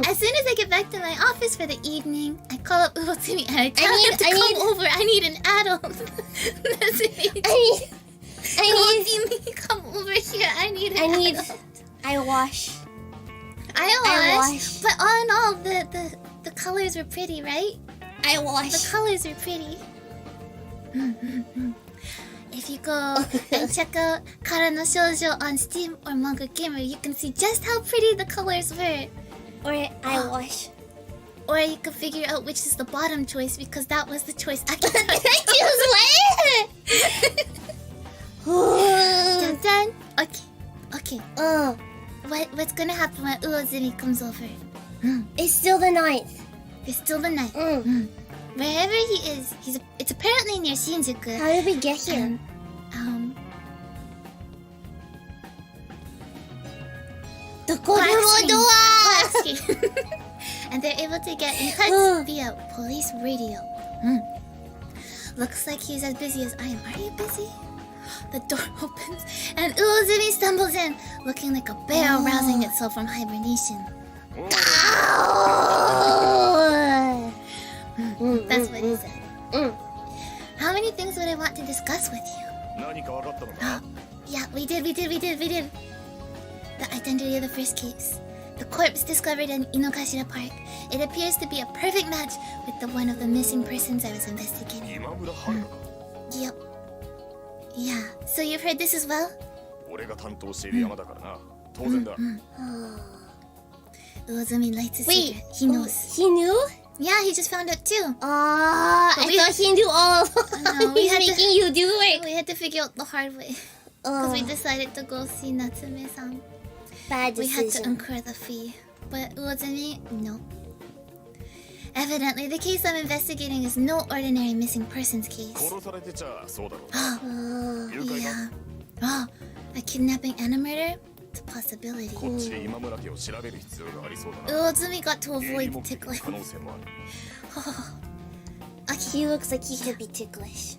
As soon as I get back to my office for the evening, I call up Uotsumi and I tell him to come over. I need an adult. That's it. Uotsumi, come over here. I need an adult. I wash. But all in all, the colors were pretty, right? I wash. The colors are pretty. If you go and check out Kara no Shojo on Steam or MangaGamer, you can see just how pretty the colors were. Or I wash. Or you can figure out which is the bottom choice because that was the choice I chose. Dun dun. Okay. What's gonna happen when Uozumi comes over? It's still the 9th. It's still the night. Wherever he is, it's apparently near Shinjuku. How did we get here? The door! And they're able to get in touch via police radio. Looks like he's as busy as I am. Are you busy? The door opens and Uozumi stumbles in, looking like a bear rousing itself from hibernation. That's what he said. How many things would I want to discuss with you? Yeah, we did. The identity of the first case. The corpse discovered in Inokashira Park. It appears to be a perfect match with the one of the missing persons I was investigating. Yep. Yeah, so you've heard this as well? Uozumi lights a cigarette. He knows. He knew? Yeah, he just found out too. I thought he knew all. No, we He's had making you do it. We had to figure out the hard way. Because we decided to go see Natsume-san. Bad decision. We had to incur the fee. But Uozumi, no. Evidently, the case I'm investigating is no ordinary missing persons case. Yeah. A kidnapping and a murder? It's a possibility. Uozumi got to avoid tickling. He looks like he could be ticklish.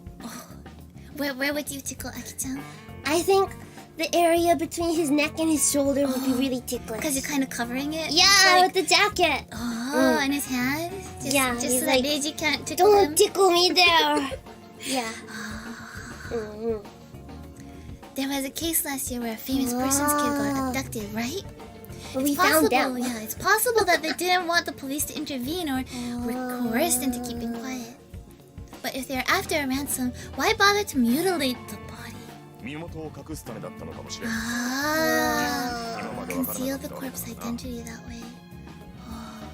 Where would you tickle Aki-chan? I think the area between his neck and his shoulder would be really ticklish. Because you're kind of covering it? Yeah, with the jacket. And his hand? Just so that Reiji can't tickle him? Don't tickle me there. Yeah. There was a case last year where a famous person's kid got abducted, right? But we found out. Yeah, it's possible that they didn't want the police to intervene or were coerced into keeping quiet. But if they're after a ransom, why bother to mutilate the body? Conceal the corpse identity that way.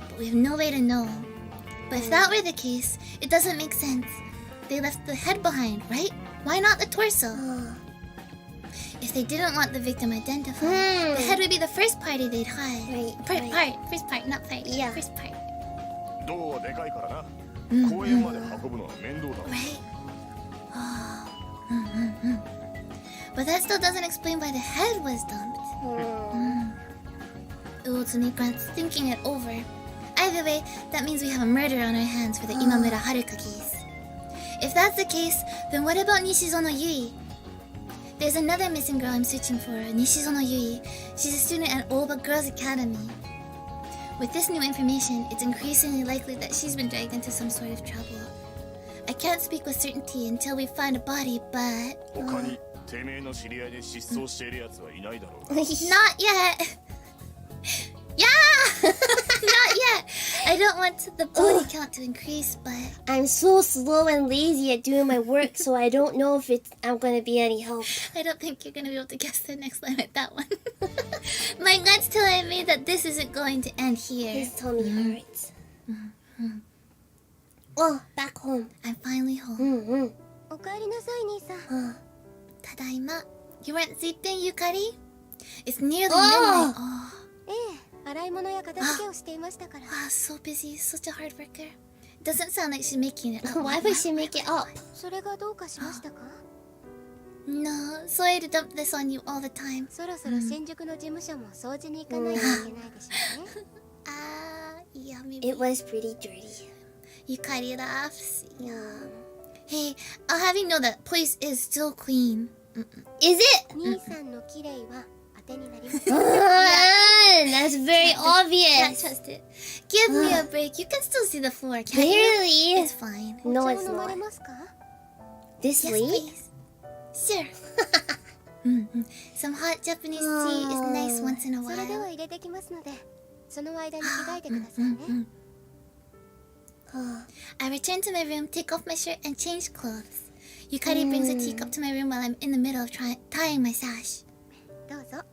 But we have no way to know. But if that were the case, it doesn't make sense. They left the head behind, right? Why not the torso? If they didn't want the victim identified, the head would be the first party they'd hide. First part, not fight. Yeah. First part. Right? But that still doesn't explain why the head was dumped. Uozumi grunts, thinking it over. Either way, that means we have a murder on our hands for the Imamura Haruka case. If that's the case, then what about Nishizono Yui? There's another missing girl I'm searching for, Nishizono Yui. She's a student at Oba Girls Academy. With this new information, it's increasingly likely that she's been dragged into some sort of trouble. I can't speak with certainty until we find a body, but... Not yet. Yeah! Not yet! I don't want the body count to increase, but I'm so slow and lazy at doing my work, so I don't know if I'm gonna be any help. I don't think you're gonna be able to guess the next line with that one. My gut's telling me that this isn't going to end here. His tummy hurts. Oh, back home. I'm finally home. おかえりなさい、兄さん。Tadaima. You weren't sleeping, Yukari? It's nearly midnight. Oh. ええ、洗い物や片付けをしていましたから。 Wow, so busy, such a hard worker. Doesn't sound like she's making it up. Why would she make it up? それがどうかしましたか？ No, sorry to dump this on you all the time. そろそろ新宿の事務所も掃除に行かないといけないでしょうね。Yeah, maybe. It was pretty dirty. Yukari laughs. Yeah. Hey, I'll have you know that place is still clean. Is it? 兄さんの綺麗は当てになります。 That's very Can't obvious. trust it. Give me a break. You can still see the floor, can't you? Barely. It's fine. No, お茶 it's を飲まれ not. ますか？ This Yes, late? please. Sure. Some hot Japanese tea is nice once in a それでは while. 入れてきますので、その間に着替えてくださいね。 I return to my room, take off my shirt, and change clothes. Yukari brings a teacup to my room while I'm in the middle of tying my sash. どうぞ。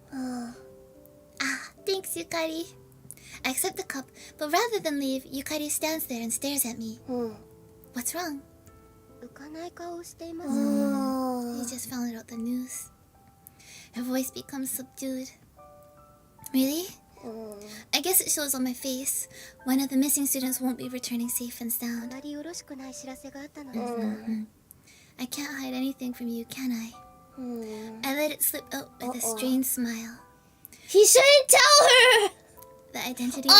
Thanks, Yukari. I accept the cup, but rather than leave, Yukari stands there and stares at me. What's wrong? 浮かない顔をしています。 You just found out the news. Her voice becomes subdued. Really? I guess it shows on my face. One of the missing students won't be returning safe and あ sound. まりよろしくない知らせがあったのですが、 I can't hide anything from you, can I? I let it slip out with a strained smile. He shouldn't tell her! The identity of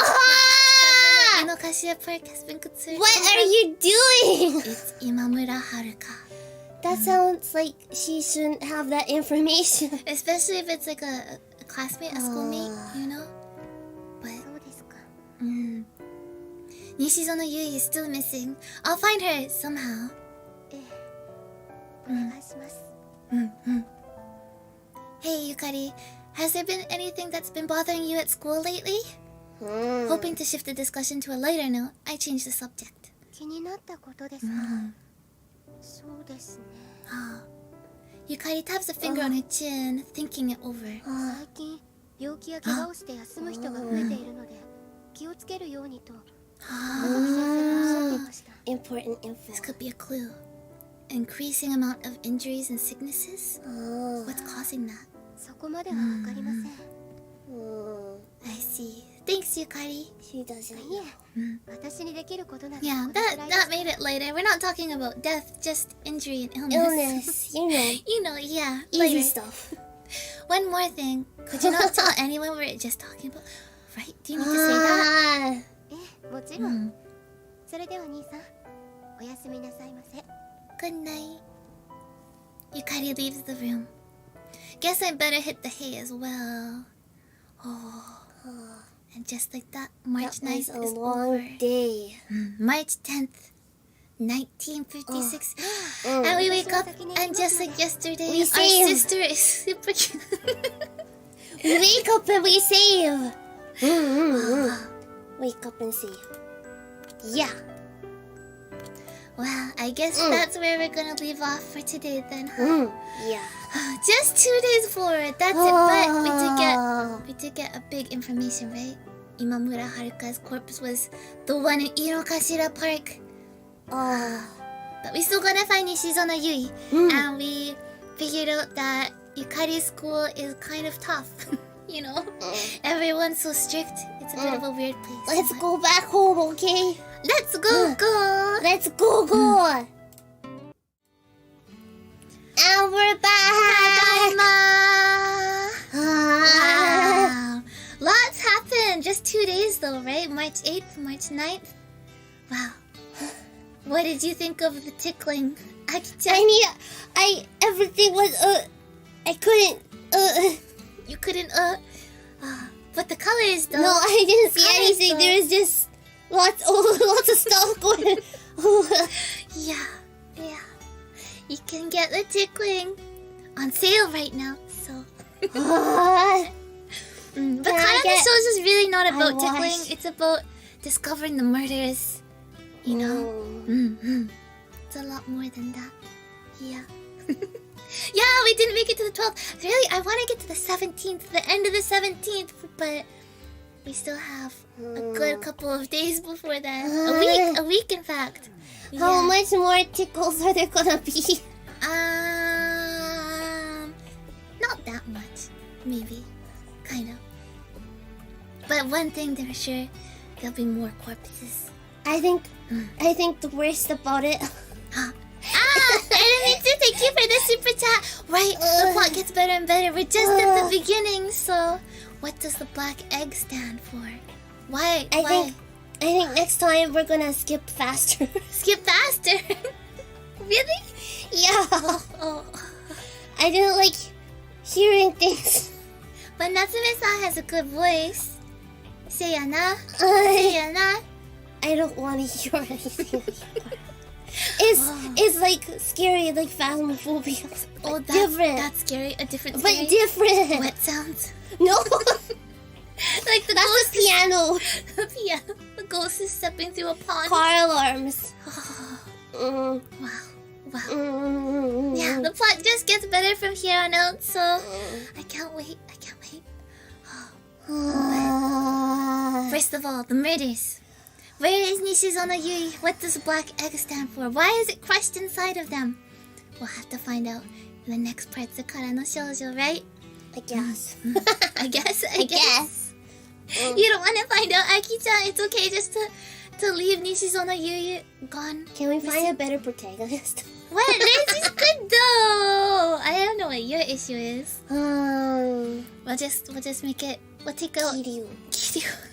Inokashia Park has been concerned. What are you doing? It's Imamura Haruka. That sounds like she shouldn't have that information. Especially if it's like a classmate, a schoolmate, you know? But そうですか。 Nishizono Yui is still missing. I'll find her somehow. お願いします。 Hey, Yukari, has there been anything that's been bothering you at school lately? Hoping to shift the discussion to a lighter note, I changed the subject. 気になったことですか。そうですね。 Yukari taps a finger on her chin, thinking it over. 最近病気や怪我をして休む人が増えているので気をつけるようにと山崎先生がおっしゃっていました。 Important info. This could be a clue. Increasing amount of injuries and sicknesses? What's causing that? そこまではわかりません。 I see. Thanks, Yukari. She doesn't いえ、私にできることなら Yeah, これくらいです that made it later. We're not talking about death, just injury and illness. illness. You know, You know, yeah. easy Later. stuff. One more thing. Could you not tell anyone we're just talking about? Right? Do you need to say that? ええ、もちろん。それでは兄さん、おやすみなさいませ。 Good night. Yukari leaves the room. Guess I better hit the hay as well. And just like that, March That was 9th a is long over. day. March 10th, 1956. And we wake up, and just like yesterday, We our save. sister is super cute. We wake up and we save. Wake up and save. Yeah. Well, I guess that's where we're gonna leave off for today then, huh? Yeah. Just 2 days forward, that's it. But we did get a big information, right? Imamura Haruka's corpse was the one in Inokashira Park. But we still gotta find Nishizono Yui. And we figured out that Yukari's school is kind of tough. You know? Everyone's so strict. It's a bit of a weird place. Let's but- go back home, okay? Let's go. Let's go. And we're back. Wow. Lots happened. Just 2 days though, right? March 8th, March 9th. Wow. What did you think of the tickling? Aki-chan? I mean, everything was, I couldn't, You couldn't, but the colors though. no, I didn't see Colors, anything. though. There was just lots of stuff going. Yeah. You can get the tickling on sale right now, so. But Can I kind of get- the show's just really not about I tickling. watched- It's about discovering the murders, you know. It's a lot more than that. Yeah. Yeah, we didn't make it to the 12th. Really, I want to get to the 17th, the end of the 17th, but we still have a good couple of days before that. A week in fact. How much more tickles are there gonna be? Not that much. Maybe. Kind of. But one thing for sure, there'll be more corpses. I think the worst about it. Enemy 2, thank you for the super chat. Right, the plot gets better and better. We're just at the beginning, so what does the black egg stand for? Why? I think next time we're gonna skip faster. Skip faster? Really? Yeah. Oh. I don't like hearing things. But Natsume-san has a good voice. Say ya na. Say ya na. I don't want to hear anything anymore. It's like scary, like phasmophobia. Oh, that's scary. A different but scary? different. Wet sounds. No. Like the That's ghost the piano. The piano. The ghost is stepping through a pond. Car alarms. Wow. Yeah, the plot just gets better from here on out, so I can't wait. First of all, the murders. Where is Nishizono Yui? What does black egg stand for? Why is it crushed inside of them? We'll have to find out in the next part of Kara no Shoujo, right? I guess. I guess. You don't want to find out, Aki-chan. It's okay just to leave Nishizono Yui gone. Can we find a better protagonist? What? This is good though. I don't know what your issue is. We'll just make it. We'll take out Kiryu.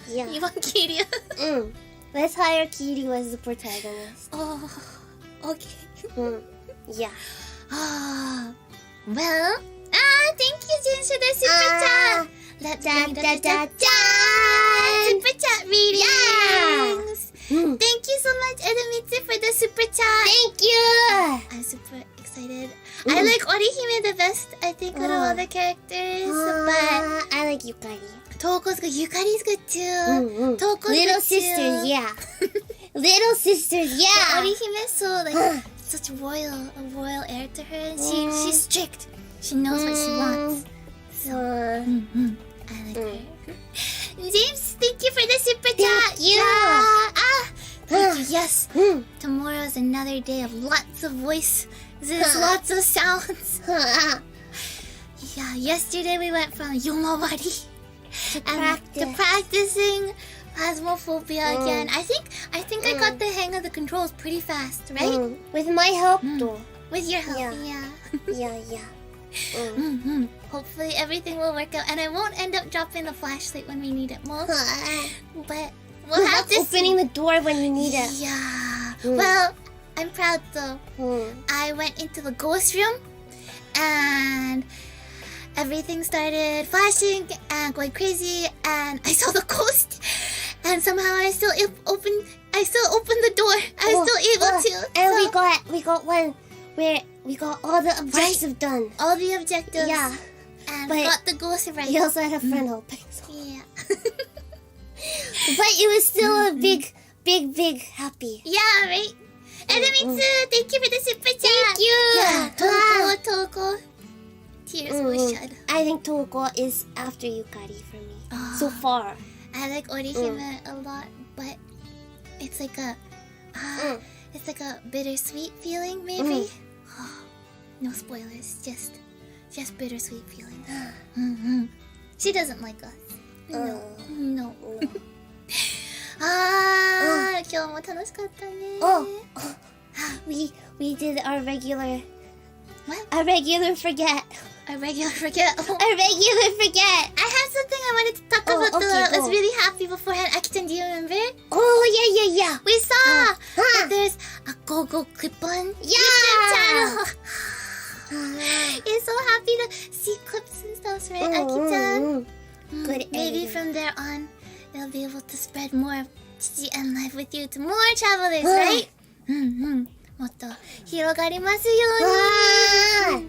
Yeah. You want Kiryu? Let's hire Kiryu as the protagonist. Oh, okay. Yeah. Well. Thank you, Jin, for the super chat. Let's read super chat readings. Thank you so much, Edomitsu, for the super chat. Thank you. I'm super excited. I like Orihime the best, I think, out of all the characters. But I like Yukari. Toko's good. Yukari's good too. Toko's Little good sisters, too. yeah. Little sisters, But yeah. Orihime is so like such a royal heir to her, and she's strict. She knows what she wants. So I like her. James, thank you for the super chat. Thank you. Thank you. Yes. Tomorrow's another day of lots of voices, lots of sounds. Yeah. Yesterday we went from Yomawari to practicing Phasmophobia again. I think I got the hang of the controls pretty fast, right? With my help, though. With your help, Yeah. Hopefully everything will work out, and I won't end up dropping the flashlight when we need it most. But we'll have to opening the door when you need it. Yeah. Well, I'm proud though. I went into the ghost room, and everything started flashing and going crazy, and I saw the ghost, and somehow I still opened the door. I was still able to. And we got one where we got all the objectives done. All the objectives. Yeah. And But got the ghost right. You also had a friend helping. So. Yeah. But it was still a big happy. Yeah, right? Edomitsu, thank you for the super chat. Thank you. Yeah, Toko. Tears will shed. I think Toko is after Yukari for me. So far. I like Orihime a lot, but it's like a bittersweet feeling, maybe. No spoilers, just bittersweet feeling. She doesn't like us. No. 今日も楽しかったね。We did our regular. What? A regular forget. A regular forget. A regular forget. I have something I wanted to talk about okay, though. I was go. really happy beforehand. Aki-chan, do you remember? Oh yeah. We saw that there's a Go-Go Clip-On YouTube channel. You're so happy to see clips and stuff, right, Aki-chan? Good Maybe editing. from there on, they'll be able to spread more of GGNLive with you to more travelers, right? もっと広がりますように。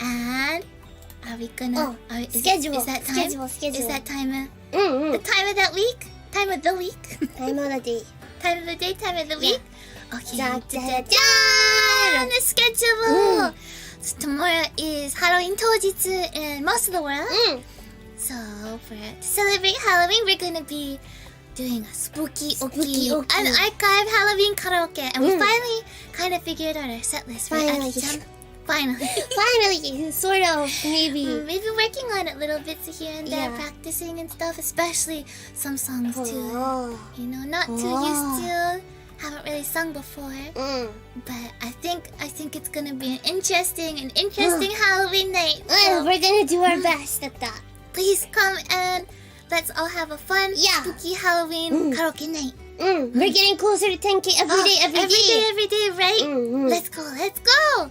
And are we gonna schedule. Is that time? Schedule. Is that time? The うん。 time of that week? Time of the week? Time of the day. Time of the day? Time of the week? Okay. Ja, ja, ja, ja. On the schedule. So tomorrow is Halloween 当日 in most of the world. So to celebrate Halloween, we're gonna be doing a spooky an archive Halloween karaoke, and we finally kind of figured out our set list, right? Finally. Aki-chan? Finally. Finally, sort of, maybe. Maybe working on it little bits here and there, Yeah. practicing and stuff, especially some songs too. Oh. You know, not too used to. Haven't really sung before, but I think it's gonna be an interesting Halloween night. So We're gonna do our best at that. please come and let's all have a fun, spooky Halloween karaoke night. We're getting closer to 10K every day, every day, right? Let's go.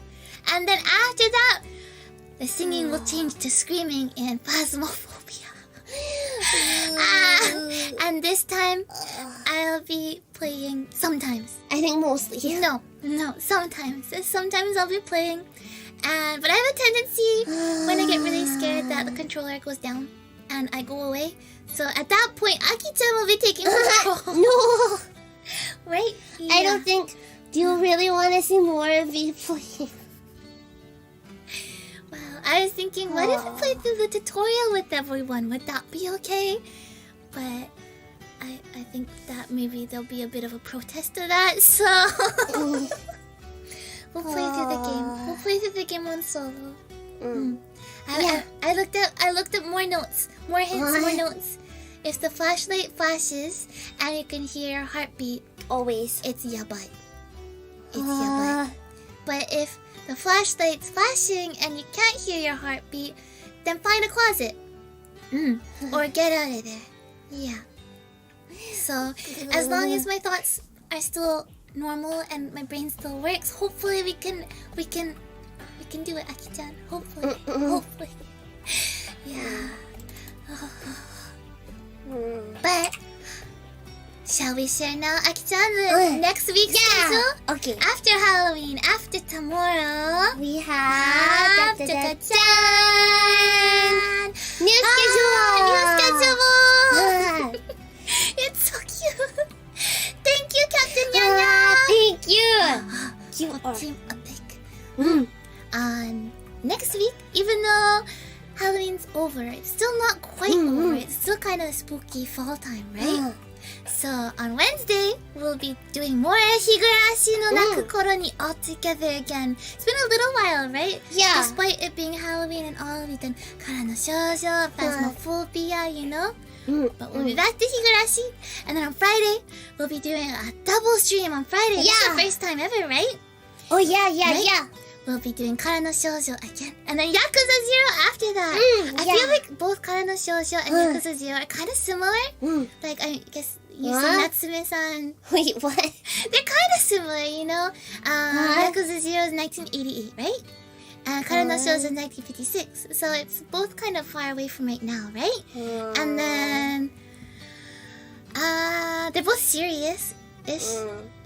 And then after that, the singing will change to screaming and phasmophobia. And this time, I'll be playing sometimes. I think mostly. No, sometimes. Sometimes I'll be playing. But I have a tendency when I get really scared that the controller goes down and I go away. So at that point, Aki-chan will be taking control. No! Right? I don't think... Do you really want to see more of me playing? Well, I was thinking, what if I play through the tutorial with everyone? Would that be okay? But I think that maybe there'll be a bit of a protest to that, so... We'll play through the game. We'll play through the game on solo. I looked up more notes, more hints, more notes. If the flashlight flashes and you can hear your heartbeat, Always. it's yabai. It's yabai. But if the flashlight's flashing and you can't hear your heartbeat, then find a closet. Or get out of there. Yeah. So as long as my thoughts are still normal and my brain still works, hopefully we can do it, Aki-chan. Hopefully. Yeah. But shall we share now, Aki-chan, the next week's schedule? Okay. After Halloween, after tomorrow, We have... New New schedule! It's so cute. Thank you, Captain Yanya. Thank you! You are team epic. Next week, even though Halloween's over, it's still not quite over. It's still kind of spooky fall time, right? So on Wednesday, we'll be doing more Higurashi no Nakukoro ni all together again. It's been a little while, right? Yeah. Despite it being Halloween and all, we've done Kara no Shojo, Phasmophobia, you know? But we'll be back to Higurashi. And then on Friday, we'll be doing a double stream on Friday. This is the first time ever, right? Oh, yeah. Right? We'll be doing Kara no Shoujo again. And then Yakuza 0 after that. I feel like both Kara no Shoujo and Yakuza 0 are kind of similar. Like, I guess you see Natsume-san. Wait, what? They're kind of similar, you know? Yakuza 0 is 1988, right? And Kara no Shoujo is 1956. So it's both kind of far away from right now, right? And then... they're both serious-ish.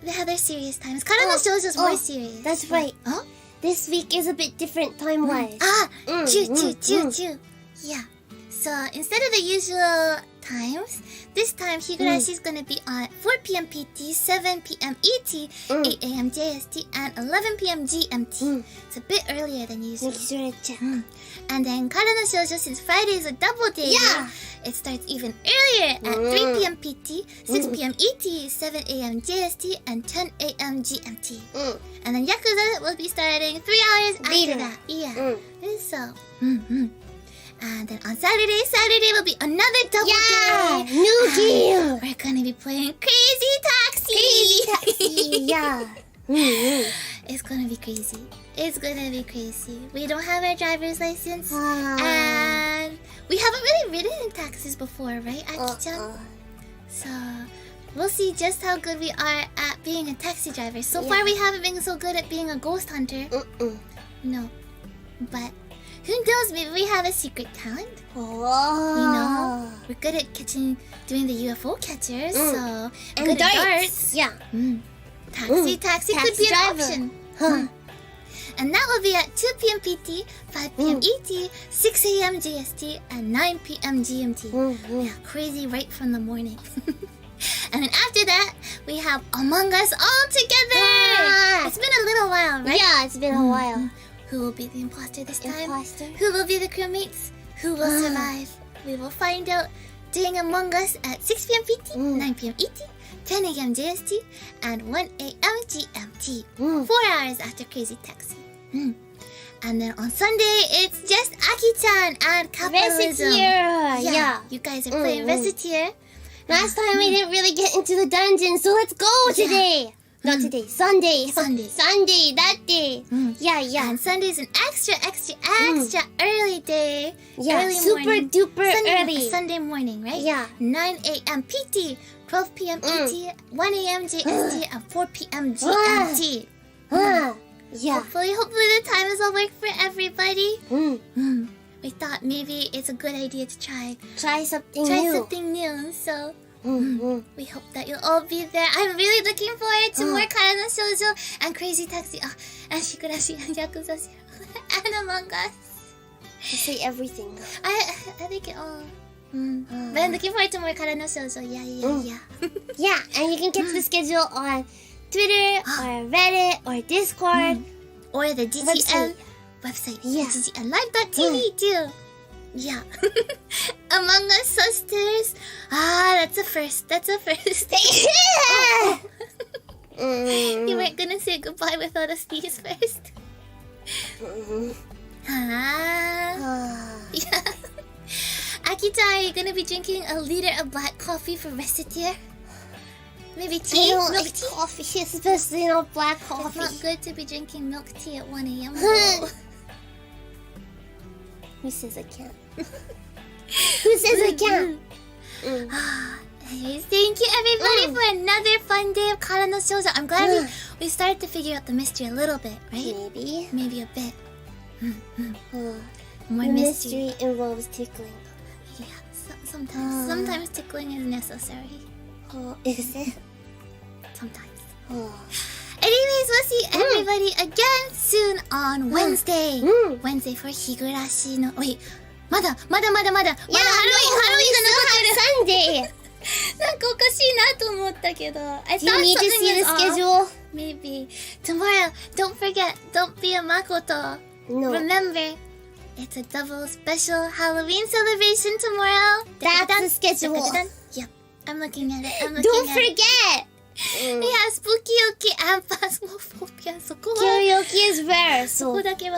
They have their serious times. Kara no Shoujo is more serious. That's right. Oh? This week is a bit different time-wise. Choo. Yeah. So instead of the usual times, this time Higurashi is going to be on 4 p.m. PT, 7 p.m. ET, 8 a.m. JST, and 11 p.m. GMT. It's a bit earlier than usual. Make sure to check. And then Kara no Shoujo, since Friday is a double day, it starts even earlier at 3 p.m. PT, 6 p.m. ET, 7 a.m. JST, and 10 a.m. GMT. And then Yakuza will be starting 3 hours after that. Yeah. So, and then on Saturday will be another double day. New game! We're gonna be playing Crazy Taxi! Yeah. It's gonna be crazy. We don't have our driver's license. And we haven't really ridden in taxis before, right, Aki-chan? So, we'll see just how good we are at being a taxi driver. So far, we haven't been so good at being a ghost hunter. No. But who knows? Maybe we have a secret talent. You know, we're good at doing the UFO catchers. So, And good darts. at darts. Yeah. Taxi could be an option. And that will be at 2 p.m. PT, 5 p.m. ET, 6 a.m. GST, and 9 p.m. GMT. Yeah, crazy right from the morning. And then after that, we have Among Us all together. It's been a little while, right? Yeah, it's been a while. Who will be the imposter this time? Imposter? Who will be the crewmates? Who will survive? We will find out during Among Us at 6 p.m. PT, 9 p.m. ET, 10 a.m. JST, and 1 a.m. GMT. 4 hours after Crazy Taxi. And then on Sunday, it's just Aki-chan and Capitalism. Reciteer. Yeah. You guys are playing Reciteer. Last time we didn't really get into the dungeon, so let's go today. Not today. Sunday. Sunday, that day. Yeah. And Sunday's an extra early day. Yeah, early super morning. duper Sunday, early. Sunday morning, right? Yeah. 9 a.m. PT, 12 p.m. ET, 1 a.m. JST, and 4 p.m. GMT. Yeah. Hopefully the times will work for everybody. We thought maybe it's a good idea to try something new. something new. So we hope that you'll all be there. I'm really looking forward to more Kara no Shoujo and Crazy Taxi, and Shigurashi and Yakuza 0 and Among Us. To say everything. I think it all. But I'm looking forward to more Kara no Shoujo. Yeah. Yeah, and you can catch the schedule on Twitter or Reddit or Discord Or the GGN website. Yeah. GGNLive.tv too. Yeah. Among Us sisters. That's a first. You weren't gonna say goodbye without a sneeze first. Yeah. Akita, are you gonna be drinking a liter of black coffee for Reciteer? Maybe tea? I don't Milk like tea? coffee, especially not black It's coffee. not good to be drinking milk tea at 1 a.m. though. Who says I can't? Who says I can't? Anyways, thank you everybody for another fun day of Kara no Shoujo. I'm glad we started to figure out the mystery a little bit, right? Maybe a bit. More The mystery. mystery involves tickling. Yeah, sometimes tickling is necessary. Is it? Sometimes. Anyways, we'll see everybody again soon on Wednesday. Wednesday for Higurashi no... Wait, まだハロウィンが残ってる。Sunday. なんかおかしいなと思ったけど。I Do you thought need to something see the was off. schedule? Maybe. Tomorrow, don't forget, don't be a Makoto. No. Remember, it's a double special Halloween celebration tomorrow. That's the schedule. Yep, I'm looking at it. Don't forget! We have Spooky-oki and Phasmophobia. そこは Karaoke is rare, そ so こだけは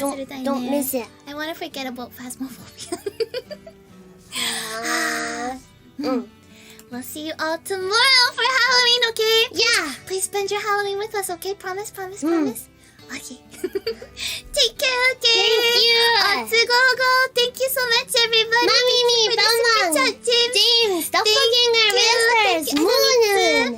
忘れたいね。 don't miss it. I want to forget about Phasmophobia. We'll see you all tomorrow for Halloween, okay? Yeah! Please spend your Halloween with us, okay? Promise? Okay. Take care, okay? Thank you! Thank you so much, everybody. Mamimi, Bangman, James, Doppelganger, Whispers, Moon.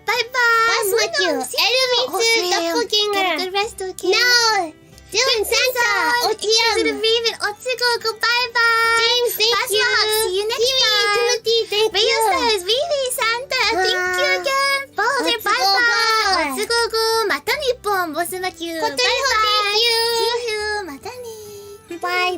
Bye-bye. That's what you. Elevated Doppelganger. Get a good rest, okay? No! Dylan Santa, To the Otium. Raven, Otsugogo, bye-bye. James, thank Basma, you. see you next Kiwi, time. Timothy, thank Rayo you. Stars, Vivi, Santa, thank you again. Boulder, Otsugogo. bye-bye. Otsugogo, mata Nippon, Bosumakyu, bye-bye. Kotoriho, thank you. See you, mata ne. Bye-bye.